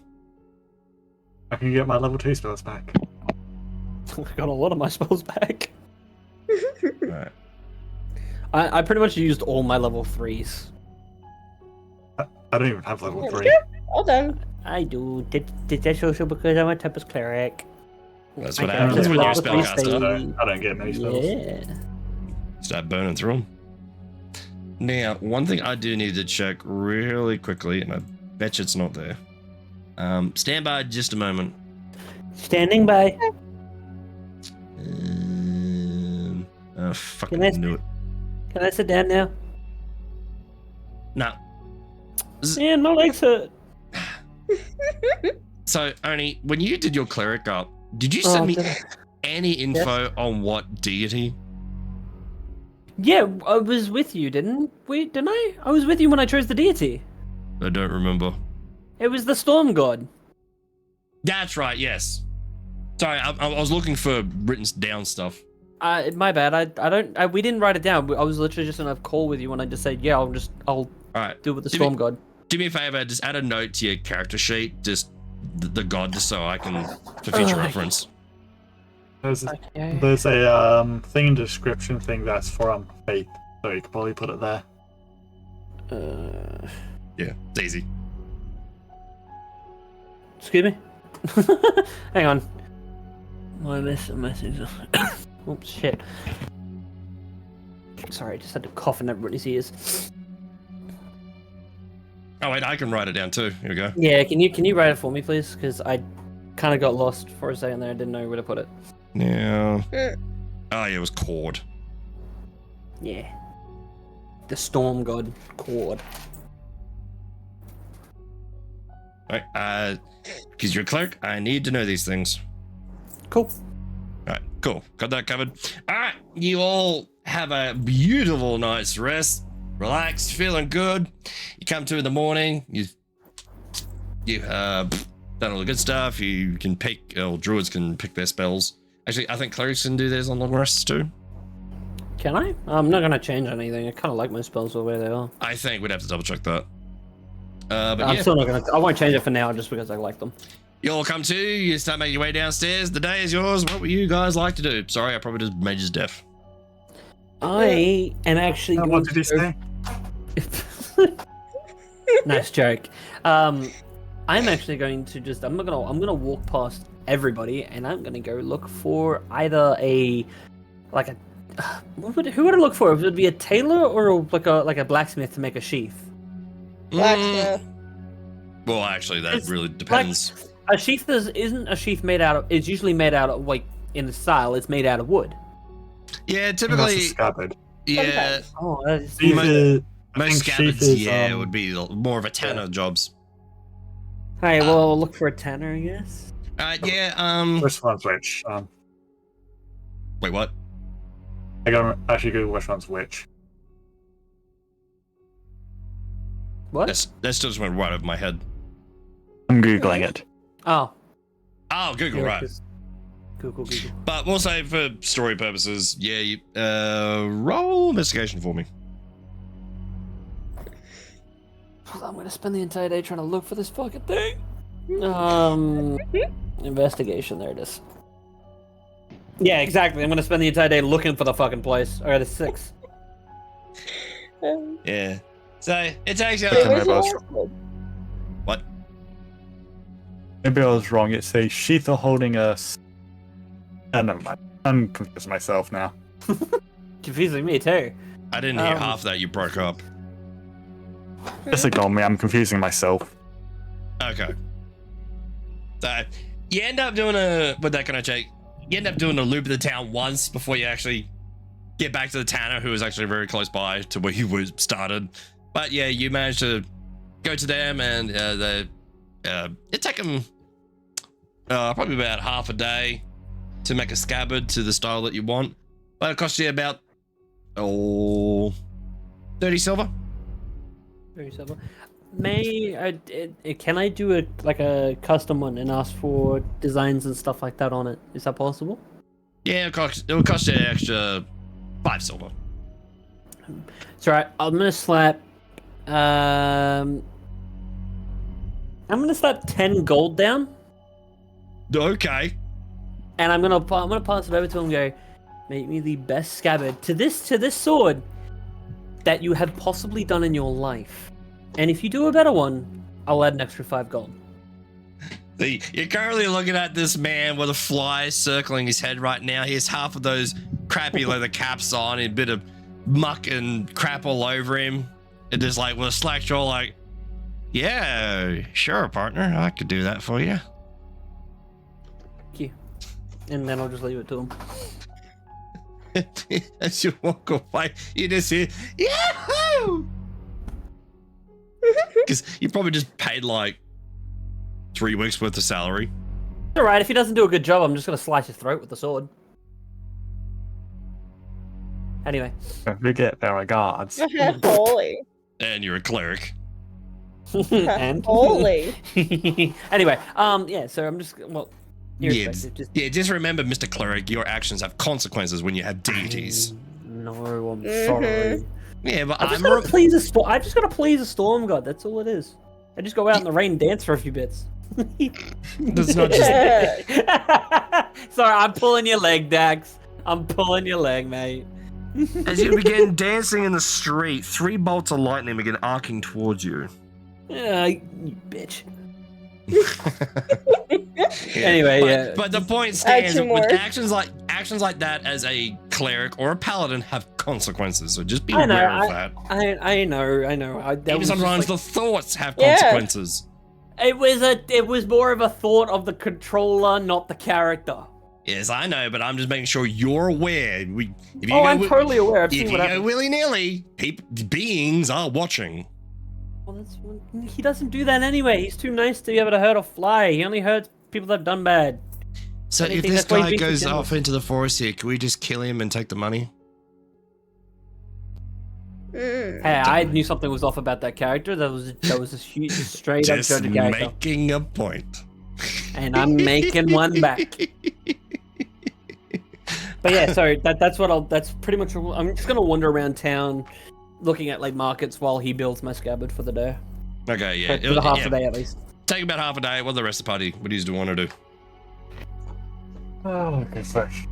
I can get my level 2 spells back. I got a lot of my spells back. Right. I pretty much used all my level 3s. I don't even have level 3. All done. I do. That's also because I'm a Tempest Cleric. That's what I happens can when you're a level 3 spellcaster. I don't get many spells. Yeah. Start burning through them. Now, one thing I do need to check really quickly, and I bet you it's not there. Stand by just a moment. Standing by. Oh, fucking Can I- knew it. Can I sit down now? No. Man, my legs hurt. So, Oni, when you did your cleric up, did you send me did I? any info on what deity? Yeah, I was with you, didn't I? I was with you when I chose the deity. I don't remember. It was the storm god. That's right, yes. Sorry, I was looking for written down stuff. My bad. We didn't write it down. I was literally just in a call with you when I just said, yeah, I'll All right. do it with the Do storm me- god. Do me a favor, just add a note to your character sheet, just the god, just so I can, for future reference. There's Okay. there's a thing in the description thing that's from Faith, so you could probably put it there. Yeah, it's easy. Excuse me? Hang on. My message. Oops, shit. Sorry, I just had to cough in everybody's ears. Oh wait, I can write it down too. Here we go. Yeah, can you write it for me, please? Because I kind of got lost for a second there. I didn't know where to put it. Yeah. Oh yeah, it was Cord. Yeah. The storm god, Cord. Alright, because you're a cleric, I need to know these things. Cool. Alright, cool. Got that covered. Alright, you all have a beautiful night's rest. Relaxed, feeling good. You come to in the morning, you done all the good stuff. You can pick, or druids can pick their spells. Actually, I think clerics can do theirs on long rests too. Can I? I'm not gonna change anything. I kind of like my spells the way they are. I think we'd have to double check that. But I'm yeah, still not gonna. I won't change it for now, just because I like them. you all come to, you start making your way downstairs. The day is yours. What would you guys like to do? Sorry, I probably just made you deaf. I am actually going What did he say? Nice joke. I'm actually going to just. I'm gonna walk past everybody, and I'm gonna go look for either who would I look for? Would it be a tailor or like a blacksmith to make a sheath? Blacksmith. Well, actually, that It's really depends. A sheath isn't a sheath made out of. It's usually made out of in the style. It's made out of wood. Yeah, That's a typically, scabbard. yeah. Oh, that is. Sheath is- I Most think sheath scabbards, is, yeah, it would be more of a tanner jobs. Hey, well, I'll look for a tanner, I guess. Yeah, Which one's which? wait, what? I gotta actually Google which one's which. What? That still just went right over my head. I'm Googling it. Oh. Oh, Google, Yeah, right. 'cause- Google. But we'll say for story purposes, yeah, you, roll investigation for me. I'm gonna spend the entire day trying to look for this fucking thing. Investigation. There it is. Yeah, exactly. I'm gonna spend the entire day looking for the fucking place. Alright, it's 6. Yeah. So it takes you. It was Maybe I was awful. What? Maybe I was wrong. It's a sheath holding a. Never mind. I'm confused myself now. Confusing me too. I didn't hear Um, half that. You broke up. Just ignore me. I'm confusing myself. Okay. So you end up doing with that kind of check. You end up doing a loop of the town once before you actually get back to the tanner, who was actually very close by to where you was started. But yeah, you managed to go to them, and it took them probably about half a day to make a scabbard to the style that you want. But it cost you about 30 silver. Very simple. Can I do a custom one and ask for designs and stuff like that on it? Is that possible? Yeah, it'll cost you an extra 5 silver. It's alright. I'm gonna slap. I'm gonna slap 10 gold down, Okay. and I'm gonna pass it over to him. And go, make me the best scabbard to this sword that you have possibly done in your life, and if you do a better one, I'll add an extra 5 gold. See, you're currently looking at this man with a fly circling his head right now. He has half of those crappy leather caps on and a bit of muck and crap all over him. And just like with a slack jaw, like, yeah, sure, partner, I could do that for you. Thank you. And then I'll just leave it to him. As you walk away, you just hear, Yahoo! Because you probably just paid like 3 weeks worth of salary. It's alright, if he doesn't do a good job, I'm just gonna slice his throat with the sword. Anyway. Don't forget their regards. Holy. And you're a cleric. And Holy. anyway, yeah, so I'm just Yeah, just remember, Mr. Cleric, your actions have consequences when you have deities. No, I'm sorry. Yeah, but I just gotta please a storm. I just gotta please a storm god. That's all it is. I just go out in the rain and dance for a few bits. That's not just. Sorry, I'm pulling your leg, Dax. I'm pulling your leg, mate. As you begin dancing in the street, 3 bolts of lightning begin arcing towards you. You bitch. Yeah. Anyway, but the point stands two more. with actions like that as a cleric or a paladin have consequences. So just be I know, aware of that. I know. Even sometimes the thoughts have consequences. It was more of a thought of the controller, not the character. Yes, I know, but I'm just making sure you're aware. I'm totally aware. I've If seen you what go happened. willy-nilly, beings are watching. Well, he doesn't do that anyway. He's too nice to be able to hurt a fly. He only hurts people that have done bad. So I if think this that's why he's guy being so goes generous. off into the forest here, can we just kill him and take the money? Mm. Hey, I knew something was off about that character. That was a huge, straight up Just judge character, making a point. and I'm making one back. But yeah, sorry. That's pretty much. I'm just gonna wander around town, looking at like markets while he builds my scabbard for the day. Okay, yeah. For the half a day at least. Take about half a day. What the rest of the party? What do you want to do? Oh, okay, fresh.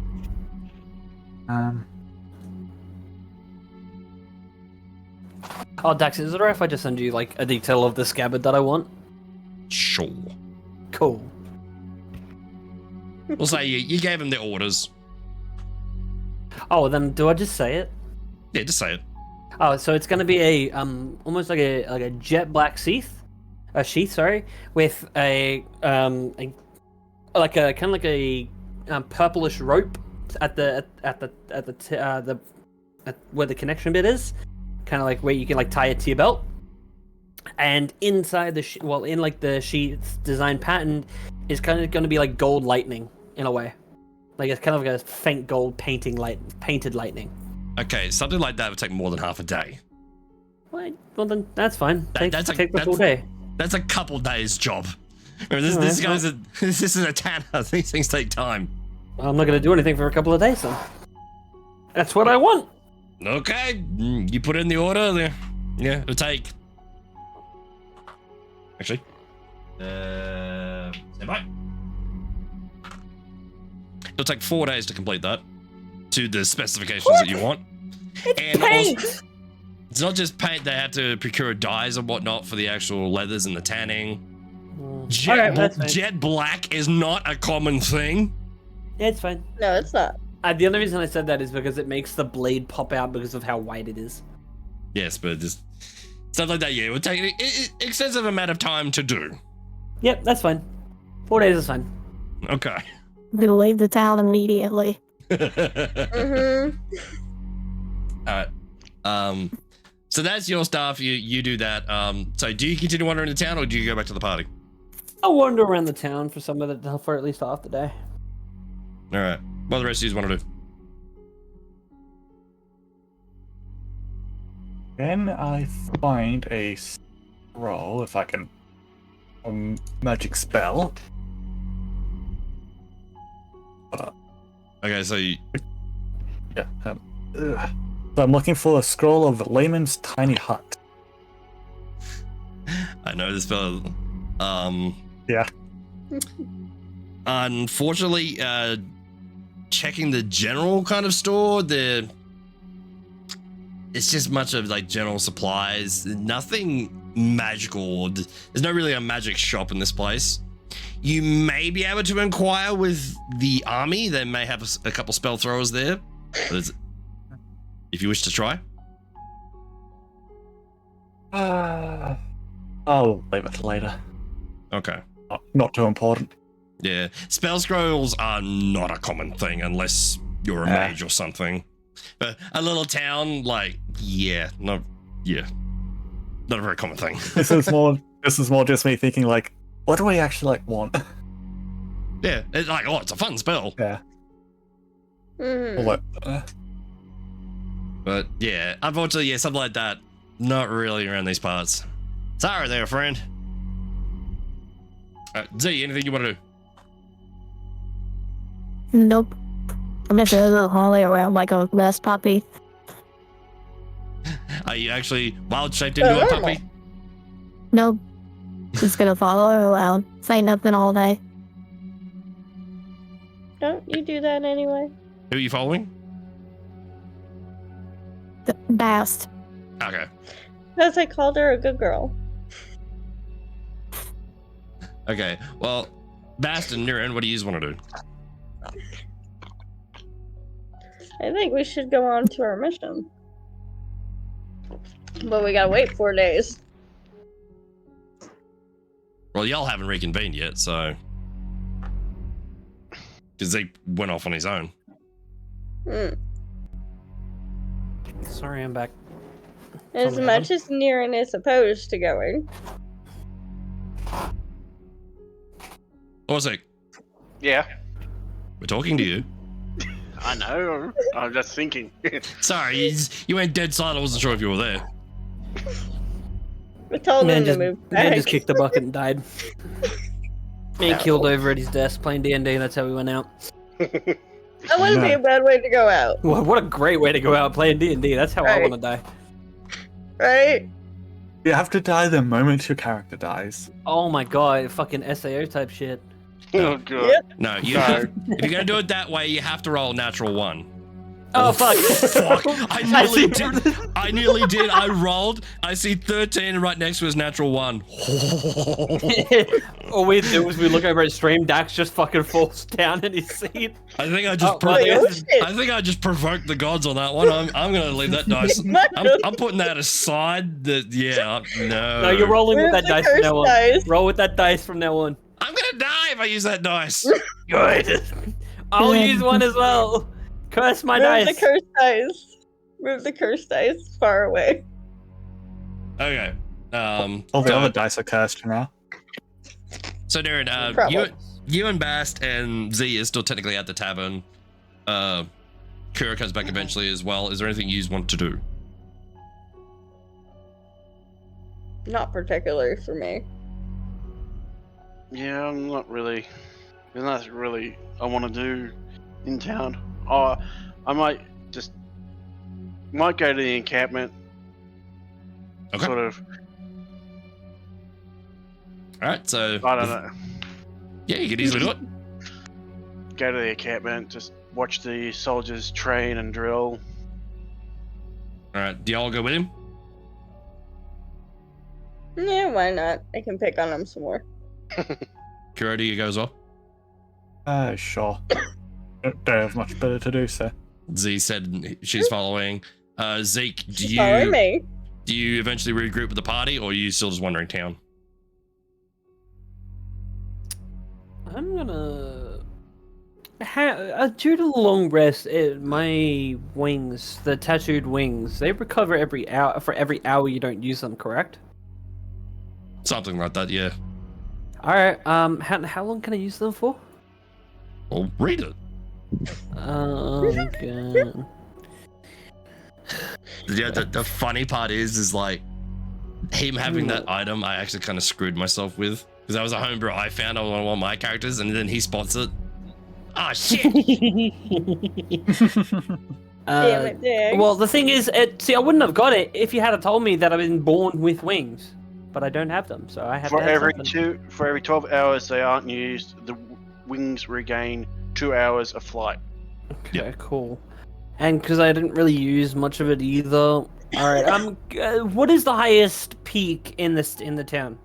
Oh, Dax, is it alright if I just send you like a detail of the scabbard that I want? Sure. Cool. We'll say you gave him the orders. Oh, then do I just say it? Yeah, just say it. Oh, so it's gonna be a almost like a jet black sheath, sorry, with a purplish rope at where the connection bit is, kind of like where you can like tie it to your belt. And inside the the sheath's design pattern is kind of going to be like gold lightning in a way, like it's kind of like a faint gold painted lightning. Okay, something like that would take more than half a day. Well, then that's fine. Take the full that's- day. That's a couple days job. Remember, this is a tanner. These things take time. I'm not going to do anything for a couple of days then. That's what I want. Okay, you put in the order. Yeah, it'll take. Actually, stand by. It'll take 4 days to complete that to the specifications that you want. It's paint! Also, it's not just paint. They have to procure dyes and whatnot for the actual leathers and the tanning. Alright, that's fine. Jet black is not a common thing. Yeah, it's fine. No, it's not. The only reason I said that is because it makes the blade pop out because of how white it is. Yes, but just stuff like that. Yeah, it would take an extensive amount of time to do. Yep, that's fine. 4 days is fine. Okay. We'll leave the town immediately. Mm-hmm. Alright. So that's your stuff. You do that. So do you continue wandering the town or do you go back to the party? I'll wander around the town for for at least half the day. Alright. What do the rest of you want to do? Can I find a scroll if I can? A magic spell. Okay, so you, Yeah. So I'm looking for a scroll of Layman's tiny hut. I know this spell. Yeah. Unfortunately, checking the general kind of store, it's just much of like general supplies, nothing magical. There's no really a magic shop in this place. You may be able to inquire with the army. They may have a couple spell throwers there. If you wish to try. I'll leave it later. Okay. Not too important. Yeah. Spell scrolls are not a common thing unless you're a mage or something. But a little town, like, not a very common thing. This is more just me thinking like, what do we actually like want? Yeah, it's like, oh, it's a fun spell. Yeah. Mhm. But yeah, unfortunately, yeah, something like that, not really around these parts. Sorry there, friend. Z, anything you want to do? Nope. I'm just a little hallway around like a last puppy. Are you actually wild shaped into a puppy? Nope. Just gonna follow her around. Say nothing all day. Don't you do that anyway? Who are you following? Bast. Okay. Because I called her a good girl. Okay. Well, Bast and Niren, what do you want to do? I think we should go on to our mission. But we gotta wait 4 days. Well, y'all haven't reconvened yet, so. Because Zeke went off on his own. Hmm. Sorry, I'm back. As Something much as Niren is opposed to going. Oh, Zeke, Yeah, we're talking to you. I know. I'm just thinking. Sorry, you went dead silent. I wasn't sure if you were there. We told him to move Man back. just kicked the bucket and died. Man killed over at his desk playing D&D. That's how we went out. That wouldn't be a bad way to go out, Well, what a great way to go out playing D&D. That's how I Right. want to die. right? You have to die the moment your character dies. Oh my god, fucking SAO type shit. Oh god. Yep. No, you. No. If you're gonna do it that way, you have to roll a natural 1. Oh, fuck. Fuck! I nearly did. I nearly did. I rolled. I see 13, and right next to his natural 1. All we do is we look over at stream. Dax just fucking falls down in his seat. I think I just. Oh, well, oh, shit. I think I just provoked the gods on that one. I'm gonna leave that dice. I'm putting that aside. No. No, you're rolling with Where's that the dice from cursed now on. dice? Roll with that dice from now on. I'm gonna die if I use that dice. Good. I'll use one as well. Curse my Move dice. the cursed dice. Move the cursed dice far away. Okay. All the so- other dice are cursed now. So Darren, Problem. you and Bast and Z is still technically at the tavern. Kura comes back eventually as well. Is there anything you want to do? Not particularly for me. Yeah, I'm not really. There's nothing really I want to do in town. Oh, I might go to the encampment. Okay. Sort of. All right. So I don't know. Yeah, you could easily do it. Go to the encampment. Just watch the soldiers train and drill. All right. Do y'all go with him? Yeah, why not? I can pick on him some more. Kura, do you go as well? Sure. Don't have much better to do, so. Z said she's following. Zeke, do Follow me. you eventually regroup with the party, or are you still just wandering town? I'm gonna. Due to the long rest, my wings, the tattooed wings, they recover every hour. For every hour you don't use them, correct? Something like that, yeah. All right. How long can I use them for? Well, read it. Okay. Yeah, the funny part is like him having that item. I actually kind of screwed myself with because that was a homebrew I found on one of my characters, and then he spots it. Oh shit! Damn it, Diggs. Well, the thing is, see, I wouldn't have got it if you had told me that I've been born with wings, but I don't have them, so I have For to have every something. for every 12 hours they aren't used, the wings regain 2 hours of flight. Okay, cool. And because I didn't really use much of it either. All right, what is the highest peak in the town?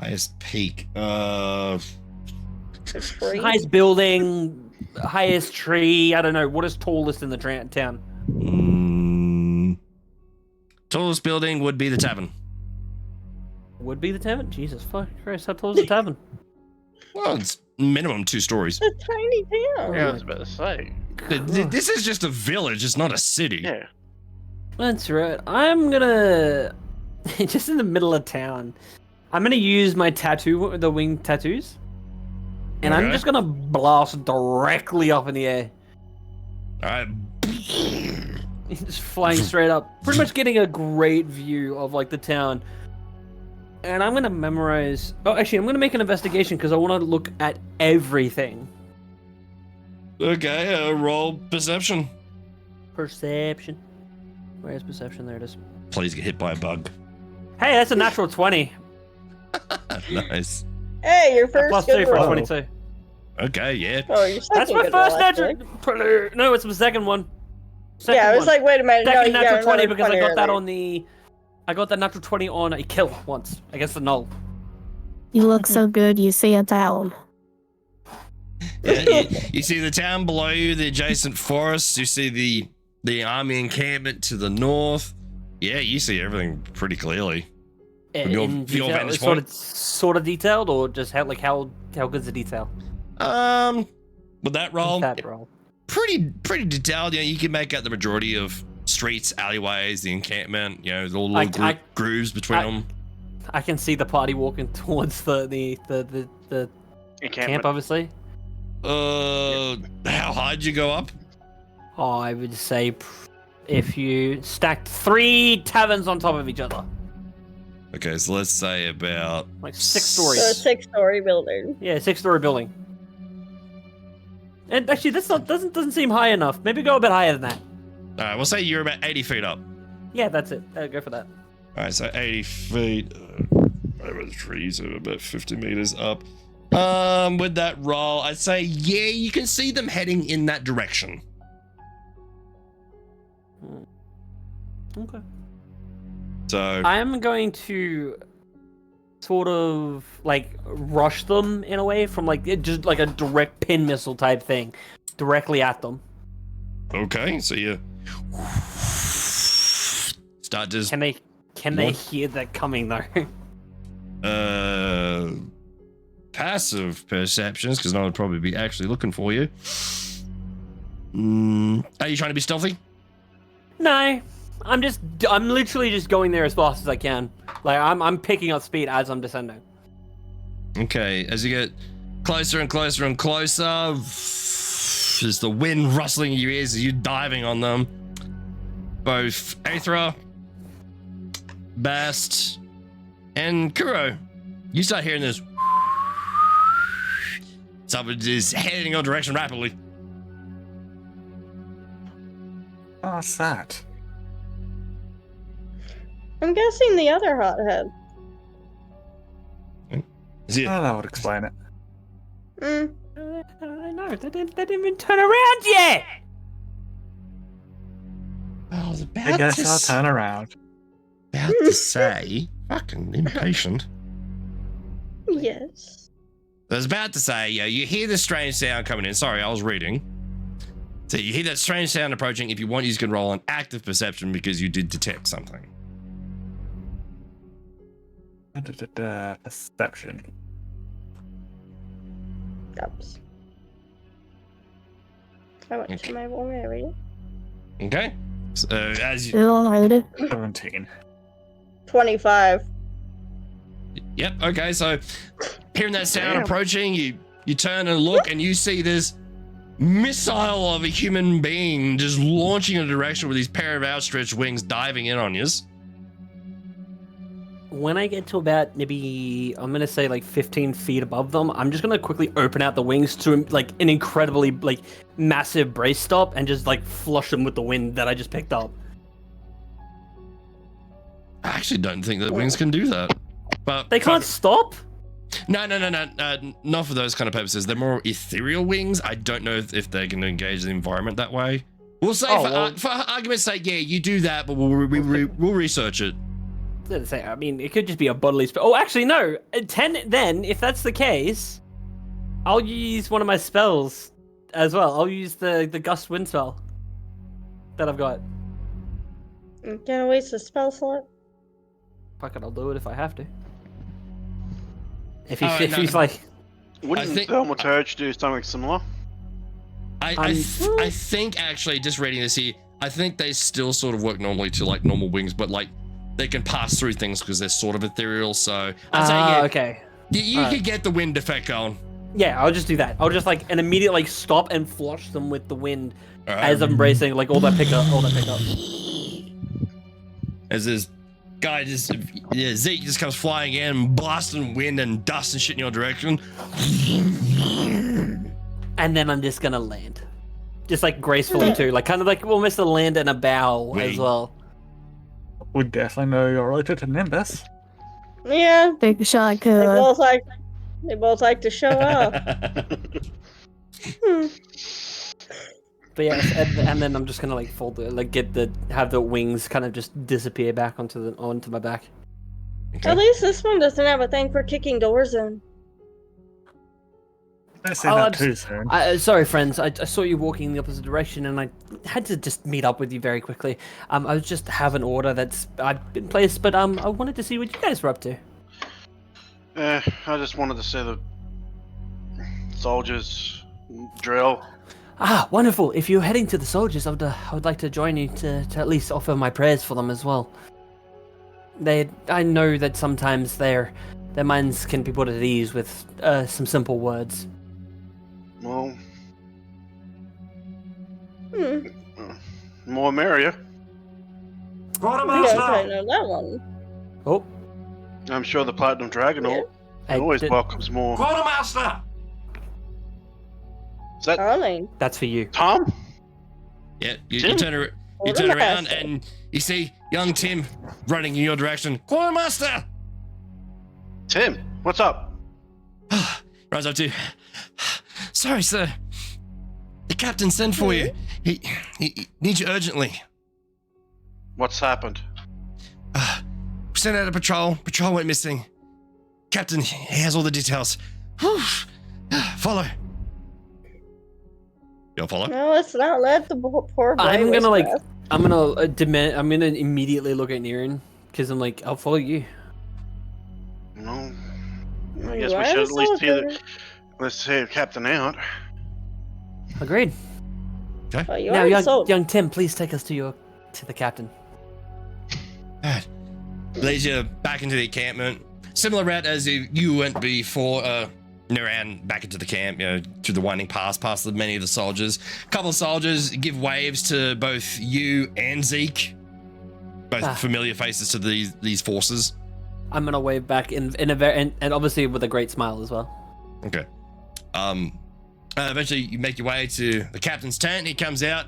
Highest peak. Tree? Highest building, highest tree. I don't know. What is tallest in the town? Tallest building would be the tavern. Would be the tavern. Jesus fuck Christ! How tall is the tavern? Well, it's minimum 2 stories. It's a tiny town. Yeah, I was about to say. This is just a village. It's not a city. Yeah. That's right. I'm gonna just in the middle of town. I'm gonna use my tattoo, the wing tattoos, and I'm Okay. just gonna blast directly up in the air. All right. Just flying straight up, pretty much getting a great view of like the town. And I'm gonna memorize. Oh, actually, I'm gonna make an investigation because I want to look at everything. Okay. Roll perception. Perception. Where's perception? There it is. Please get hit by a bug. Hey, that's a natural 20. Nice. Hey, your first Plus good 2 for a roll. 22. Okay. Yeah. Oh, your second That's my good first roll, natural. actually. No, it's my second one. Second Yeah, I was one. like, wait a minute. No, Second you got natural 20 another because I got that earlier. on the. I got that natural 20 on a kill once against the null. You look so good, you see a town. Yeah, you see the town below you, the adjacent forests. You see the army encampment to the north. Yeah, you see everything pretty clearly. From your detail, vantage sort of detailed, or just how good's the detail? With that roll, That roll. pretty detailed. You know, you can make out the majority of streets, alleyways, the encampment. You know, all little grooves between them. I can see the party walking towards the camp, obviously. How high did you go up? Oh, I would say if you stacked 3 taverns on top of each other, Okay, so let's say about like 6 So a stories. 6-story building. Yeah, 6-story building. And actually, this doesn't seem high enough. Maybe go a bit higher than that. All right, we'll say you're about 80 feet up. Yeah, that's it. Go for that. All right, so 80 feet over the trees, are about 50 meters up. With that roll, I'd say yeah, you can see them heading in that direction. Okay. So I am going to sort of like rush them in a way from like just like a direct pin missile type thing directly at them. okay, so you start just Can they hear that coming though? passive perceptions, because no one would probably be actually looking for you. Are you trying to be stealthy? No. I'm literally just going there as fast as I can. Like I'm picking up speed as I'm descending. Okay, as you get closer and closer and closer, there's the wind rustling in your ears as you're diving on them. Both Aethra, Bast, and Kuro, you start hearing this. Something is heading in your direction rapidly. What's that? I'm guessing the other hothead. Is it? Oh, that would explain it. No, they didn't even turn around yet. I was I guess I'll turn around. about to say, fucking impatient. Yes. I was about to say, yeah, you hear the strange sound coming in. Sorry, I was reading. So you hear that strange sound approaching. If you want, you can roll an active perception because you did detect something. Perception. Oops. I went to my wrong area. Okay. So, as you, Still loaded. 17. 25. yep. Okay. So hearing that sound approaching, you turn and look, and you see this missile of a human being just launching in a direction with these pair of outstretched wings, diving in on you. when I get to about maybe, I'm gonna say like 15 feet above them, I'm just gonna quickly open out the wings to like an incredibly like massive brace stop and just like flush them with the wind that I just picked up. I actually don't think that wings can do that. But They can't stop? No. Not for those kind of purposes. They're more ethereal wings. I don't know if they can engage the environment that way. We'll say for argument's sake, yeah, you do that, but we'll research it. I mean, it could just be a bodily spell. Oh, actually, no. 10. Then, if that's the case, I'll use one of my spells as well. I'll use the gust wind spell that I've got. Gonna waste a spell slot? Fuck it, I'll do it if I have to. If he's like, wouldn't Thaumaturge do something similar? I think actually, just reading this here, I think they still sort of work normally to like normal wings, but like they can pass through things because they're sort of ethereal. So I'd say, yeah, okay, you could get the wind effect going. Yeah, I'll just do that. I'll just like an immediate like stop and flush them with the wind as I'm bracing like all that pickup. As this guy Zeke just comes flying in, blasting wind and dust and shit in your direction. And then I'm just gonna land. Just like gracefully too. Like kind of like almost a land and a bow as well. We definitely know you're related to Nimbus. Yeah. Big shot, They both like to show up. But yeah, and then I'm just gonna like fold it, like have the wings kind of just disappear back onto my back. Okay. At least this one doesn't have a thing for kicking doors in. Don't say that too soon. Sorry, friends. I saw you walking in the opposite direction, and I had to just meet up with you very quickly. I was just have an order that's I've been placed, but I wanted to see what you guys were up to. I just wanted to see the soldiers drill. Ah, wonderful. If you're heading to the soldiers, I would like to join you to at least offer my prayers for them as well. I know that sometimes their minds can be put at ease with some simple words. Well, more merrier. I know that one. Oh, I'm sure the Platinum Dragon always welcomes more. Quartermaster! Is that that's for you, Tom? Yeah, you turn around and you see young Tim running in your direction. Quartermaster! Tim, what's up? Runs up to you. Sorry, sir. The captain sent for you. He needs you urgently. What's happened? We sent out a patrol. Patrol went missing. Captain, he has all the details. Follow. You'll follow? No, let's not let the poor boy I'm gonna whisper. I'm gonna immediately look at Niran because I'm like, I'll follow you. No. I guess we should at least hear the captain out. Agreed. Okay. Oh, you Now, are young Tim, please take us to the captain. Alright. Leads you back into the encampment. Similar route as you went before, Niran back into the camp, through the winding path, past many of the soldiers. A couple of soldiers give waves to both you and Zeke. Both familiar faces to these forces. I'm gonna wave back in a very and obviously with a great smile as well. Okay. Eventually you make your way to the captain's tent. He comes out,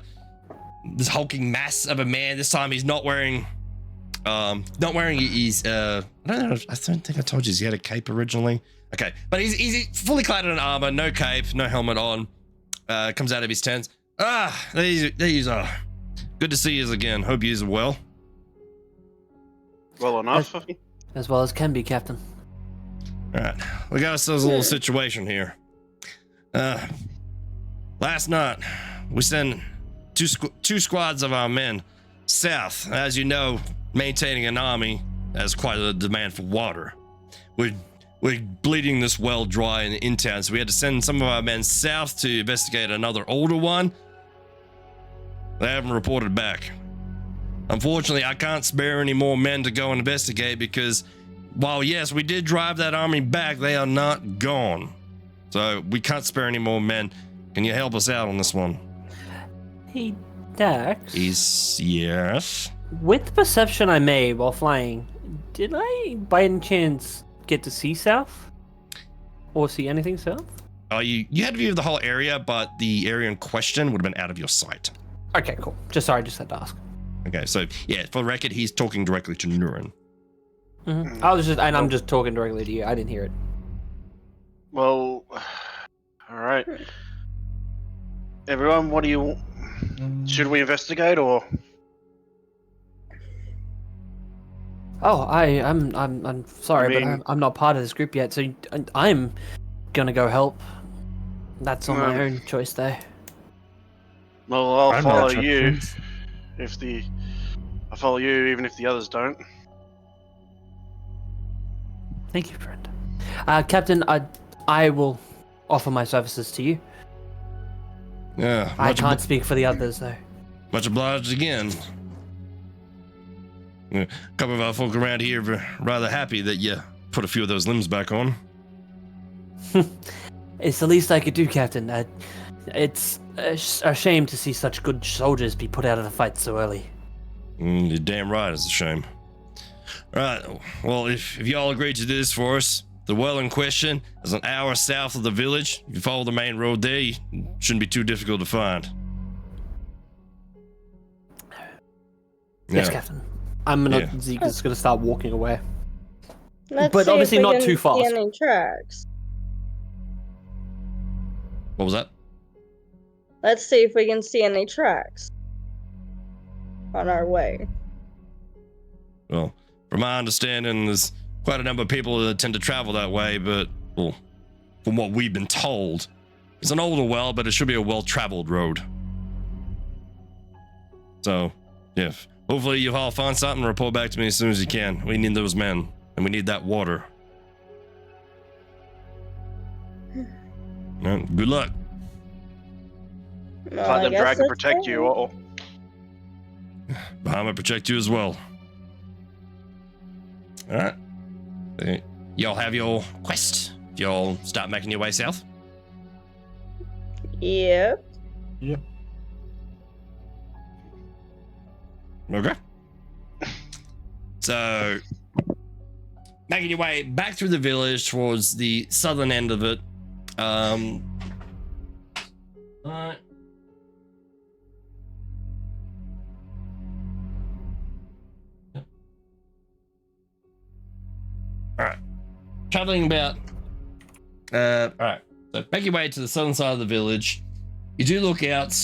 this hulking mass of a man. This time he's not wearing his I don't know, I don't think I told you he had a cape originally. Okay, but he's fully clad in armor, no cape, no helmet on. Comes out of his tent. These are good to see you again. Hope you are well. Well enough. As well as can be, Captain. All right, we got ourselves a little situation here. Last night we sent two squads of our men south. As you know, maintaining an army has quite a demand for water. We're bleeding this well dry in town, so we had to send some of our men south to investigate another older one. They haven't reported back. Unfortunately, I can't spare any more men to go and investigate because, while yes, we did drive that army back, they are not gone. So we can't spare any more men. Can you help us out on this one? Hey, Dax. Yes. With the perception I made while flying, Did I, by any chance, get to see south? Or see anything south? You had a view of the whole area, but the area in question would have been out of your sight. Okay, cool. Just had to ask. Okay, so yeah, for the record, he's talking directly to Nurin. Mm-hmm. I'm just talking directly to you. I didn't hear it. Well, all right. Everyone, what do you? Should we investigate or? Oh, I'm sorry, I mean- but I'm not part of this group yet, so I'm gonna go help. That's on my own choice there. Well, I'll I'm follow not you sure. I follow you even if the others don't. Thank you, friend. Captain, I will offer my services to you. Yeah, I can't speak for the others, though. much obliged again. A couple of our folk around here are rather happy that you put a few of those limbs back on. It's the least I could do, Captain. It's a shame to see such good soldiers be put out of the fight so early. You're damn right, it's a shame. Right, well, if y'all agree to do this for us, the well in question is an hour south of the village. If you follow the main road there, it shouldn't be too difficult to find. Yes, Yeah. Captain. Zeke's gonna start walking away. Let's But see if obviously we not can too see fast. any tracks. What was that? Let's see if we can see any tracks on our way. Well, from my understanding, there's quite a number of people that tend to travel that way, but, well, from what we've been told, it's an older well, but it should be a well-traveled road. So, yeah, hopefully you all find something and report back to me as soon as you can. We need those men, and we need that water. Well, good luck. Well, Let I them guess drag and that's protect fine. you. Or Bahamut protect you as well. All right. Y'all have your quest. Y'all start making your way south. Yep. Okay. So, making your way back through the village towards the southern end of it. Alright. Alright. Traveling about. Alright. So, make your way to the southern side of the village. You do look out,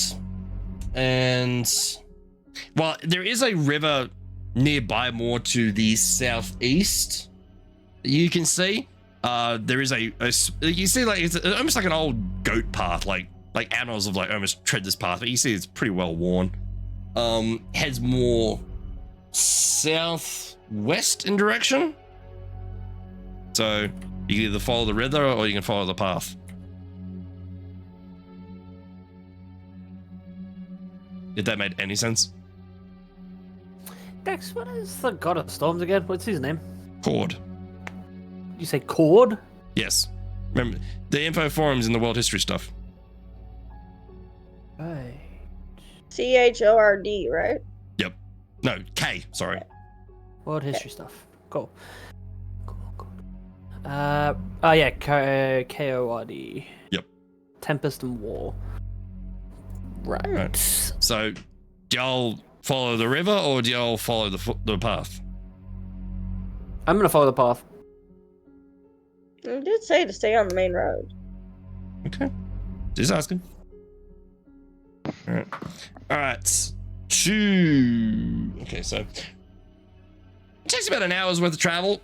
and. Well, there is a river nearby more to the southeast. You can see there is a you see like it's almost like an old goat path, like animals have like almost tread this path, but you see it's pretty well worn. Heads more southwest in direction. So you can either follow the river or you can follow the path. If that made any sense. Dex, what is the god of storms again? What's his name? Cord. You say Cord? Yes. Remember the info forums in the world history stuff. Right. CHORD, right? Yep. No, K, sorry. World history stuff. Cool. Oh yeah, KORD. Yep. Tempest and War. Right. So, do y'all follow the river or do y'all follow the path? I'm gonna follow the path. You did say to stay on the main road. Okay. Just asking. Alright. Alright. Okay, so it takes about an hour's worth of travel.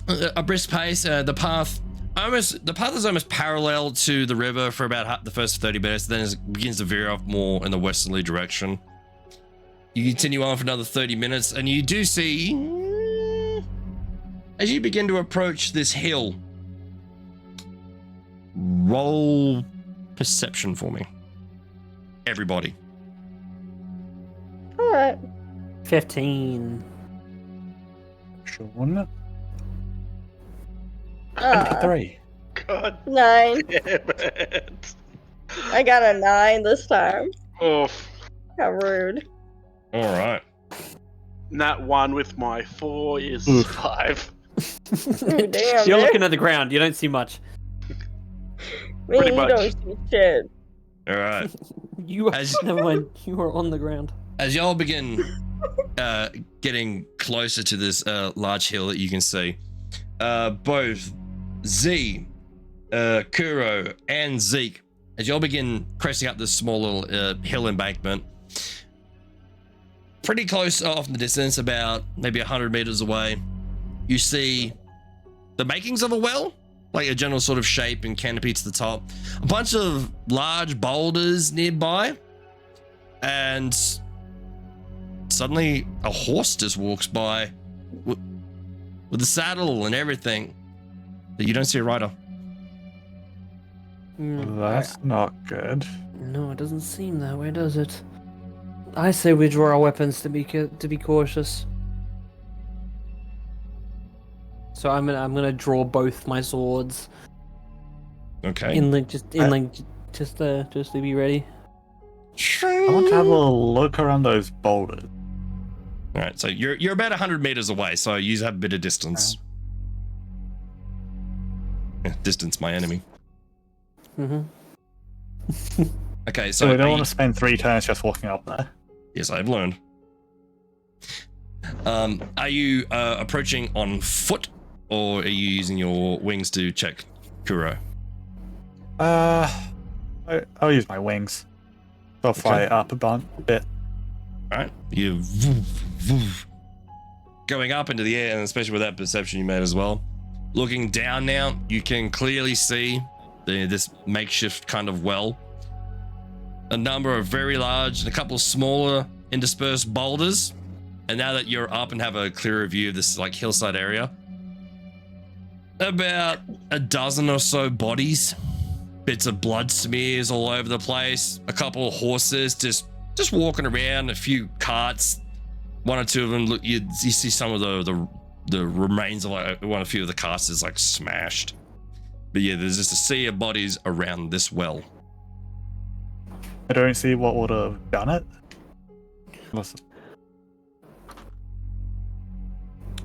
A brisk pace. The path is almost parallel to the river for about the first 30 minutes, then it begins to veer off more in the westerly direction. You continue on for another 30 minutes, and you do see, as you begin to approach this hill, roll perception for me. Everybody. Alright. 15. Sean. Ah, 3. God 9. damn it. I got a 9 this time. Oof. How rude. All right. Nat 1 with my 4 is Oof. 5. Damn, You're man. looking at the ground. You don't see much. pretty You much. don't see shit. All right. You are, As- never mind. You are on the ground. As y'all begin getting closer to this large hill that you can see, both Z, Kuro, and Zeke, as y'all begin cresting up this small little hill embankment, pretty close off in the distance, about maybe 100 meters away, you see the makings of a well, like a general sort of shape and canopy to the top, a bunch of large boulders nearby, and suddenly a horse just walks by with a saddle and everything, but you don't see a rider. That's not good. No, it doesn't seem that way, does it? I say we draw our weapons to be cautious. So I'm gonna draw both my swords. Okay. Just to be ready. I want to have a look around those boulders. All right, so you're about 100 meters away, so you have a bit of distance. Yeah, distance, my enemy. Mm-hmm. Okay, So so we don't are want you- to spend 3 turns just walking up there. Yes, I've learned. Are you approaching on foot, or are you using your wings to check Kuro? I'll use my wings. I'll fly Okay. up a bit. All right, you going up into the air, and especially with that perception you made as well. Looking down now, you can clearly see this makeshift kind of well. A number of very large and a couple of smaller interspersed boulders. And now that you're up and have a clearer view of this like hillside area, about a dozen or so bodies, bits of blood smears all over the place, a couple of horses just walking around, a few carts, one or two of them. Look, you see some of the remains of like a few of the carts is like smashed. But yeah, there's just a sea of bodies around this well. I don't see what would have done it.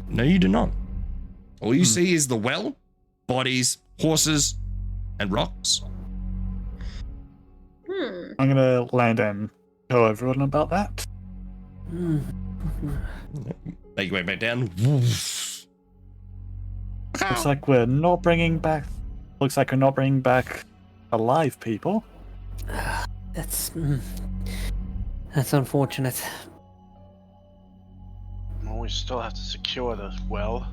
No, you do not. All you see is the well, bodies, horses, and rocks. Hmm. I'm gonna land and tell everyone about that. Make your way back down. Looks like we're not bringing back. Looks like we're not bringing back alive people. That's unfortunate. Well, we still have to secure the well.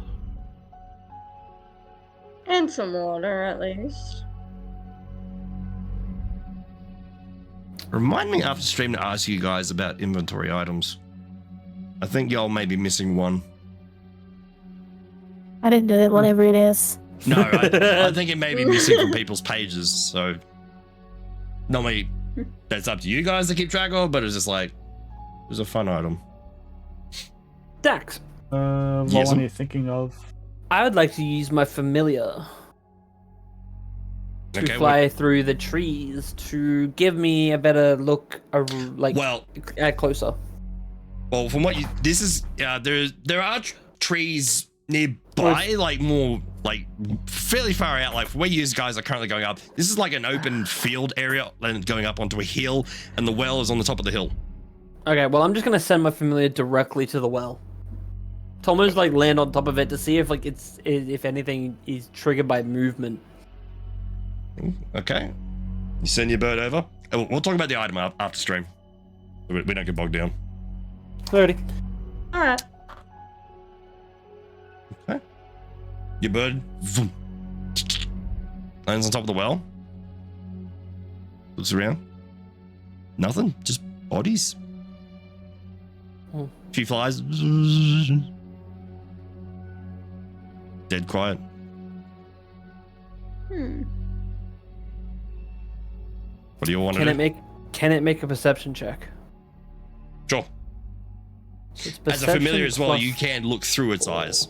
And some water, at least. Remind me after stream to ask you guys about inventory items. I think y'all may be missing one. I didn't do it, whatever it is. No, I think it may be missing from people's pages. So normally that's up to you guys to keep track of, but it's just like it was a fun item. Dax, What Yes. one are you thinking of? I would like to use my familiar to Okay, fly through the trees to give me a better look, well, at closer. well, from what you, this is there are trees nearby, like more like fairly far out, like from where you guys are currently going up. This is like an open field area and going up onto a hill, and the well is on the top of the hill. Okay, well, I'm just gonna send my familiar directly to the well. To almost like land on top of it to see if like if anything is triggered by movement. Okay, you send your bird over. We'll talk about the item after stream. We don't get bogged down. 30. Alright. Okay. Your bird vroom, lands on top of the well. Looks around. Nothing. Just bodies. Hmm. Few flies. Dead quiet. Hmm. What do you want Can to it do? make a perception check? Sure. It's As a familiar perception as well, plus- you can look through its eyes.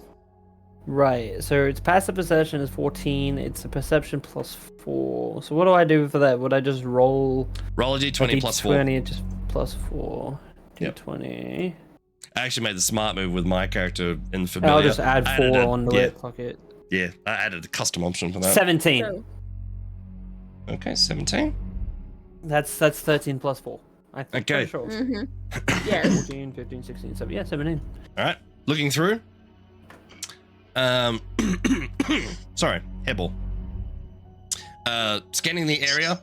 Right. So its passive perception is 14. It's a perception plus 4. So what do I do for that? Would I just roll Roll a d20 plus 4. D20 just plus 4? Yep. D20. I actually made the smart move with my character in familiar. I'll just add I added 4 a- onto yeah, it. Fuck it. Yeah, I added a custom option for that. 17. So, Okay, 17. That's 13 plus 4. I'm Okay. pretty sure. mhm. Yes. 14, 15, 16, 17. Yeah, 17. All right, looking through. Sorry, hairball. Scanning the area,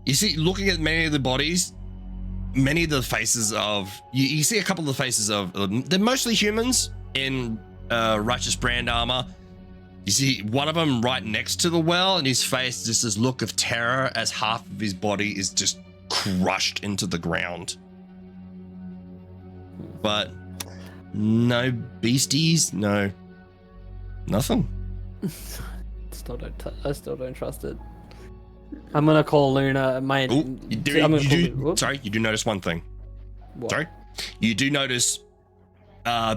you see, looking at many of the bodies, many of the faces of you see a couple of the faces of they're mostly humans in righteous brand armor. You see one of them right next to the well, and his face just this look of terror as half of his body is just crushed into the ground. But no beasties, no nothing. I still don't trust it. I'm gonna call Luna. My. Ooh, you do, I'm gonna you call do- Lu- whoop. sorry, you do notice one thing. What? Sorry, you do notice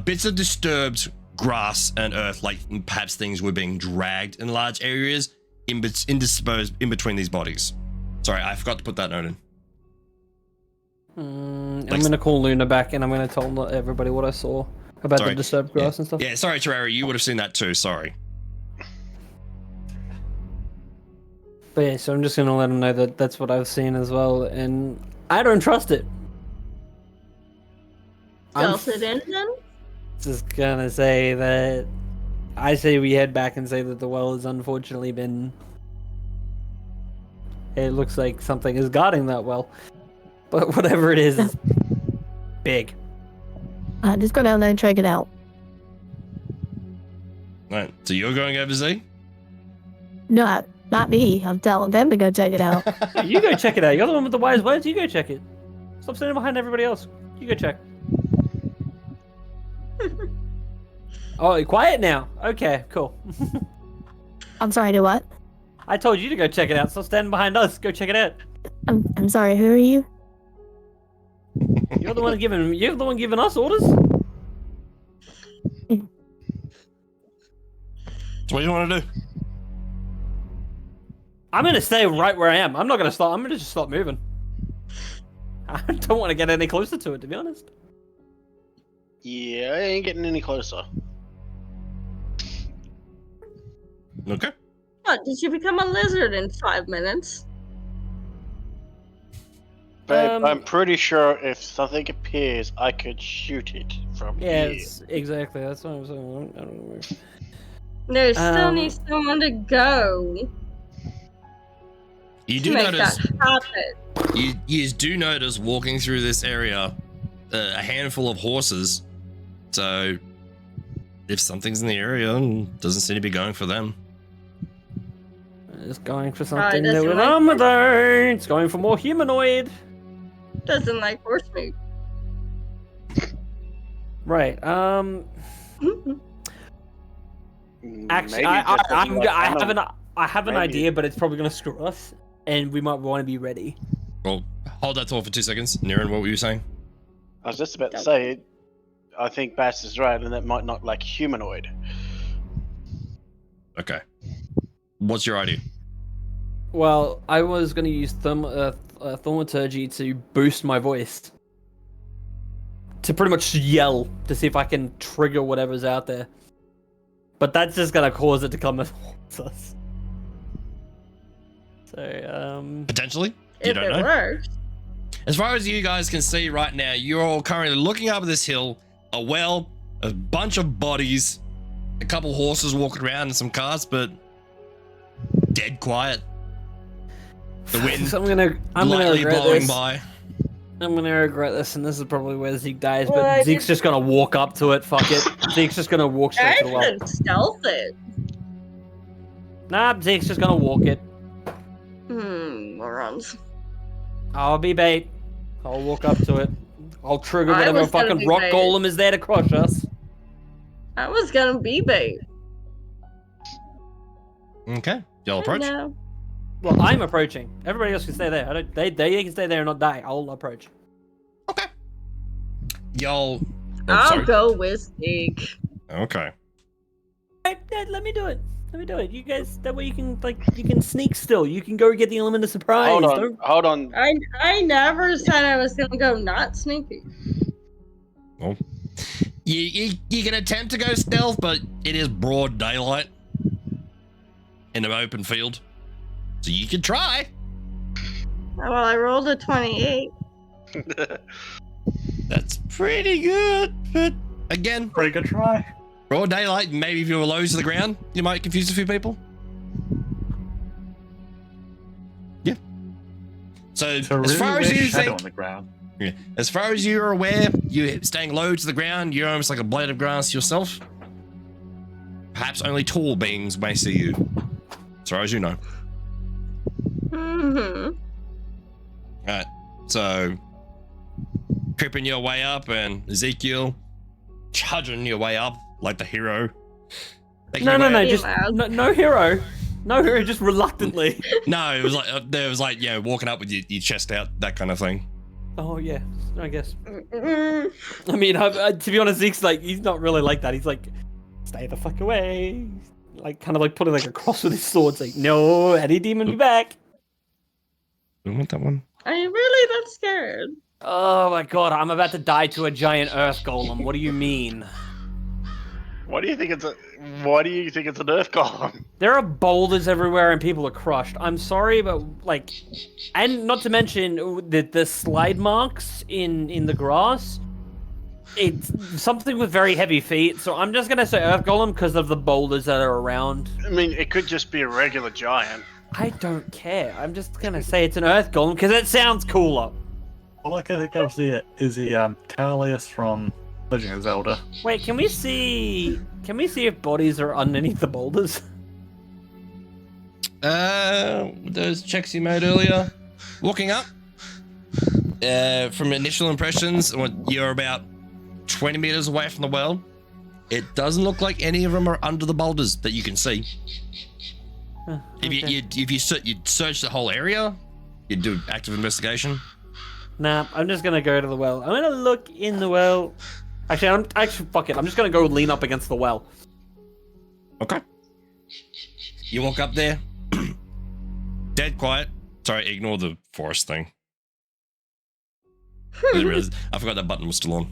bits of disturbed grass and earth, like perhaps things were being dragged in large areas, indisposed in between these bodies. Sorry, I forgot to put that note in. I'm gonna call Luna back and I'm gonna tell everybody what I saw about Sorry. the disturbed grass and stuff. Yeah, sorry, Terrari, you would have seen that too. Sorry. But yeah, so I'm just gonna let him know that that's what I've seen as well, and I don't trust it. I'm Delta it in then? just gonna say that I say we head back and say that the well has unfortunately been. It looks like something is guarding that well, but whatever it is big. Just go down there and check it out. Right, so you're going over Z? No, not me. I'm telling them to go check it out. You go check it out. You're the one with the wise words. You go check it. Stop standing behind everybody else. You go check. Oh, you're quiet now. Okay, cool. I'm sorry, to what? I told you to go check it out. Stop standing behind us. Go check it out. I'm sorry, who are you? You're the one giving us orders. So what do you want to do? I'm gonna stay right where I am. I'm not gonna stop. I'm gonna just stop moving. I don't want to get any closer to it, to be honest. Yeah, I ain't getting any closer. Okay. What, did you become a lizard in 5 minutes? Babe, I'm pretty sure if something appears, I could shoot it from Yeah, here. exactly. That's what I'm saying. I don't know. There still Um, needs someone to go You to do make notice. that happen. You do notice walking through this area a handful of horses. So if something's in the area, doesn't seem to be going for them. It's going for something that doesn't would like armor there. It's going for more humanoid. Doesn't like horse meat. Right. Actually, Maybe I just doesn't like animals. I have an Maybe. idea, but it's probably gonna screw us, and we might want to be ready. Well, hold that thought for 2 seconds. Niren, what were you saying? I was just about to say, I think Bass is right, and that might not like humanoid. Okay. What's your idea? Well, I was gonna use thaumaturgy to boost my voice, to pretty much yell to see if I can trigger whatever's out there. But that's just gonna cause it to come towards us. So, Potentially? You If don't it know. works. As far as you guys can see right now, you're all currently looking up this hill, a well, a bunch of bodies, a couple horses walking around and some cars, but dead quiet. The wind so I'm gonna lightly regret blowing this. by. I'm gonna regret this, and this is probably where Zeke dies. Well, I But Zeke's did- just gonna walk up to it. Fuck it. Zeke's just gonna walk straight I to the well. should stealth it. Nah, Zeke's just gonna walk it. Morons. I'll be bait. I'll walk up to it. I'll trigger I whatever was gonna fucking be rock bait. golem is there to crush us. I was gonna be bait. Okay. Y'all approach. No. Well, I'm approaching. Everybody else can stay there. I don't. They can stay there and not die. I'll approach. Okay. Y'all. I'll sorry. go with Zeke. Okay. Hey, Dad, let me do it. Let me do it. You guys, that way you can sneak still. You can go get the element of surprise. Hold on. I never said I was gonna go not sneaky. Well, You can attempt to go stealth, but it is broad daylight in an open field, so you can try. Well, I rolled a 28. That's pretty good, but again, Pretty good try. broad daylight. Maybe if you were low to the ground, you might confuse a few people. Yeah. So It's a as really far as weird you shadow think, on the ground. yeah, as far as you're aware, you staying low to the ground. You're almost like a blade of grass yourself. Perhaps only tall beings may see you, as far as you know. Mm-hmm. Alright, so creeping your way up, and Ezekiel charging your way up like the hero. Making No, your no, way no, up. just no hero. No hero, just reluctantly. No, it was like walking up with your chest out, that kind of thing. Oh, yeah, I guess. Mm-mm. I mean, to be honest, Zeke's like, he's not really like that. He's like, stay the fuck away. Like, kind of like putting like a cross with his sword. It's like, no, any demon be back. I want that one. Are you really that scared? Oh my god, I'm about to die to a giant earth golem. What do you mean? Why do you think it's an earth golem? There are boulders everywhere and people are crushed. I'm sorry, but like, and not to mention the slide marks in the grass. It's something with very heavy feet, so I'm just gonna say earth golem because of the boulders that are around. I mean, it could just be a regular giant. I don't care. I'm just gonna say it's an earth golem because it sounds cooler. All I can think of is the Talius from Legend of Zelda. Wait, can we see if bodies are underneath the boulders? Those checks you made earlier. Walking up. From initial impressions, you're about 20 meters away from the well. It doesn't look like any of them are under the boulders that you can see. Huh, If you search the whole area, you'd do active investigation. Nah, I'm just gonna go to the well. I'm gonna look in the well. Actually, fuck it. I'm just gonna go lean up against the well. Okay. You walk up there. Dead quiet. Sorry, ignore the forest thing. I forgot that button was still on.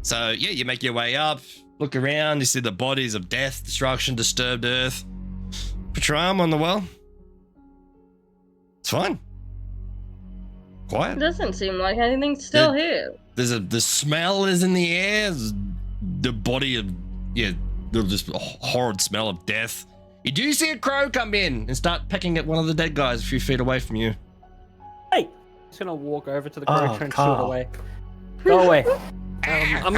So yeah, you make your way up, look around, you see the bodies of death, destruction, disturbed earth. Put your arm on the well. It's fine. It Quiet. doesn't seem like anything's still here. The smell is in the air. The body of this horrid smell of death. You do see a crow come in and start pecking at one of the dead guys a few feet away from you. Hey, just gonna walk over to the crow, try and shoo it Carl. away. Go away. I'm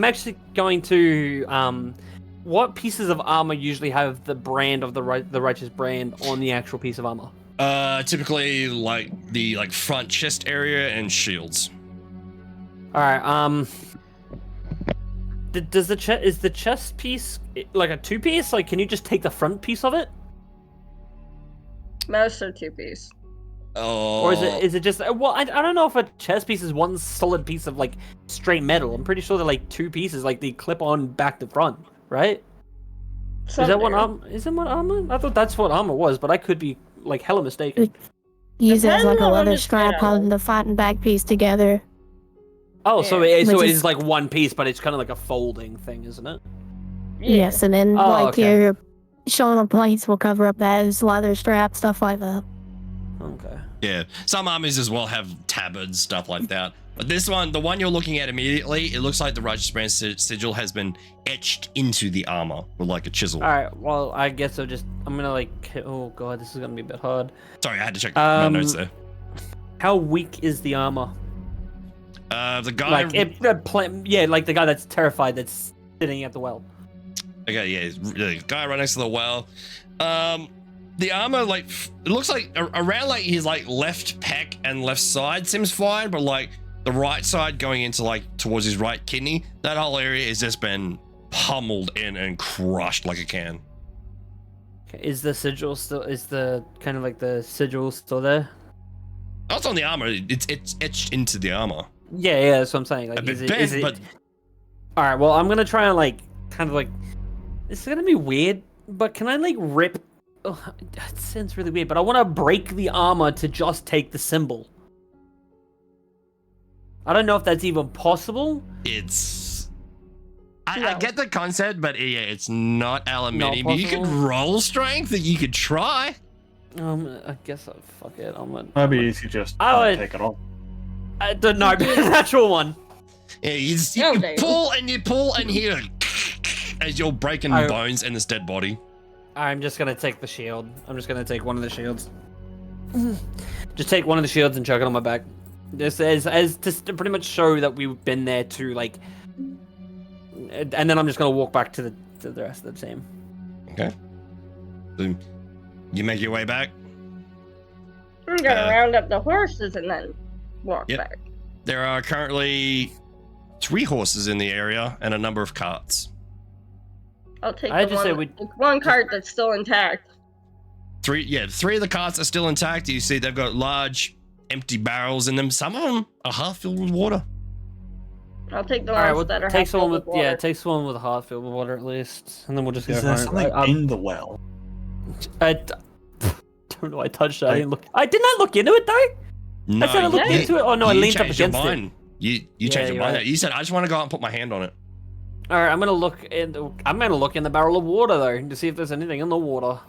actually going to what pieces of armor usually have the brand of the righteous brand on the actual piece of armor? Typically like the front chest area and shields. All right. Is the chest piece like a two-piece? Like, can you just take the front piece of it, Most are two-piece. Oh. or is it just? Well, I don't know if a chest piece is one solid piece of like straight metal. I'm pretty sure they're like two pieces, like they clip on back to front, right? Is that what armor? I thought that's what armor was, but I could be like hella mistaken. Use it as Depends like a on what leather it's strap made out holding of. the front and back piece together. Oh, so Yeah. it Which is is- like one piece, but it's kind of like a folding thing, isn't it? Yes, and then Oh, like okay. your shoulder plates will cover up that as leather strap, stuff like that. Okay. Yeah, some armies as well have tabards, stuff like that. But this one, the one you're looking at immediately, it looks like the Righteous Brand sigil has been etched into the armor with like a chisel. All right. Well, I guess I'm gonna like. Oh god, this is gonna be a bit hard. Sorry, I had to check my notes there. How weak is the armor? The guy. Like like the guy that's terrified that's sitting at the well. Okay, yeah, the guy right next to the well. The armor, like, it looks like around like his like left pec and left side seems fine, but like the right side going into like towards his right kidney, that whole area has just been pummeled in and crushed like a can. Okay, is the sigil still? Is the kind of like the sigil still there? Oh, it's on the armor. It's etched into the armor. Yeah, that's what I'm saying. Like, A bit is bent, it? but All right. Well, I'm gonna try and like kind of like. This is gonna be weird, but can I like rip? Oh, that sounds really weird, but I want to break the armor to just take the symbol. I don't know if that's even possible. it's I No. get the concept, but yeah, it's not aluminium. You could possible. roll strength. You could try. I guess I'll fuck it. Maybe you should just I would- take it off. I don't know. Natural one. Yeah, you Oh, can damn. pull and hear as you're breaking I- bones in this dead body. I'm just gonna take the shield. I'm just gonna take one of the shields. Just take one of the shields and chuck it on my back. Just as to pretty much show that we've been there to like. And then I'm just gonna walk back to the rest of the team. Okay. So you make your way back. We're gonna Uh, round up the horses and then walk Yep. back. There are currently 3 horses in the area and a number of carts. I'll take I the just say one, we- the one cart that's still intact. 3 of the carts are still intact. You see they've got large empty barrels in them. Some of them are half filled with water. I'll take the All right, ones well, that are take half someone filled with water. take someone with a heart filled with water at least, and then we'll just go Is there home. something in the well? I don't know. I touched it. I didn't look. I didn't. I look into it though. No, I said I looked you- into it. Oh no, I you leaned up changed your against it. mind. You Yeah, changed your you're mind. right. You said I just want to go out and put my hand on it. All right, I'm gonna look in. I'm gonna look in the barrel of water though to see if there's anything in the water.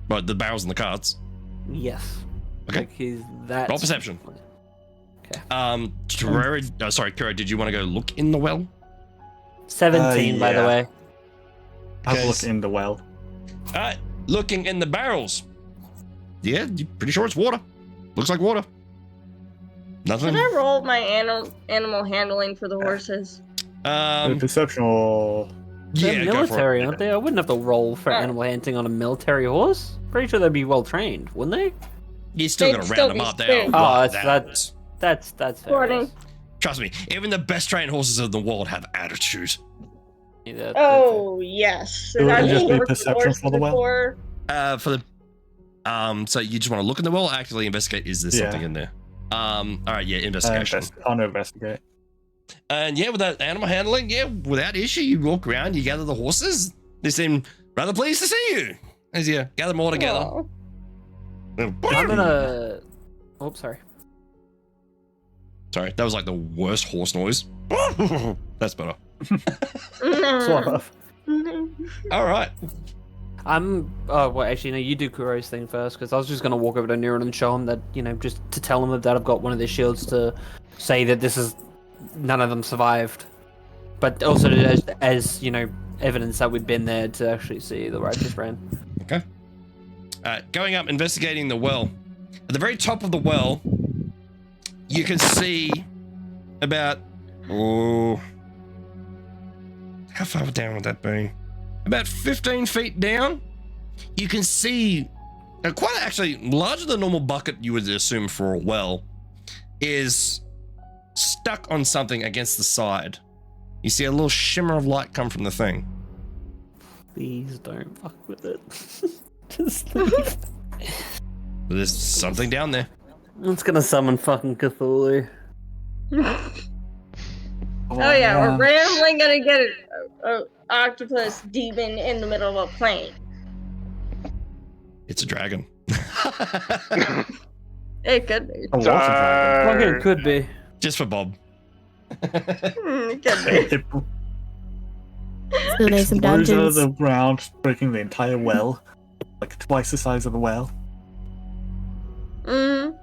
But the barrels and the carts. Yes. Okay. Like he's that. Roll perception. Okay. Kuro, did you want to go look in the well? 17, by the yeah. way. Have a Okay. look in the well. Alright, looking in the barrels. Yeah, you're pretty sure it's water. Looks like water. Nothing. Can I roll my animal handling for the horses? Perception or Yeah, They're go for military, it. aren't they? I wouldn't have to roll for Yeah. animal handling on a military horse. Pretty sure they'd be well trained, wouldn't they? You still They'd gotta still round them be up. They spent. are Oh, wild that's- animals. That's fair. 20. Trust me, even the best trained horses in the world have attitude. Yeah, that's Oh yes. It would I've just be worked with perception horses for the well? before. So you just want to look in the well, actually investigate, is there Yeah. something in there? Alright, yeah, investigation. I'll investigate. And yeah, with that animal handling, yeah, without issue, you walk around, you gather the horses. They seem rather pleased to see you as you gather them all together. Aw. I'm gonna. Oh, sorry. Sorry, that was like the worst horse noise. That's better. Sort of. All right. I'm. Oh, well, actually, no. You do Kuro's thing first, because I was just gonna walk over to Niran and show him that, just to tell him that I've got one of their shields to say that this is none of them survived, but also as evidence that we've been there to actually see the righteous brand. Okay. Going up, investigating the well. At the very top of the well, you can see about how far down would that be? About 15 feet down. You can see quite actually larger than normal bucket you would assume for a well is stuck on something against the side. You see a little shimmer of light come from the thing. Please don't fuck with it. Just leave. There's something down there. It's gonna summon fucking Cthulhu. Oh yeah, we're randomly gonna get a octopus demon in the middle of a plane. It's a dragon. It could be. A water dragon. Okay, it could be. Just for Bob. It could be. It Still need some explodes out of dungeons. the ground, breaking the entire well, like twice the size of the well. Mm-hmm.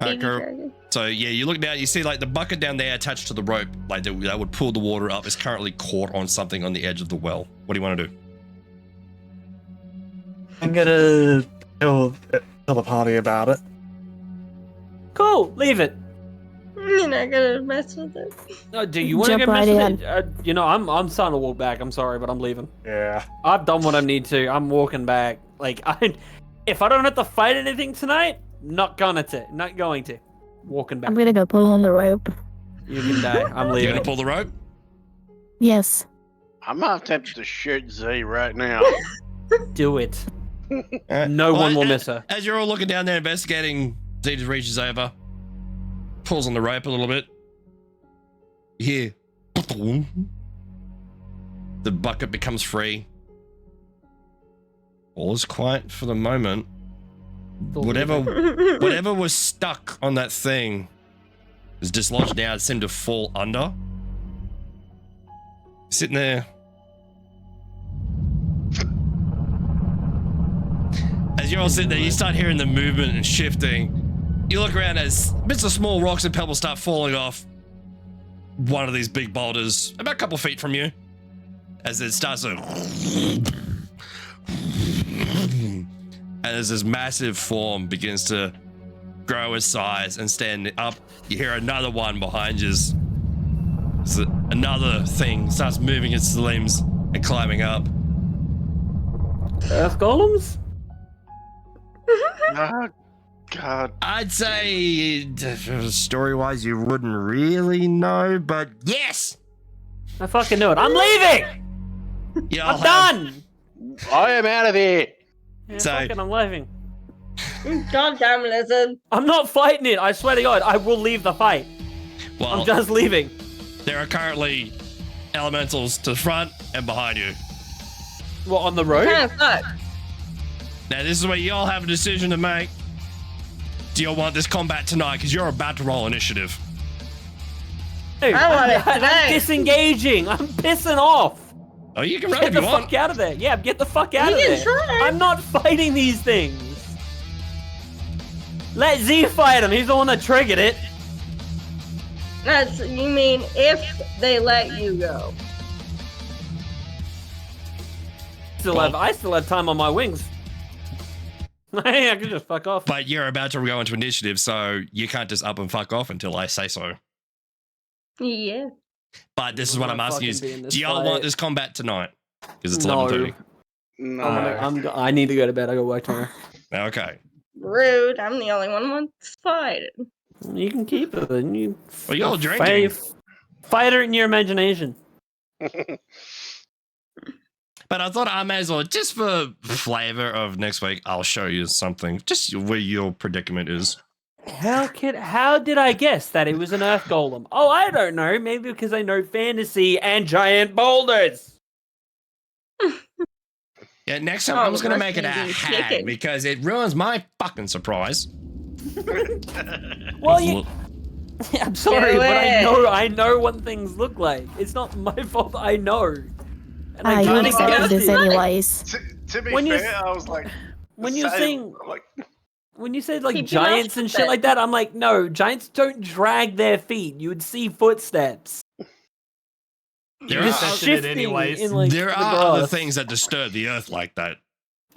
Alright, Kuro. So yeah, you look down, you see like the bucket down there attached to the rope, like that would pull the water up, is currently caught on something on the edge of the well. What do you want to do? I'm gonna tell the party about it. Cool, leave it. You're not gonna mess with it. No, do you want to Jump go mess right with it? I'm starting to walk back. I'm sorry, but I'm leaving. Yeah. I've done what I need to. I'm walking back. Like, if I don't have to fight anything tonight, not going to. Walking back. I'm gonna go pull on the rope. You can die. I'm You leaving. gonna pull the rope? Yes. I'm not tempted to shoot Z right now. Do it. Alright. No Well, one will as- miss her. As you're all looking down there investigating, Z just reaches over, pulls on the rope a little bit. Here. The bucket becomes free. All is quiet for the moment. Whatever was stuck on that thing is dislodged now. It seemed to fall under. Sitting there. As you're all sitting there, you start hearing the movement and shifting. You look around as bits of small rocks and pebbles start falling off one of these big boulders about a couple feet from you. As it starts to... And as this massive form begins to grow in size and stand up, you hear another one behind you. So another thing starts moving its limbs and climbing up. Earth golems? Oh, God. I'd say story-wise you wouldn't really know, but yes! I fucking know it. I'm leaving! I'm done! I am out of here. Yeah, So- fucking, I'm leaving. Goddamn lizard. I'm not fighting it. I swear to God, I will leave the fight. Well, I'm just leaving. there are currently elementals to the front and behind you. What, on the road? Kind of fuck. Now, this is where you all have a decision to make. Do you all want this combat tonight? Because you're about to roll initiative. Dude, I want it I'm today. disengaging. I'm pissing off. Oh, you can run Get if the you want. fuck out of there. Yeah, get the fuck out You of can there. try. I'm not fighting these things. Let Z fight him. He's the one that triggered it. That's, you mean if they let you go. I still have time on my wings. Hey, I can just fuck off. But you're about to go into initiative, so you can't just up and fuck off until I say so. Yeah. But this is what I'm asking fucking be in you. this Do y'all fight. want this combat tonight? Because it's No. 11:30. No. I need to go to bed. I got work tomorrow. Okay. Rude. I'm the only one who wants to fight. You can keep it. And you Well, you're all drinking. Fight it in your imagination. But I thought I may as well, just for flavor of next week, I'll show you something. Just where your predicament is. How did I guess that it was an earth golem? Oh, I don't know. Maybe because I know fantasy and giant boulders. Yeah, next time Oh, I'm just going to must make it a be hag chicken. because it ruins my fucking surprise. Well, you. I'm sorry, Do but it. I know what things look like. It's not my fault. I know. And Ah, you kinda accepted guessed this it. anyways. To be When you fair, s- I was like, When you're same. saying, Like, when you said like Keep your mouth giants and shit shut. like that, I'm like, no, giants don't drag their feet. You would see footsteps. There Just are, shifting anyways. in like there the are other grass. things that disturb the earth like that.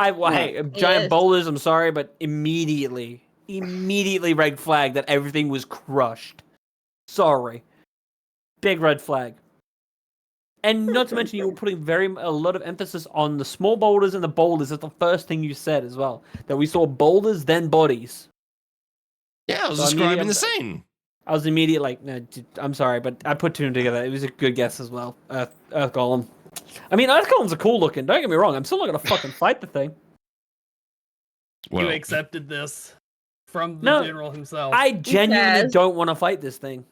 Hey, giant Yes. boulders. I'm sorry, but immediately red flag that everything was crushed. Sorry, big red flag. And not to mention, you were putting a lot of emphasis on the small boulders and the boulders. That's the first thing you said as well. That we saw boulders, then bodies. Yeah, I was So describing the immediately- scene. I was immediate like, no, I'm sorry, but I put two and together. It was a good guess as well. Earth Golem. I mean, Earth Golems are cool looking. Don't get me wrong. I'm still not gonna fucking fight the thing. Well, You accepted this from the No, general himself. I genuinely Yes. don't want to fight this thing.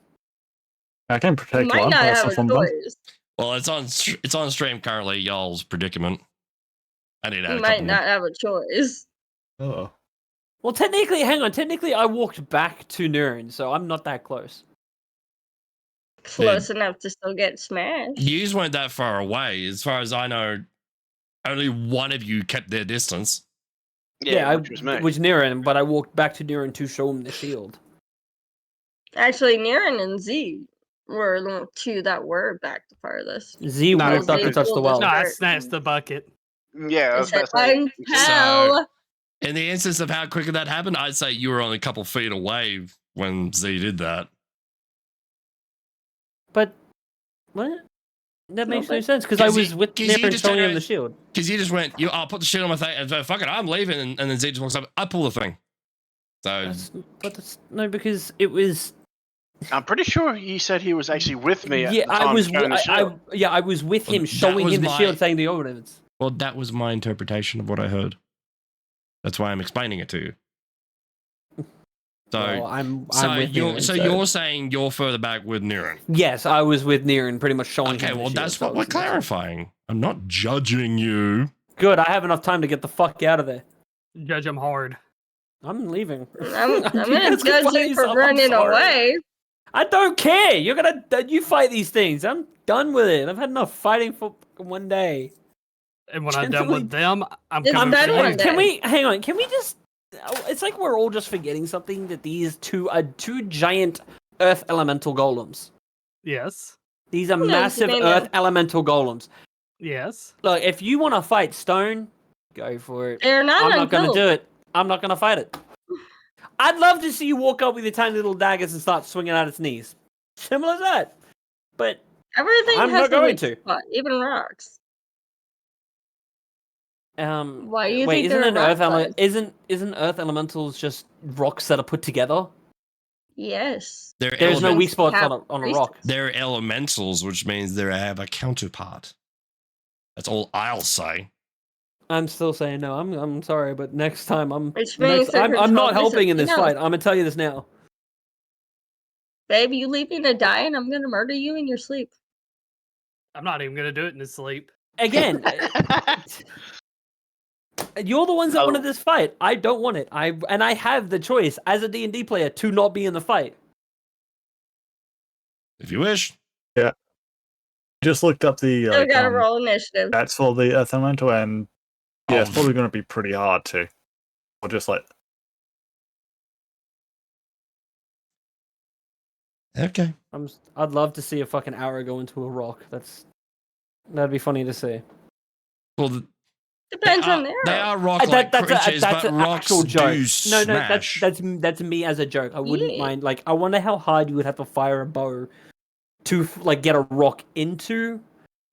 I can You protect might one not have person a from them. choice. well, it's on stream currently. Y'all's predicament. I need to add You a might couple not have a choice. Oh. Well, technically, hang on. Technically, I walked back to Nurin, so I'm not that close. Close enough to still get smashed. You just weren't that far away. As far as I know, only one of you kept their distance. yeah, which was me. Which Nurin, but I walked back to Nurin to show him the shield. Actually, Niran and Z were the two that were back the farthest. Z No, walked up Z and touched the pulled well. us No, I Right. snatched the bucket. Yeah, I I was said, about to say. I'm hell. In the instance of how quickly that happened, I'd say you were only a couple feet away when Z did that. But what? That makes no but- sense because I 'Cause was you- with 'cause you Nurin just showing him turned the shield. Because you just went, I'll put the shit on my thing, and so, fuck it, I'm leaving. And then Z just walks up, I pull the thing. So, No, because it was. I'm pretty sure he said he was actually with me at Yeah, the time I was. showing the shield. I was with Well, him, that showing was him the my- shield, saying the ordinance. well, that was my interpretation of what I heard. That's why I'm explaining it to you. So, Well, I'm so with you're Niran, so you're saying you're further back with Niran. Yes, I was with Niran, pretty much showing Okay, him. the well shield, that's so what I we're was with him. clarifying. I'm not judging you. Good, I have enough time to get the fuck out of there. Judge him hard. I'm leaving. I'm You gonna guys can judge fight you for yourself, I'm running sorry. away. I don't care. You fight these things. I'm done with it. I've had enough fighting for one day. And when I'm done with them, I'm It's coming done for one you. day. Can we hang on? Can we just? It's like we're all just forgetting something that these two are two giant earth elemental golems. Yes. These are No, massive no, no. earth elemental golems. Yes. Look, if you want to fight stone, go for it. They're not I'm not going to unkillable. do it. I'm not going to fight it. I'd love to see you walk up with your tiny little daggers and start swinging at its knees. Simple as that. But Everything I'm has not a going weak to. spot, even rocks. Why do you wait, think isn't they're an rock earth size? isn't earth elementals just rocks that are put together? Yes. There's no Elements weak spots have on a rock. They're elementals, which means they have a counterpart. That's all I'll say. I'm still saying no. I'm sorry, but next time Which means they're I'm not controlled by helping in this something fight. else. I'm gonna tell you this now. Babe, you leave me to die and I'm gonna murder you in your sleep. I'm not even gonna do it in his sleep. Again, you're the ones that wanted this fight. I don't want it. I have the choice as a D&D player to not be in the fight. If you wish. Just looked up the So we gotta roll initiative. stats for the Earth Elemental, and yeah, it's Oh. probably going to be pretty hard too. Or just like Okay. I'd love to see a fucking arrow go into a rock. That'd be funny to see. Well, Depends on the they arrow. are rock-like creatures, that's but an rocks actual joke. do No, smash. that's me as a joke. I wouldn't Yeah. mind. Like, I wonder how hard you would have to fire a bow to like get a rock into,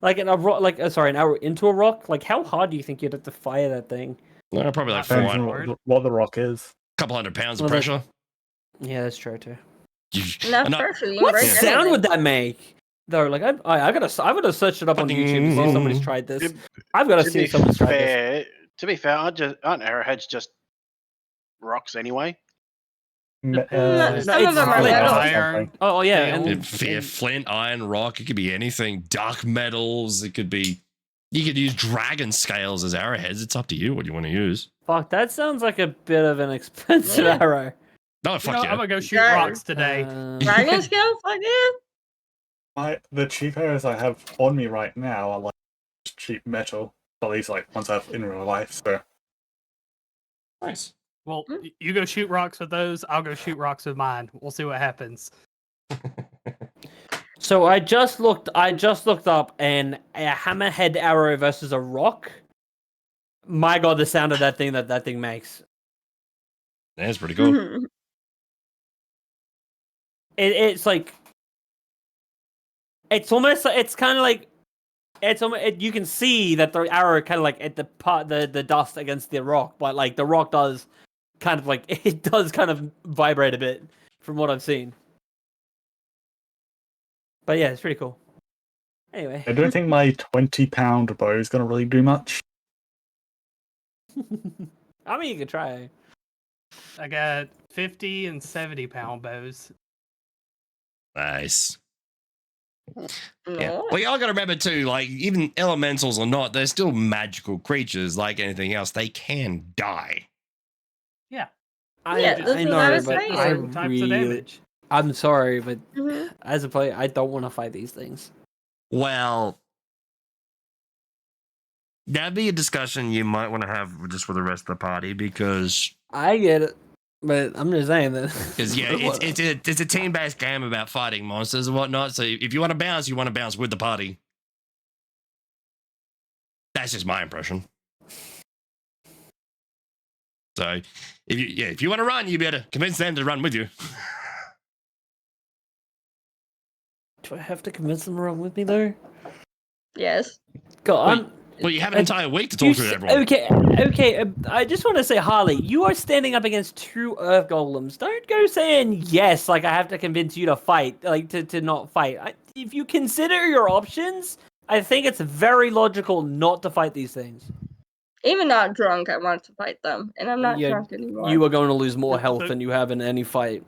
like an arrow into a rock. Like, how hard do you think you'd have to fire that thing? Probably like Depends 400, on what the rock is. couple hundred pounds of Well, pressure. Yeah, that's true too. Enough Enough- pressure. You can What break sound anything. would that make? Though, like, I gotta search it up on YouTube to see if somebody's tried this. I've got to To see be if someone's tried this. fair, aren't arrowheads just rocks anyway? Some of them are flint. metal. Iron. Oh yeah, Steel. and Flint, iron, rock. It could be anything. Dark metals. It could be. You could use dragon scales as arrowheads. It's up to you what you want to use. fuck, that sounds like a bit of an expensive Yeah. arrow. No, You fuck know, yeah. I'm gonna go shoot Dragon. rocks today. Dragon scale? Fuck yeah. The cheap arrows I have on me right now are like cheap metal. At least like ones I have in real life. So Nice. Well, you go shoot rocks with those. I'll go shoot rocks with mine. We'll see what happens. So I just looked up, and a hammerhead arrow versus a rock. My god, the sound of that thing makes. That's pretty cool. It's like, it's almost, it's kind of like, you can see that the arrow kind of like at the dust against the rock, but like the rock does kind of like, it does kind of vibrate a bit from what I've seen. But yeah, it's pretty cool. Anyway. I don't think my 20-pound bow is going to really do much. I mean, you could try. I got 50 and 70-pound bows. Nice. Yeah. No. Well, y'all gotta remember too, like, even elementals or not, they're still magical creatures like anything else. They can die. Yeah. Yeah, this I is know, not as but crazy. I Certain types of really, damage. I'm sorry, but Mhm. as a player, I don't want to fight these things. Well, that'd be a discussion you might want to have just with the rest of the party because I get it, but I'm just saying that. yeah, it's a team-based game about fighting monsters and whatnot. So if you want to bounce, you want to bounce with the party. That's just my impression. So if you want to run, you better convince them to run with you. Do I have to convince them to run with me though? Yes. God, Well, you have an entire week to talk to everyone. Okay. I just want to say, Harley, you are standing up against two Earth Golems. Don't go saying yes, like I have to convince you to fight, like to not fight. If you consider your options, I think it's very logical not to fight these things. Even not drunk, I want to fight them, and I'm not Yeah, drunk anymore. You are going to lose more health So- than you have in any fight.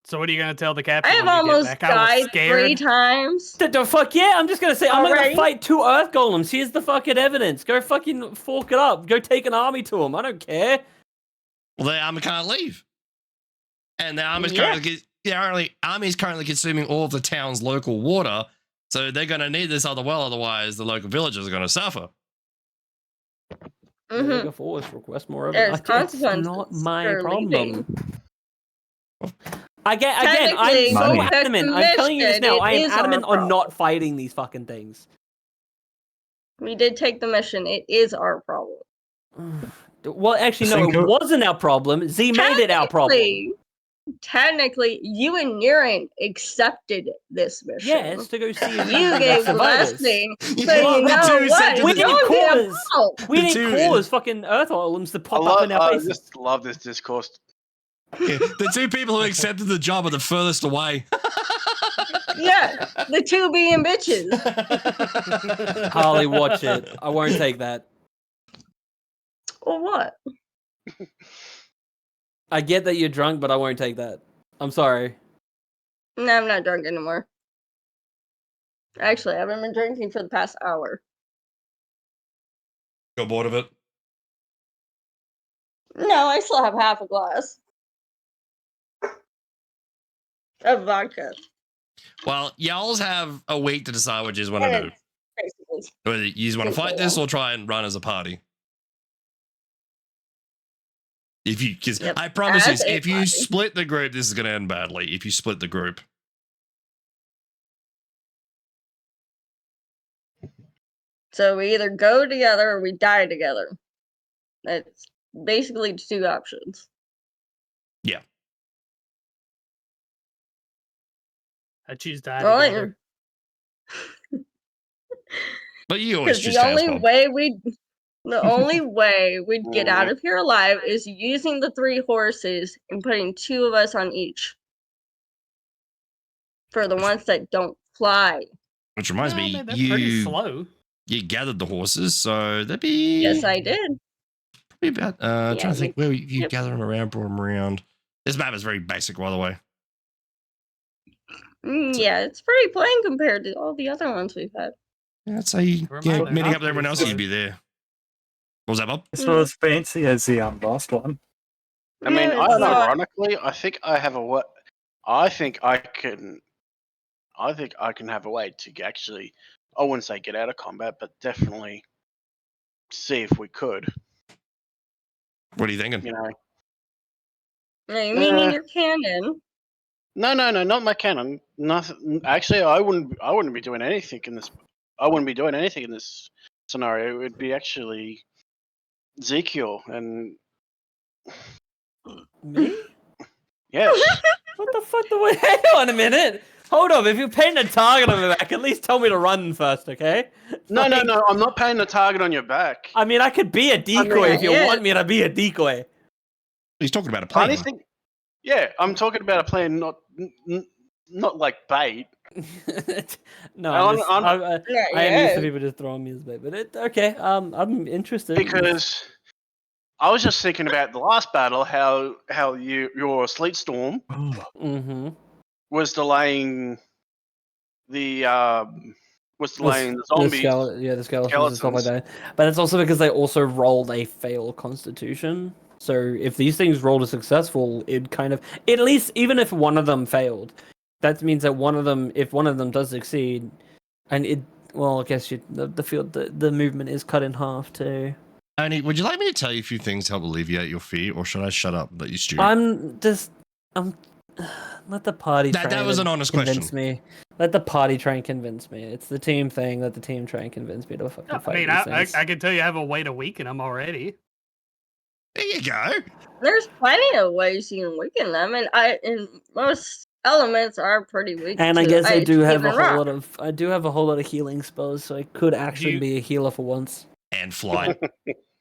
So what are you gonna tell the I captain? have when you get almost back? I was died 3 scared. times. The fuck yeah! I'm just gonna say I'm gonna Already? fight two Earth Golems. Here's the fucking evidence. Go fucking fork it up. Go take an army to them. I don't care. Well, the armor can't leave, and the armor Yeah. can't. apparently Army's currently consuming all of the town's local water, so they're going to need this other well, otherwise the local villagers are going to suffer. Mhm. Go forward, request more of it. There's It's consequences not my for problem. leaving. Again, I'm Technically, so you had adamant. I'm telling you this commissioned, now. it I am is our adamant on problem. not fighting these fucking things. We did take the mission. It is our problem. Well, actually, no, it Cinco- wasn't our problem. Z made it our problem. Technically, you and Niren accepted this mission. Yes, to go see if we You can gave survive this. blessing, so Well, you the know two what? accepted We the- didn't Don't be a cause. fault. We The didn't two- cause fucking Earth Olems to I, pop love, up in our I faces. just love this discourse. Yeah, the two people who accepted the job are the furthest away. Yeah, the two being bitches. Harley, watch it. I won't take that. Or what? I get that you're drunk, but I won't take that. I'm sorry. No, I'm not drunk anymore. Actually, I haven't been drinking for the past hour. Got bored of it. No, I still have half a glass of vodka. Well, y'all's have a week to decide what you want to do. Basically. Whether you want to fight this or try and run as a party. If you, because Yep. I promise As you, a if you party. split the group, this is going to end badly. If you split the group, So we either go together or we die together. That's basically two options. I choose to die Well, together. but you always because choose the Chaos only Bob. way we'd get out of here alive is using the 3 horses and putting 2 of us on each. For the ones that don't fly. Which reminds Well, me, man, they're pretty you slow. gathered the horses, so that'd be Yes, I did. probably about. Yeah, Trying to think where you yep. gather them around, brought them around. This map is very basic, by the way. Yeah, it's pretty plain compared to all the other ones we've had. Yeah, I'd say Never mind, they're meeting not up with everyone pretty else, slow. you'd be there. What was that, Bob? It's not as fancy as the last one. I mean, No, it's not. ironically, I think I have a what? I think I can have a way to actually. I wouldn't say get out of combat, but definitely see if we could. What are you thinking? You know. No, you mean in your cannon? No, not my cannon. Nothing. Actually, I wouldn't be doing anything in this. I wouldn't be doing anything in this scenario. It would be actually Ezekiel and Me? yes. What the fuck? Hang on a minute. Hold on. If you're painting a target on my back, at least tell me to run first, okay? No, Like, I'm not paying the target on your back. I mean, I could be a decoy if you yeah. want me to be a decoy. He's talking about a plane. Funny thing, yeah, I'm talking about a plan, not like bait. No, I'm- I am used to people just throwing me as bait, but okay. I'm interested. Because I was just thinking about the last battle, how your sleet storm Mm-hmm. was delaying the zombies. The skeletons and stuff like that. But it's also because they also rolled a fail constitution. So if these things rolled a successful, it kind of at least even if one of them failed, that means that if one of them does succeed, and I guess the movement is cut in half too. Annie, would you like me to tell you a few things to help alleviate your fear, or should I shut up and let you stew? Let the party. That was an honest convince question. me. Let the party try and convince me. It's the team thing. Let the team try and convince me to fucking I fight mean, these I things. can tell you I have a way to weaken them already. There you go. There's plenty of ways you can weaken them, and most elements are pretty weak. And I to guess I ice, do have a even rock. whole lot of healing spells, so I could actually be a healer for once. And fly.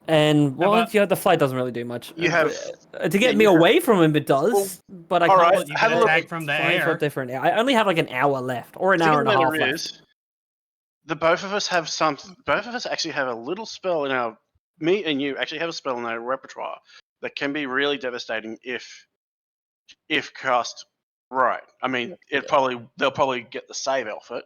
And about- the flight doesn't really do much. You have To get me away from him, it does. But I all can't. right, You have can a look. attack from the flying for air. different. I only have like an hour left, or an Thing hour of and the a half matter left. is, both of us have both of us actually have a little spell in our. Me and you actually have a spell in our repertoire that can be really devastating if cast right. I mean, they'll probably get the save off it,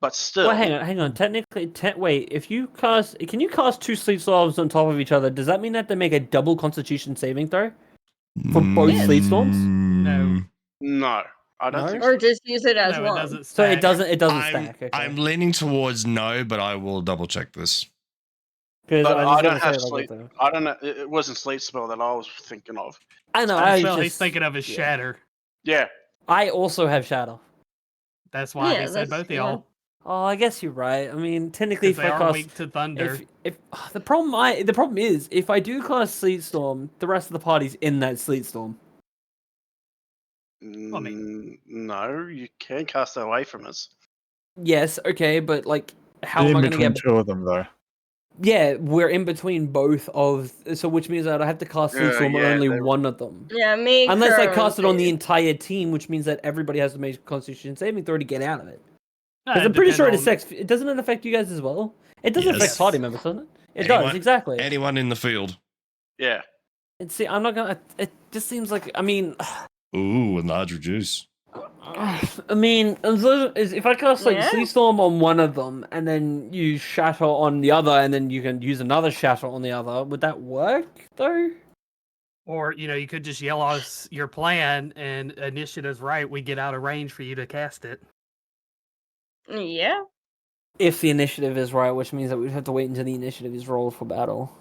but still. Well, hang on. Technically, wait. If you can you cast 2 sleep storms on top of each other? Does that mean that they make a double Constitution saving throw for both sleep storms? No. No, I don't No? think Or just use it as No, one. it doesn't So stack. it doesn't I'm, stack. Okay. I'm leaning towards no, but I will double check this. Because But I I was don't gonna have say, like, sleep. what the- I don't know. It wasn't sleep spell that I was thinking of. I know. The I spell just, he's thinking of is yeah. Shatter. Yeah. I also have Shadow. That's why Yeah, he said that's- both of yeah. y'all. Oh, I guess you're right. I mean, technically, Because if they I are cast, weak to thunder. if the problem is if I do cast Sleet Storm, the rest of the party's in that Sleet Storm. I mean- No, you can cast it away from us. Yes, okay, but like, how in am I gonna between get? two of them, though. Yeah, we're in between both of, so which means that I have to cast Sleet Storm on yeah, only they're- one of them. Yeah, me. and Unless I Kuro cast it on the did. entire team, which means that everybody has to make a Constitution saving throw to get out of it. Nah, Because it I'm pretty sure it depends affects. It doesn't affect you guys as well. It does Yes. affect party members, doesn't it? It Anyone- does exactly. Anyone in the field. Yeah. And see, I'm not gonna. It just seems like. I mean, Ooh, and large reduce. I mean, if I cast like Yeah. Sleet Storm on one of them and then you Shatter on the other, and then you can use another Shatter on the other, would that work though? Or, you could just yell us your plan, and initiative's right, we get out of range for you to cast it. Yeah. If the initiative is right, which means that we'd have to wait until the initiative is rolled for battle.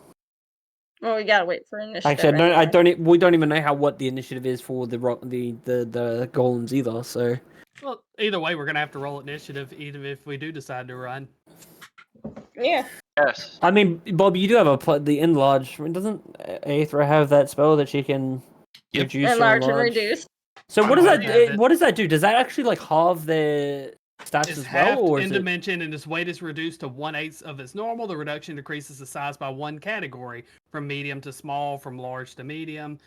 Well, we gotta wait for initiative. Actually, I anyway. don't. We don't even know what the initiative is for the golems either. So Well, either way, we're going to have to roll initiative, even if we do decide to run. Yeah. Yes. I mean, Bob, you do have the enlarge. I mean, doesn't Aethra have that spell that she can Yep. reduce or Enlarge and enlarge? reduce. So what does I that? have it. What does that do? Does that actually like halve their stats It's as half well, or in is it? dimension, and its weight is reduced to 1/8 of its normal. The reduction decreases the size by one category, from medium to small, from large to medium.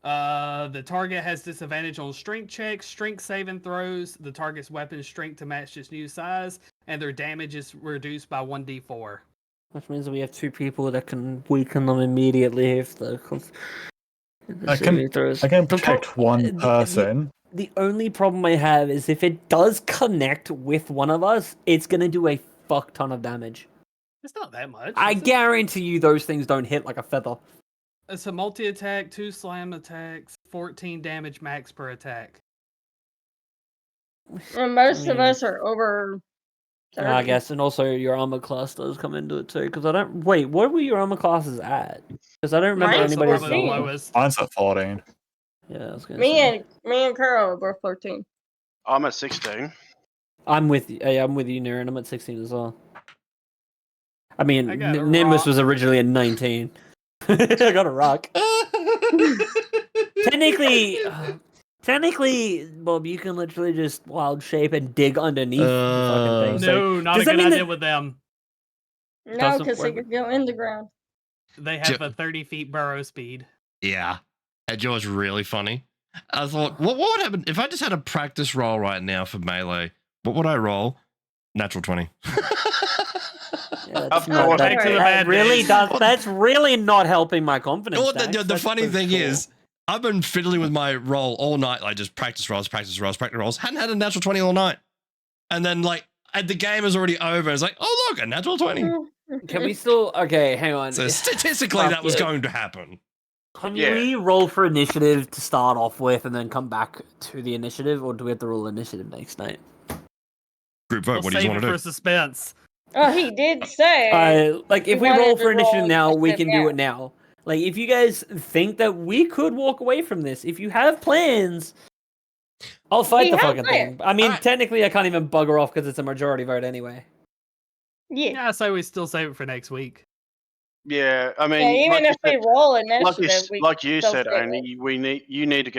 The target has disadvantage on strength checks, strength saving throws, the target's weapon strength to match its new size, and their damage is reduced by 1d4. Which means that we have two people that can weaken them immediately if the. I can protect one person. The only problem I have is if it does connect with one of us, it's gonna do a fuck ton of damage. It's not that much. I is it? guarantee you those things don't hit like a feather. It's a multi-attack, 2 slam attacks, 14 damage max per attack. And most of mean- us are over. 30. I guess, and also your armor class does come into it too. Because I don't wait. What were your armor classes at? Because I don't remember Mine's anybody's. Probably the 14. lowest. Mine's at 14. Yeah, I was gonna Me say. and Kuro were 14. I'm at 16. I'm with you. I'm with you, Niran. I'm at 16 as well. I mean, I got a Nimbus rock. was originally at 19. I got a rock. Technically, Bob, you can literally just wild shape and dig underneath the fucking thing. So No, not does a that good mean idea that- with them. No, Doesn't because they work. could go in the ground. They have a 30 feet burrow speed. Yeah. And you know what's really funny? I thought, what would happen if I just had a practice roll right now for melee? What would I roll? Natural 20. Yeah, Of that's not, course. that, Back to the that bad really days. does. That's really not helping my confidence. You know what Dax, the that's funny for thing sure. is, I've been fiddling with my roll all night. Like just practice rolls. Hadn't had a natural 20 all night. And then like the game is already over. It's like, oh look, a natural 20. Can we still? Okay, hang on. So statistically, Fuck that was yeah. going to happen. Can Yeah. we roll for initiative to start off with, and then come back to the initiative, or do we have to roll initiative next night? Group vote. We'll What do you save want it to for do? suspense. Oh, he did say. Like if we we roll wanted to for initiative roll now, we initiative can do now. it now. Like if you guys think that we could walk away from this, if you have plans, I'll fight We the have fucking plans. thing. I mean, Alright. technically, I can't even bugger off because it's a majority vote anyway. Yeah. Yeah, I say we still save it for next week. Yeah, I mean, Yeah, even like if we roll initiative, like you still said, save only you need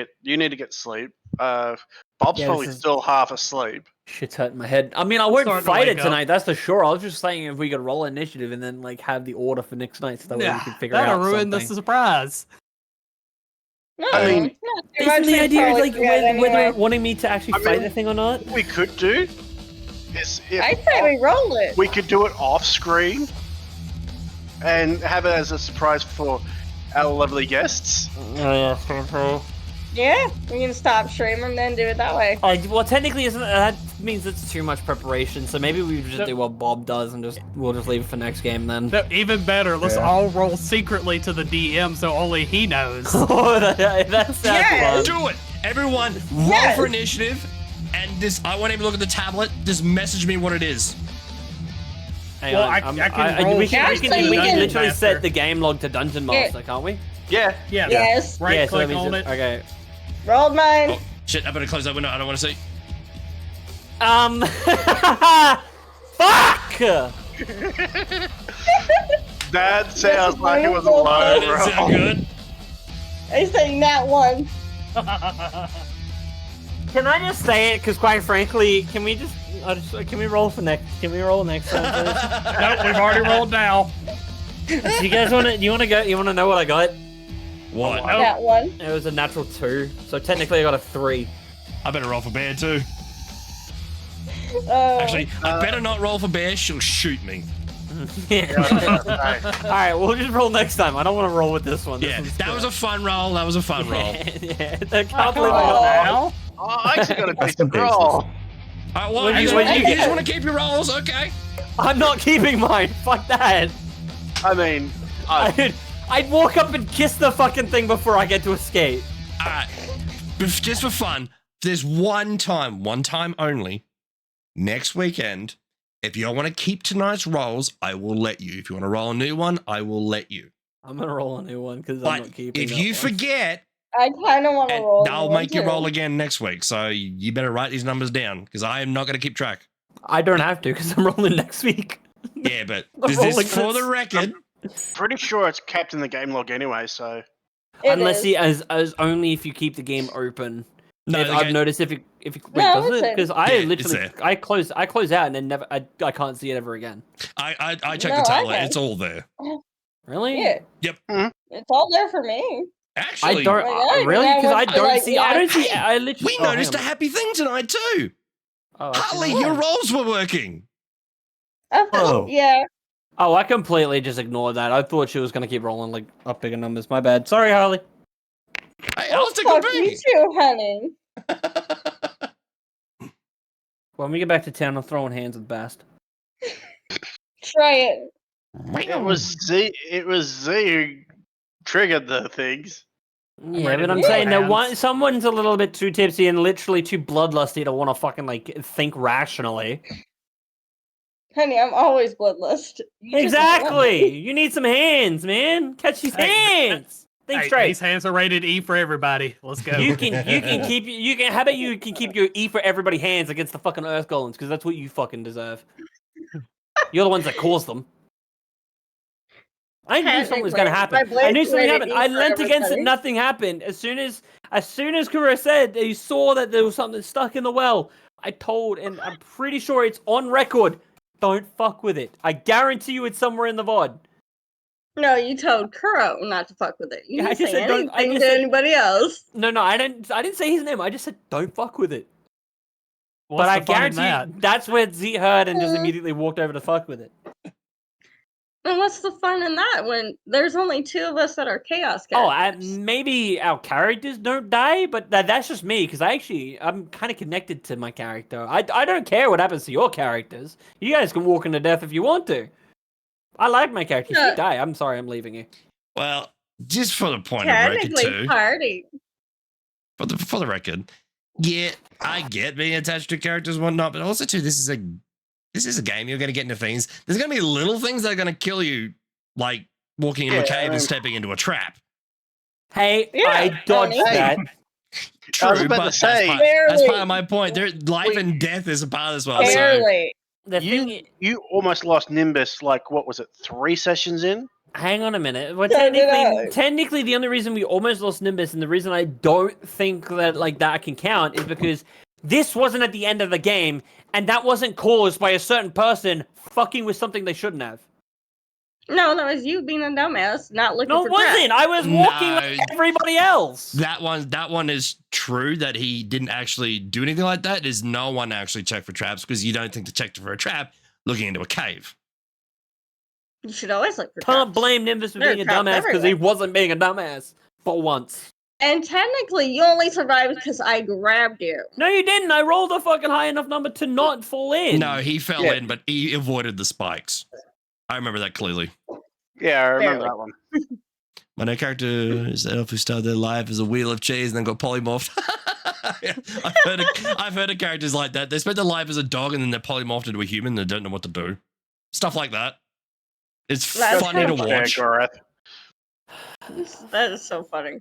to get sleep. Bob's Yeah, probably this is- still half asleep. Shit's hurting my head. I mean, I won't Starting to fight it wake up. tonight, that's for sure. I was just saying if we could roll initiative and then like have the order for next night, so that way we Nah, can figure that'll out ruin something. the surprise. No, I mean, not too much. Isn't the we'd idea probably like forget whether anyway. wanting me to actually I fight mean- the thing or not? What we could do is I say we roll it. we could do it off screen and have it as a surprise for our lovely guests. Yeah, we can stop streaming, then do it that way. Well, technically, isn't that means it's too much preparation? So maybe we just Nope. do what Bob does and we'll just leave it for next game then. No, even better, let's Yeah. all roll secretly to the DM so only he knows. Oh, that sounds Yes. fun. Do it. Everyone, roll Yes. for initiative. and I won't even look at the tablet. Just message me what it is. Hang Well, on, I can we roll. can Actually, we can- literally Master. set the game log to Dungeon Master, can't we? Yeah. Yeah. Yes. Right yeah, so that click means on it. Okay. Rolled mine. Oh shit! I better close that window. I don't want to see. Fuck! That sounds like it was a That low That didn't sound roll. good. I say that one. Can I just say it? Because quite frankly, can we roll for next? Can we roll next time, please? Nope, we've already rolled now. Do you guys want to? You want to go? You want to know what I got? What? Nope. That one. It was a natural 2, so technically I got a 3. I better roll for Bear too. Oh. Actually, I better not roll for Bear. She'll shoot me. All right, we'll just roll next time. I don't want to roll with this one. This Yeah, one's that good. was a fun roll. That was a fun roll. yeah, I can't believe I got Oh. that. Now. Oh, I actually got a That's decent some roll. All right, well, What do you, you- what do you you get? just want to keep your rolls, okay? I'm not keeping mine. Fuck that. I mean, I'd walk up and kiss the fucking thing before I get to escape. All right, just for fun, there's one time only, next weekend. If you want to keep tonight's rolls, I will let you. If you want to roll a new one, I will let you. I'm gonna roll a new one because I'm But not keeping. if that you one. forget, I kind of want to and roll. I'll one make you too. roll again next week. So you better write these numbers down because I am not going to keep track. I don't have to because I'm rolling next week. Yeah, but I'm this rolling is for this. the record. pretty sure it's kept in the game log anyway, so. It Unless is. he as only if you keep the game open. No, If the I've game- noticed if you wait, No, does it's it? in. Because I Yeah, it's literally there. I close out and then never I can't see it ever again. I checked No, the I tablet. can. It's all there. Really? Yeah. Yep. It's all there for me. Actually, I don't Like, I don't really know because I what to, don't like, see. I don't see. Hey, I literally. we noticed a happy thing tonight too. Harley, your rolls were working. Oh. Yeah. Oh, I completely just ignored that. I thought she was gonna keep rolling like up bigger numbers. My bad. Sorry, Harley. Hey, Oh, Alistair fuck could you be. too, honey. When we get back to town, I'm throwing hands with Bast. Try it. It was Z who triggered the things. Yeah, ready but to I'm throw saying that hands. someone's a little bit too tipsy and literally too bloodlusty to want to fucking like think rationally. Honey, I'm always bloodlust. You just don't let Exactly. me. You need some hands, man. Catch these Hey, hands. Think Hey, straight. these hands are rated E for everybody. Let's go. You can how about you can keep your E for everybody hands against the fucking Earth Golems because that's what you fucking deserve. You're the ones that caused them. I knew something was gonna happen. My I knew blade's something rated happened. E I for leant against it. everybody. Nothing happened. As soon as Kura said that he saw that there was something stuck in the well, I told, and I'm pretty sure it's on record. Don't fuck with it. I guarantee you, it's somewhere in the VOD. No, you told Kuro not to fuck with it. You Yeah, I didn't just say said don't- I anything just to said- anybody else. No, I didn't say his name. I just said don't fuck with it. What's but I the fun in guarantee that? that's where Z heard and just immediately walked over to fuck with it. And what's the fun in that when there's only 2 of us that are chaos Oh, characters? maybe our characters don't die, but that's just me because I'm kind of connected to my character. I don't care what happens to your characters. You guys can walk into death if you want to. I like my character. If you die, I'm sorry, I'm leaving you. Well, just for the point of record Technically too. party. For the record, yeah, I get being attached to characters and whatnot, but also too, this is a game. You're going to get into things. There's going to be little things that are going to kill you, like walking into a cave and stepping into a trap. Hey, Yeah, I dodged Tony. that. True, I was about but to say, that's part Barely. of my point. Life Wait. and death is a part of this well. So Barely. The thing, You almost lost Nimbus, like, what was it, 3 sessions in? hang on a minute. Well, So did I. technically, the only reason we almost lost Nimbus and the reason I don't think that like that can count is because this wasn't at the end of the game, and that wasn't caused by a certain person fucking with something they shouldn't have. No, that was you being a dumbass, not looking No, for it wasn't. traps. I was walking No. like everybody else. that one is true that he didn't actually do anything like that. Is no one actually checked for traps because you don't think to check for a trap looking into a cave. You should always look for Can't traps. blame Nimbus for There are being a traps dumbass because he everywhere. wasn't being a dumbass for once. And technically, you only survived because I grabbed you. No, you didn't. I rolled a fucking high enough number to not fall in. No, he fell Yeah. in, but he avoided the spikes. I remember that clearly. Yeah, I remember Barely. that one. My new character is the elf who started their life as a wheel of cheese and then got polymorphed. I've heard of characters like that. They spend their life as a dog and then they're polymorphed into a human and they don't know what to do. Stuff like that. It's That's funny to kinda Yeah, watch. Gareth. That is so funny.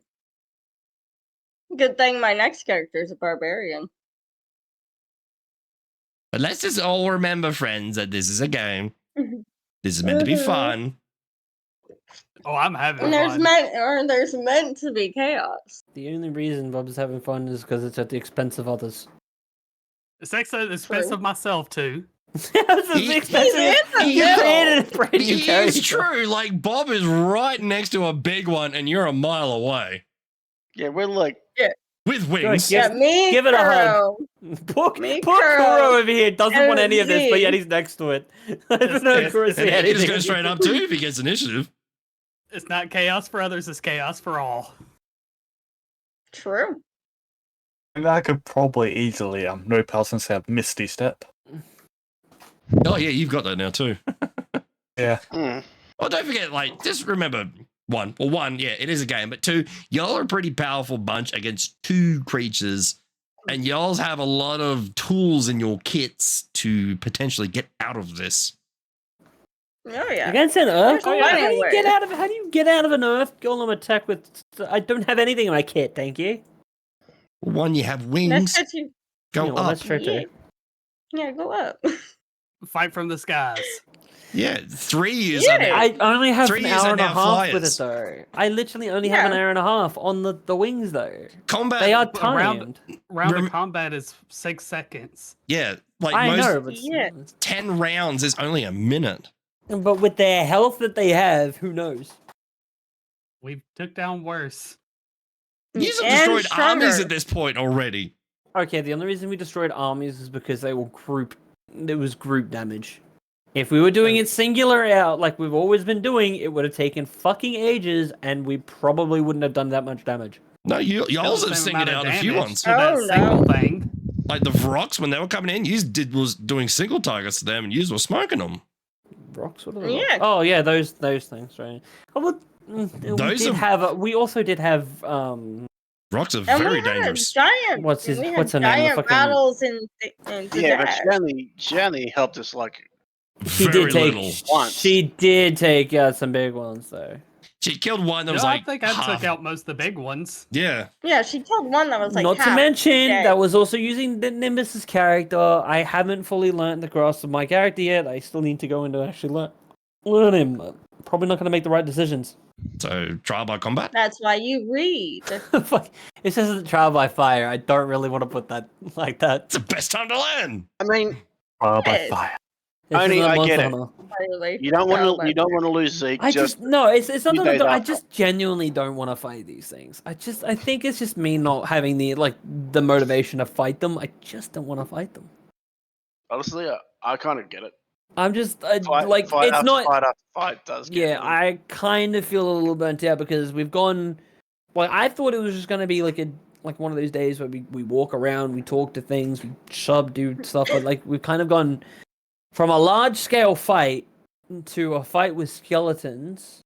Good thing my next character is a barbarian. But let's just all remember, friends, that this is a game. This is meant to be fun. Oh, I'm having And there's fun. there's meant to be chaos. The only reason Bob's having fun is because it's at the expense of others. It's actually at the expense True. of myself too. It's the expense of He's you in the created a brand new It character. is true. Like, Bob is right next to a big one and you're a mile away. Yeah, we're like, With wings. Yeah, Yeah, me, give it a hug. Kuro, Poor Me, Kuro Kuro, over here doesn't and want any of this, but Z. yet he's next to it. I don't know if Kuro And see he can just anything. go straight up too if he gets initiative. It's not chaos for others, it's chaos for all. True. And I could probably easily no since I have Misty Step. Oh yeah, you've got that now too. Yeah. mm, Well, don't forget, like, just remember one, yeah, it is a game, but two, y'all are a pretty powerful bunch against two creatures, and y'all have a lot of tools in your kits to potentially get out of this. Oh yeah. Against an Earth There's Golem? plenty How do of you get ways. out of how do you get out of an Earth Golem attack with? I don't have anything in my kit, thank you. One, you have That's wings, good too. go Yeah, well, up. that's true Yeah. too. Yeah, go up. Fight from the skies. Yeah, 3 years. Yeah. I only have 3 an years hour are and a now half with flyers. it though. I literally only have an Yeah. hour and a half on the wings though. Combat. They are Round timed. of combat is 6 seconds. Yeah, like I most know, but Yeah. 10 rounds is only a minute. but with their health that they have, who knows? We took down worse. You've And destroyed armies stronger. at this point already. Okay, the only reason we destroyed armies is because they were group. It was group damage. If we were doing it singular out like we've always been doing, it would have taken fucking ages, and we probably wouldn't have done that much damage. No, y'all Still have the same singled amount of out a few damage ones. to that Oh, single no. thing. Like the Vrox, when they were coming in, was doing single targets to them, and you were smoking them. Rocks? What are the Yeah. rocks? Oh yeah, those things, right? Oh, well, Those we did are- have. We also did have. Rocks are And very we had dangerous. giant. What's his- we had what's her name? The giant fucking- battles in yeah, but Zadash. Jenny helped us like She Very did take. little. Once. She did take out some big ones though. She killed one that No, was like I think I half. took out most of the big ones. Yeah, Yeah, she killed one that was like Not to half mention dead. that was also using the Nimbus's character. I haven't fully learned the grasp of my character yet. I still need to go into actually learn him. Probably not going to make the right decisions. so trial by combat. That's why you read. Fuck. It says it's trial by fire. I don't really want to put that like that. It's the best time to learn. I mean, By Yes. fire. This Only isn't a I Monster get it. Hunter. Literally. you don't Trial want by to fire. lose Zeke. I just no, it's not few that I days don't, I after. just genuinely don't want to fight these things. I think it's just me not having the motivation to fight them. I just don't want to fight them. honestly, I kind of get it. I'm just Fight it's after not. fight after fight does. Get Yeah, me. I kind of feel a little burnt out because we've gone. Like I thought it was just gonna be like one of those days where we walk around, we talk to things, we do stuff, but like we've kind of gone from a large scale fight to a fight with skeletons,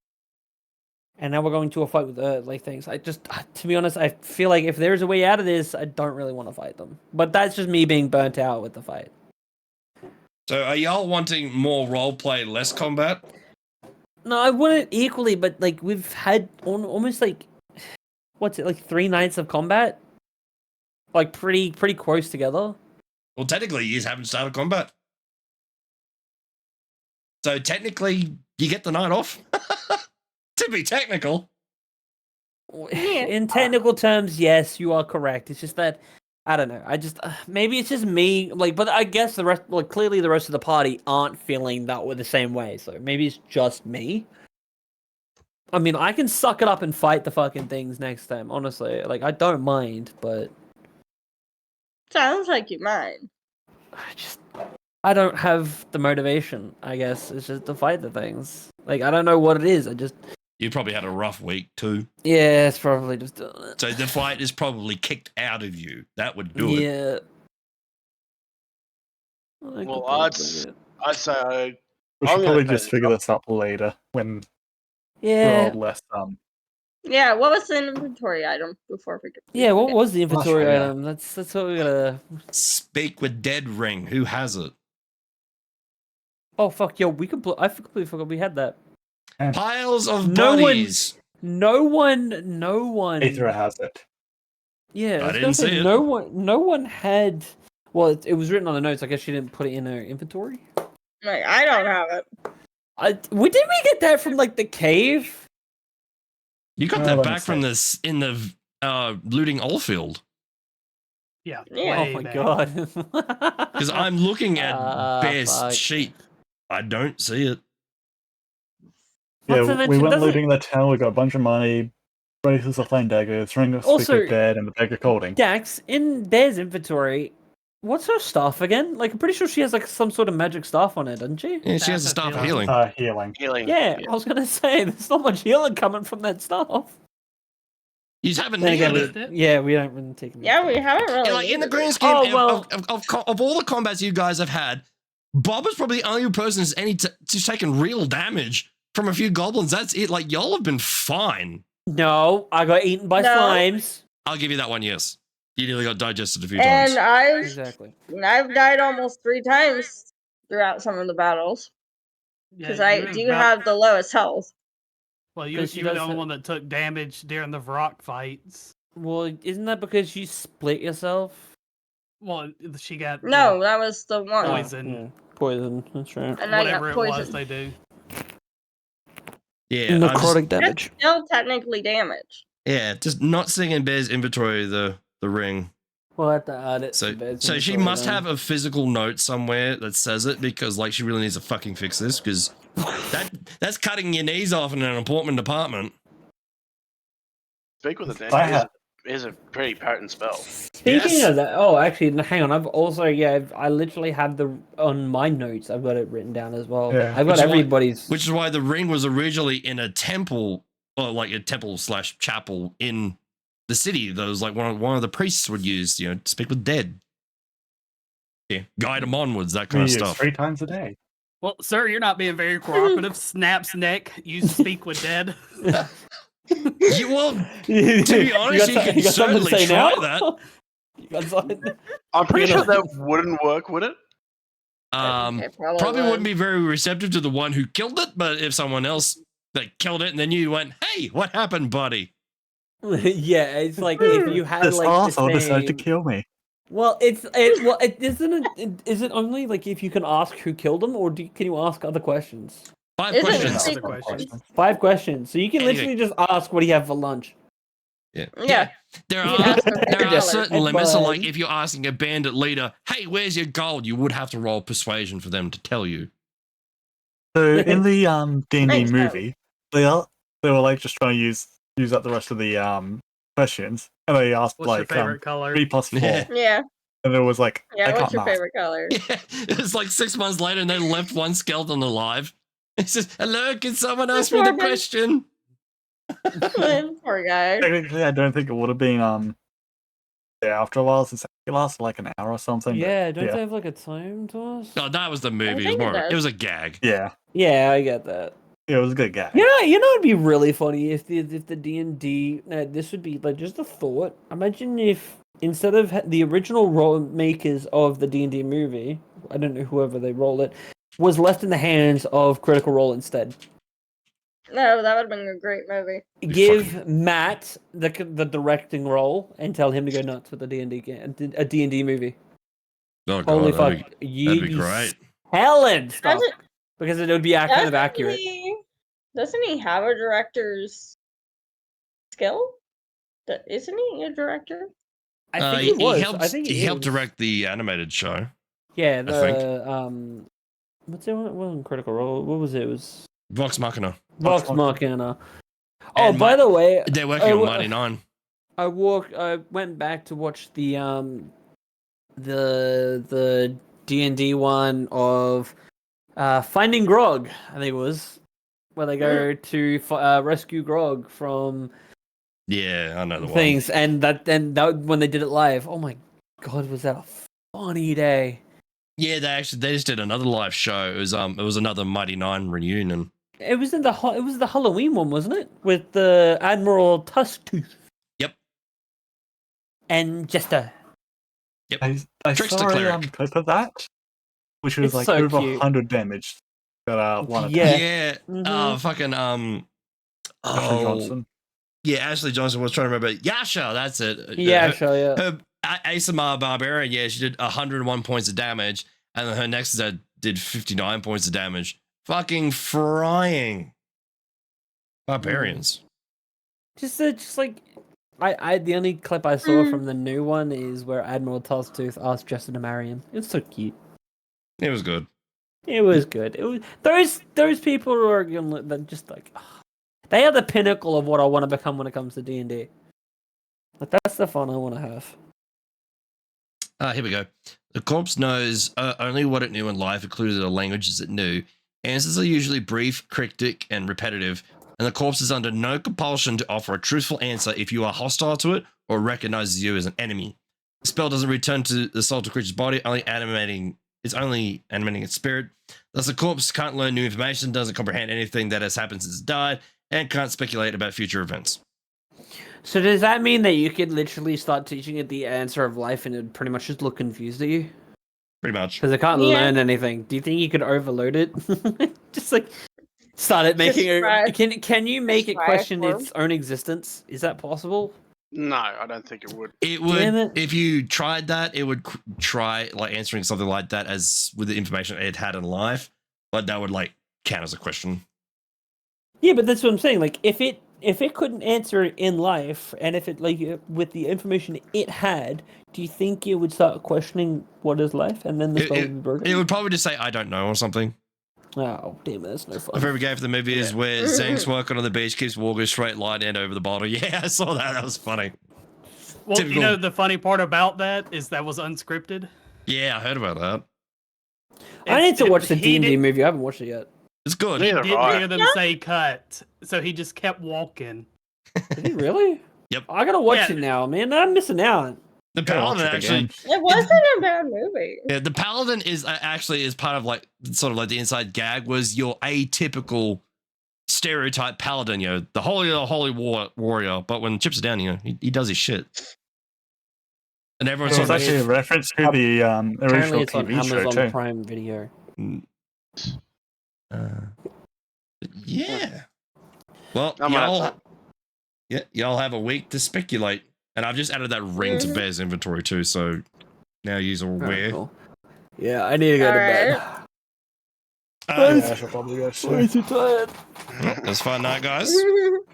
and now we're going to a fight with things. I just, to be honest, I feel like if there's a way out of this, I don't really want to fight them. But that's just me being burnt out with the fight. So are y'all wanting more role play, less combat? No, I want it equally, but like we've had almost like, what's it, like 3 nights of combat, like pretty close together. Well, technically, you haven't started combat. So technically, you get the night off. To be technical. In technical terms, yes, you are correct. It's just that I don't know. I just maybe it's just me. Like, but I guess the rest, like, clearly the rest of the party aren't feeling that way the same way. So maybe it's just me. I mean, I can suck it up and fight the fucking things next time. Honestly, like I don't mind, but Sounds like you mind. I don't have the motivation. I guess it's just to fight the things. Like I don't know what it is. You probably had a rough week too. Yeah, it's probably just doing it. So the fight is probably kicked out of you. That would do it. Yeah. Well, I'd say We I'm should gonna probably pay just the figure this out later when we're Yeah. all less Yeah, what was the inventory item before we Yeah, what forget? was the inventory sure, yeah. item? That's what we gotta. Speak with dead ring. Who has it? Oh fuck, yo, we I completely forgot we had that. Piles of No one- bodies. No one. Aethra has it. Yeah, I was didn't gonna say, see it. No one had. Well, it was written on the notes. I guess she didn't put it in her inventory. Like, I don't have it. We get that from like the cave. You got Oh, that let me back from see. this in the looting Oldfield. Yeah. Yeah. Oh way my back. god. Because I'm looking at best fuck. sheet. I don't see it. Not to Yeah, we mention, went doesn't- looting the town, we got a bunch of money, braces of flame daggers, ring of Also- speak of dead, and the bag of colding. Dax, in Bear's inventory, what's her staff again? Like, I'm pretty sure she has like some sort of magic staff on it, doesn't she? Yeah, she has a Staff staff of of healing. Healing. Healing. Yeah, I was gonna say there's not much healing coming from that staff. You just haven't Then again, needed we- it. yeah, we don't really take. Yeah, we haven't really. Yeah, like in the needed grand it. scheme Oh, well- of all the combats you guys have had, Bob is probably the only person who's taken real damage from a few goblins. That's it. Like y'all have been fine. No, I got eaten by No. slimes. I'll give you that one. Yes, you nearly got digested a few And times. Exactly. I've died almost 3 times throughout some of the battles because Yeah, I you do about- have the lowest health. Well, you 'Cause she were the does only the- one that took damage during the rock fights. Well, isn't that because you split yourself? Well, she got the No, that was the one. Poison. Yeah, poison. That's right. And I whatever got it was poisoned. they do. Yeah, Necrotic That's damage. still technically damage. just not seeing in Bear's inventory the ring. We'll have to add it. So, to Bear's so she inventory must then. have a physical note somewhere that says it because, like, she really needs to fucking fix this because that's cutting your knees off in an important department. Speak with the I dead have- is a pretty potent spell. Speaking Yes. of that, oh, actually, hang on. I've also, I literally have on my notes. I've got it written down as well. Yeah. I've got Which is why- everybody's. Which is why the ring was originally in a temple, or like a temple / chapel in the city. That was like one of the priests would use, to speak with dead. Yeah, guide them onwards, that We kind of use stuff. 3 times a day. Well, sir, you're not being very cooperative. Snaps neck. You speak with dead. You will. To be honest, you can certainly try that. You got something? I'm pretty You sure know- that wouldn't work, would it? It Probably would. wouldn't be very receptive to the one who killed it, but if someone else that killed it and then you went, "Hey, what happened, buddy?" Yeah, it's like if you had This like asshole the decided to same... kill me. Well, is it only like if you can ask who killed him, or can you ask other questions? 5 Isn't it questions. secret? Other questions. 5 questions, so you can Anyway. literally just ask what do you have for lunch. Yeah. There You can ask for are $50. certain limits. So, like, Fine. if you're asking a bandit leader, "Hey, where's your gold?" you would have to roll persuasion for them to tell you. So in the D&D Thanks, movie, they were like just trying to use up the rest of the questions, and they asked What's your like favorite color? 3 plus 4, Yeah. Yeah. and it was like I Yeah. can't What's your math. favorite color? Yeah, it's like 6 months later, and they left one skeleton alive. It says, "Hello, can someone ask me the Corbin. question?" Poor guy. Technically, I don't think it would have been there after a while, since it lasted like an hour or something. but Yeah, don't yeah. they have like a time to us? No, that was the movie. It was think it more. does. It was a gag. Yeah, Yeah, I get that. it was a good guy. You know, it'd be really funny if the D&D. This would be like just a thought. Imagine if instead of the original role makers of the D&D movie, I don't know whoever they roll it, was left in the hands of Critical Role instead. No, that would have been a great movie. Give Matt the directing role and tell him to go nuts with a D&D movie. Oh god, Holy that'd fuck! that'd be great. Helen stuff Doesn't- because it would be kind of Doesn't accurate. Doesn't he have a director's skill? Isn't he a director? I think he was. helped. I think he helped is. direct the animated show. Yeah, I think. the what's it? It wasn't Critical Role. What was it? It was Vox Machina. Vox Machina. Oh, And by the way, They're working on Mighty Nine. I went back to watch the D&D one of Finding Grog. I think it was where they go to rescue Grog from Yeah, I know the things, and that when they did it live. Oh my god, was that a funny day? one. Yeah, they just did another live show. It was another Mighty Nine reunion. It was the Halloween one, wasn't it? With the Admiral Tusktooth. Yep. And Jester. I Trickster saw a cleric. clip of that, which was It's like so over cute. 100 damage. Got one Yeah. attack. Yeah. Fucking Ashley oh Johnson. yeah, Ashley Johnson was trying to remember. Yasha, that's it. Yeah, Her- sure, yeah. Her Asamar Barbarian, yeah, she did 101 points of damage, and then her next did 59 points of damage. Fucking frying barbarians. Just like I the only clip I saw from the new one is where Admiral Tusktooth asked Jester to marry him. It's so cute. It was good. It was good. It was those people who are that just like they are the pinnacle of what I want to become when it comes to D&D. Like that's the fun I want to have. Here we go. The corpse knows only what it knew in life, including the languages it knew. Answers are usually brief, cryptic, and repetitive, and the corpse is under no compulsion to offer a truthful answer if you are hostile to it or recognizes you as an enemy. The spell doesn't return to the assaulted creature's body, only animating its spirit. Thus, the corpse can't learn new information, doesn't comprehend anything that has happened since it died, and can't speculate about future events. So does that mean that you could literally start teaching it the answer of life and it'd pretty much just look confused at you? Pretty much. Because it can't Yeah. learn anything. Do you think you could overload it? Just like start it making try- can you make it try it question for 'em. its own existence? Is that possible? No, I don't think it would. It Damn would, it. if you tried that, it would try like answering something like that as with the information it had in life, but that would like count as a question. Yeah, but that's what I'm saying. Like if it couldn't answer it in life, and if it like with the information it had, do you think it would start questioning what is life, and then the spell would be broken? It would probably just say, I don't know, or something. Oh, damn it, that's no My fun. favorite game for the movie is where Zeng's working on the beach, keeps walking a straight line and over the bottle. Yeah, I saw that. That was funny. Well, Typical. you know, the funny part about that is that was unscripted. Yeah, I heard about that. I need to watch the He D&D did- movie. I haven't watched it yet. It's good. He Neither didn't have I. hear them say cut, so he just kept walking. Did he really? Yep. I gotta watch Yeah. it now, man. I'm missing out. The Gotta watch paladin it actually, again. It wasn't a bad movie. yeah, the paladin is actually is part of like sort of like the inside gag was your atypical stereotype paladin, you know, the holy warrior. But when chips are down, you know, he does his shit. And everyone's It was sort of actually a reference to the Apparently, original it's on TV show Amazon too. Prime Video. yeah. Well, I'm gonna y'all have a week to speculate, and I've just added that ring to Mhm. Bear's inventory too. So now you're aware. Cool. Yeah, I need to go to bed. Yeah, I should probably go soon. I'm too tired. That's fun night, guys.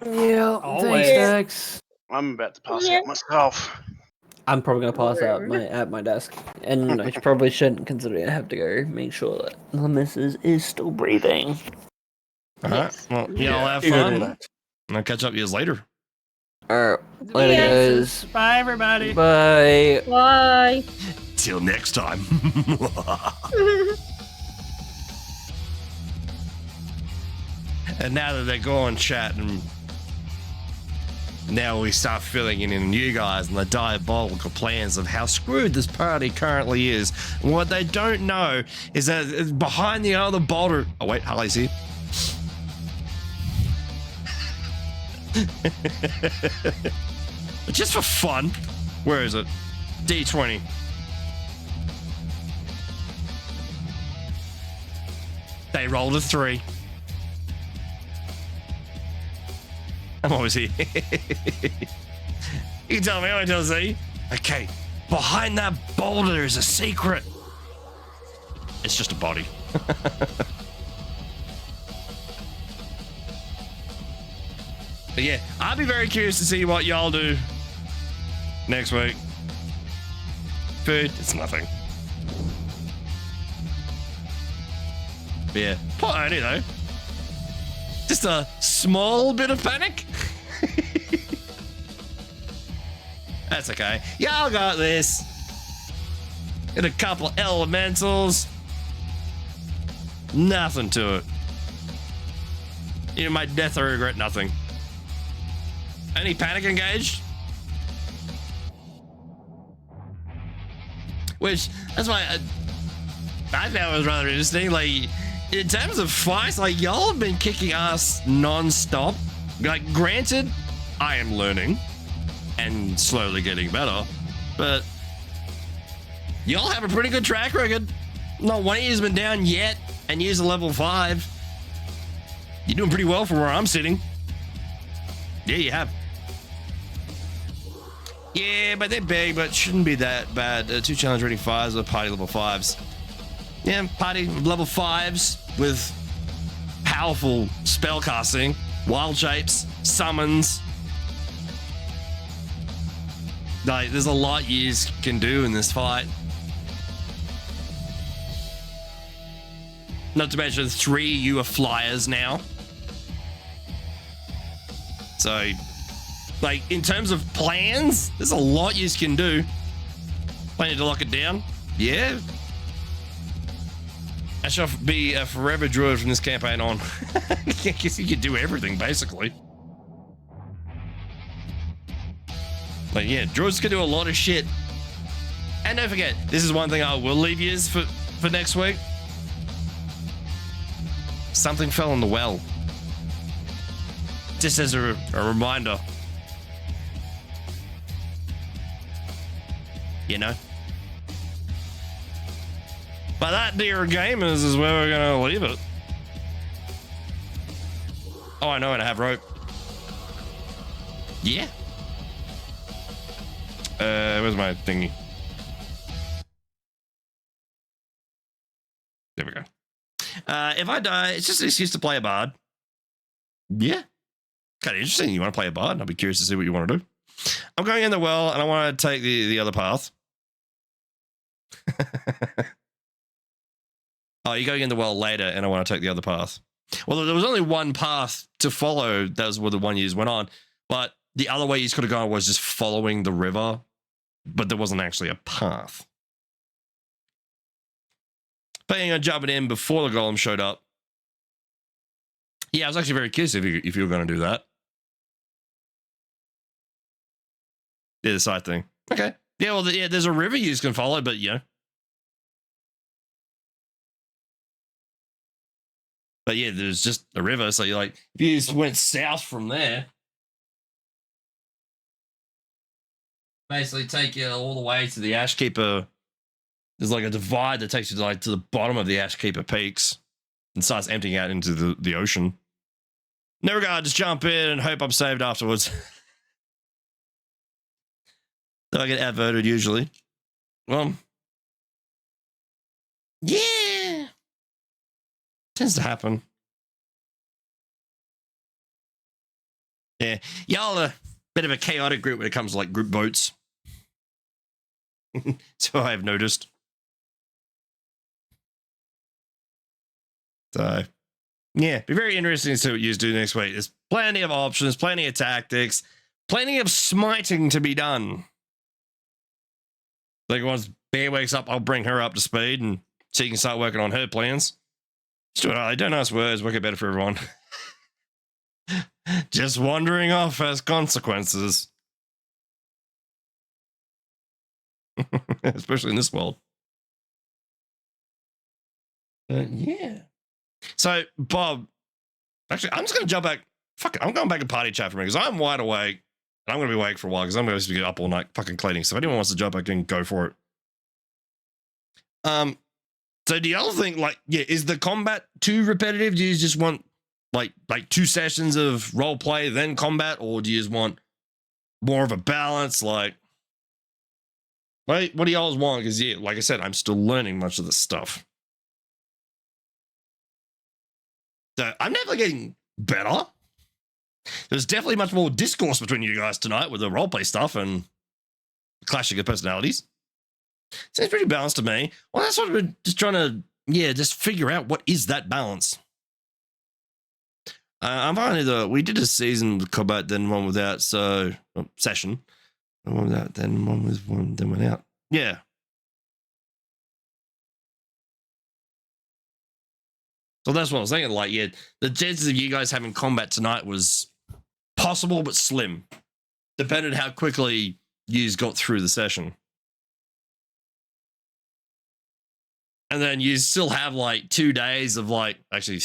Yeah, Always. thanks, Dex. I'm about to pass Yeah. out myself. I'm probably gonna pass out at my desk, and I probably shouldn't, considering I have to go make sure that the missus is still breathing. All right. Well, y'all have You gotta do fun. that. And I'll catch up with you later. Alright, later, guys. Bye, everybody. Bye. Bye. Till next time. And now that they're gone, chat, and now we start filling in you guys and the diabolical plans of how screwed this party currently is. And what they don't know is that behind the other boulder. Oh wait, Harley's here. Just for fun. Where is it? D20. They rolled a 3. I'm always here. You can tell me, I tell Z. Okay, behind that boulder is a secret. It's just a body. But yeah, I'll be very curious to see what y'all do next week. Food, it's nothing. But yeah, pot only though. Just a small bit of panic. That's okay. Y'all got this. And a couple elementals. Nothing to it. You might death or regret nothing. Any panic engaged? Which, that's why I found it was rather interesting. Like, in terms of fights, like, y'all have been kicking ass non-stop. Like, granted, I am learning and slowly getting better, but y'all have a pretty good track record. Not one of you's been down yet, and you's a level 5. You're doing pretty well from where I'm sitting. Yeah, you have. Yeah, but they're big, but shouldn't be that bad. 2 challenge rating 5s or party level 5s. Yeah, party level 5s with powerful spell casting, wild shapes, summons. Like, there's a lot you can do in this fight. Not to mention 3 you are flyers now. So, like, in terms of plans, there's a lot you can do. Planning to lock it down? Yeah. I shall be a forever druid from this campaign on. I guess you could do everything, basically. But yeah, druids can do a lot of shit. And don't forget, this is one thing I will leave you for next week. Something fell in the well. Just as a reminder. You know? But that, dear gamers, is where we're going to leave it. Oh, I know, and I have rope. Yeah. Where's my thingy? There we go. If I die, it's just an excuse to play a bard. Yeah. Kind of interesting. You want to play a bard? I'll be curious to see what you want to do. I'm going in the well, and I want to take the other path. Oh, you're going in the well later, and I want to take the other path. Well, there was only one path to follow. That was where the one you went on. But the other way you could have gone was just following the river. But there wasn't actually a path. Planning on jumping in before the golem showed up. Yeah, I was actually very curious if you were going to do that. Yeah, the side thing. Okay. Yeah, well, yeah, there's a river you can follow, but yeah. But yeah, there's just a river. So you're like, if you just went south from there, basically take you all the way to the Ashkeeper. There's like a divide that takes you to the bottom of the Ashkeeper peaks and starts emptying out into the ocean. No regard, just jump in and hope I'm saved afterwards. So I get outvoted usually. Well, yeah. Tends to happen. Yeah. Y'all are a bit of a chaotic group when it comes to like group votes. So I've noticed. So, yeah, be very interesting to see what you do next week. There's plenty of options, plenty of tactics, plenty of smiting to be done. Like once Bear wakes up, I'll bring her up to speed and she can start working on her plans. Just do it. I don't nice words, work it better for everyone. Just wandering off has consequences. Especially in this world. Yeah. So, Bob, actually, I'm just going to jump back. Fuck it. I'm going back to party chat for me because I'm wide awake. And I'm going to be awake for a while because I'm going to be up all night fucking cleaning. So if anyone wants to jump back in, go for it. So do y'all think, like, yeah, is the combat too repetitive? Do you just want, like 2 sessions of role play, then combat? Or do you just want more of a balance? Like, what do y'all want? Because, yeah, like I said, I'm still learning much of this stuff. So I'm definitely getting better. There's definitely much more discourse between you guys tonight with the roleplay stuff and clashing of personalities. Seems pretty balanced to me. Well, that's what we're just trying to, just figure out what is that balance. I'm finding we did a season with combat, then one without, so session. One without, then one with one, then without. Yeah. So that's what I was thinking. Like, yeah, the chances of you guys having combat tonight was possible, but slim. Depended how quickly you got through the session. and then you still have like 2 days of like actually,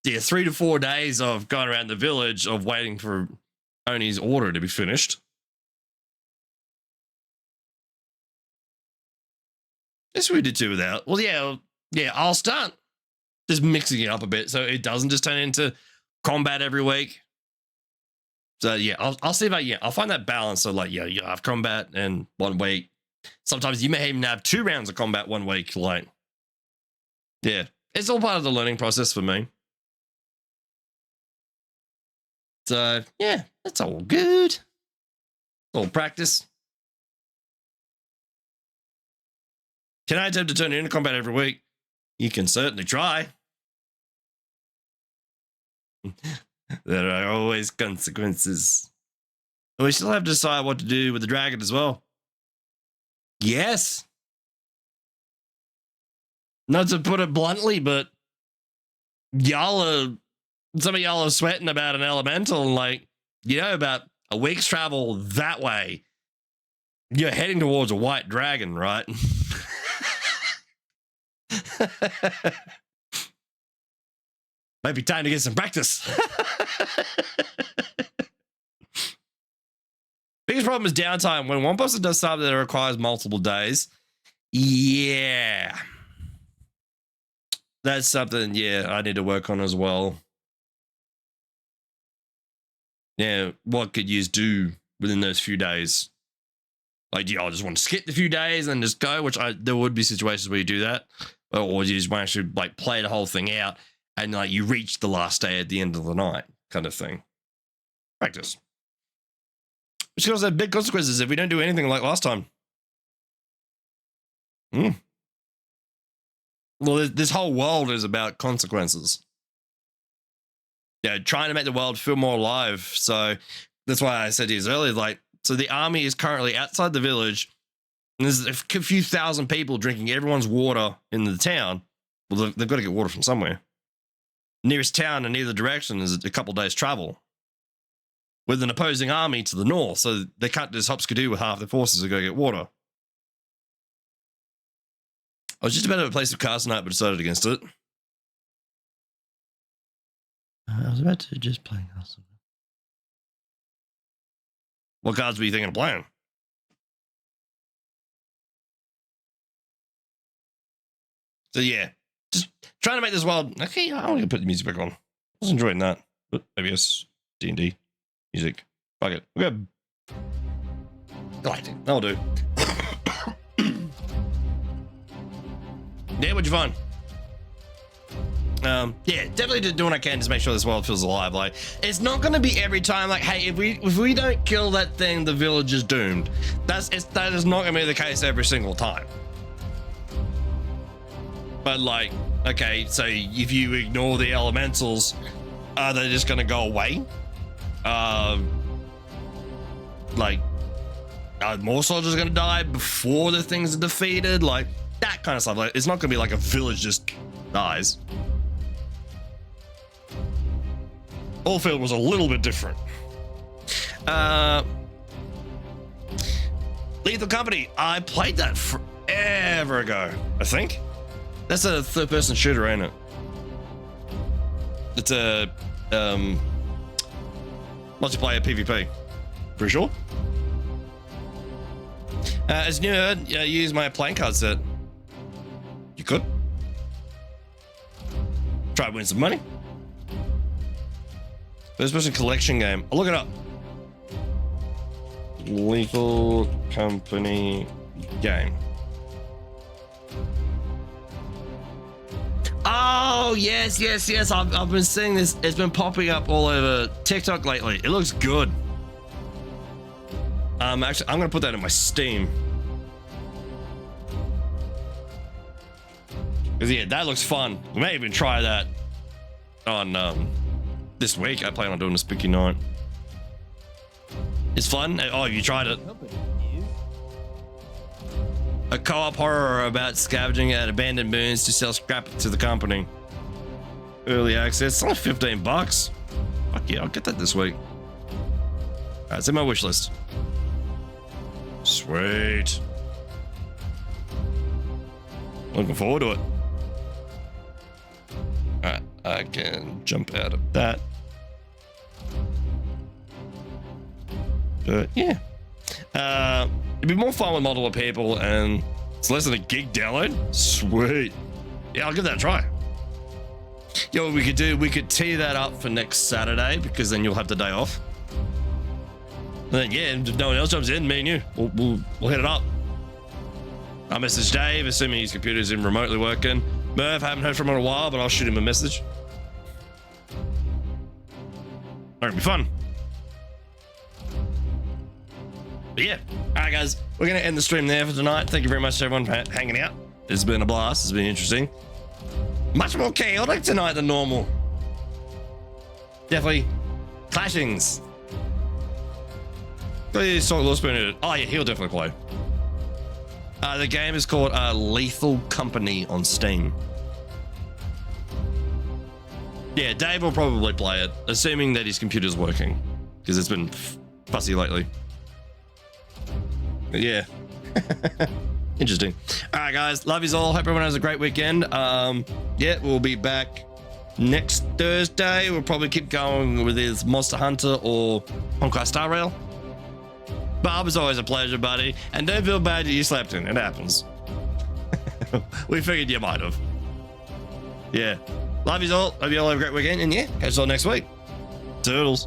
yeah, 3 to 4 days of going around the village of waiting for Oni's order to be finished. That's what we did too without. Well, yeah, I'll start just mixing it up a bit so it doesn't just turn into combat every week. So yeah, I'll see if I'll find that balance. So like, you have combat in 1 week. Sometimes you may even have 2 rounds of combat 1 week. Like, yeah, it's all part of the learning process for me. So yeah, that's all good. All practice. Can I attempt to turn it into combat every week? You can certainly try. There are always consequences. We still have to decide what to do with the dragon as well. Yes. Not to put it bluntly, but some of y'all are sweating about an elemental, and like, about a week's travel that way. You're heading towards a white dragon, right? Might be time to get some practice. Biggest problem is downtime. When one person does something that requires multiple days, yeah, that's something, I need to work on as well. Yeah, what could you do within those few days? Like, do y'all just want to skip the few days and just go? Which there would be situations where you do that, or you just want to actually like play the whole thing out and like you reach the last day at the end of the night, kind of thing. Practice. Which can also have big consequences if we don't do anything like last time. Well, this whole world is about consequences. Trying to make the world feel more alive. So that's why I said to you earlier, like, so the army is currently outside the village, and there's a few thousand people drinking everyone's water in the town. Well, they've got to get water from somewhere. Nearest town in either direction is a couple days' travel, with an opposing army to the north, so they can't just hopskidoo with half their forces to go get water. I was just about to place a cast tonight, but decided against it. I was about to just play cast. What cards were you thinking of playing? So yeah, just trying to make this world. Okay, I want to put the music back on. I was enjoying that, but maybe it's D&D music. Fuck it. We're good. Galactic. That'll do. Yeah, what'd you find? Yeah, definitely doing what I can to make sure this world feels alive. Like, it's not going to be every time. Like, hey, if we don't kill that thing, the village is doomed. That is not going to be the case every single time. But like, okay, so if you ignore the elementals, are they just going to go away? Like, are more soldiers going to die before the things are defeated? Like, that kind of stuff. Like, it's not going to be like a village just dies. Allfield was a little bit different. Lethal Company. I played that forever ago, I think. That's a third-person shooter, ain't it? It's a multiplayer PvP. Pretty sure. As you heard, use my playing card set. You could. Try to win some money. First person collection game. I'll look it up. Lethal Company game. Oh, yes. I've been seeing this. It's been popping up all over TikTok lately. It looks good. Actually, I'm going to put that in my Steam. Because, yeah, that looks fun. We may even try that on this week. I plan on doing a spooky night. It's fun. Oh, you tried it. A co-op horror about scavenging at abandoned moons to sell scrap to the company. Early access. It's only $15. Fuck yeah, I'll get that this week. Alright, it's in my wish list. Sweet. Looking forward to it. Alright, I can jump out of that. But yeah. It'd be more fun with multiple people and it's less than a gig download. Sweet. Yeah, I'll give that a try. Yeah, what we could tee that up for next Saturday because then you'll have the day off. And then yeah, if no one else jumps in, me and you, we'll hit it up. I'll message Dave, assuming his computer's in remotely working. Merv, haven't heard from him in a while, but I'll shoot him a message. That'll be fun. But yeah, all right, guys, we're going to end the stream there for tonight. Thank you very much to everyone for hanging out. It's been a blast. It's been interesting. Much more chaotic tonight than normal. Definitely clashings. Please talk Little Spoon. Oh, yeah, he'll definitely play. The game is called Lethal Company on Steam. Yeah, Dave will probably play it, assuming that his computer's working, because it's been fussy lately. But yeah. Interesting. All right, guys. Love yous all. Hope everyone has a great weekend. Yeah, we'll be back next Thursday. We'll probably keep going with this Monster Hunter or Honkai Star Rail. Bob, it's always a pleasure, buddy. And don't feel bad that you slept in. It happens. We figured you might have. Yeah. Love yous all. Hope you all have a great weekend. And yeah, catch you all next week. Toodles.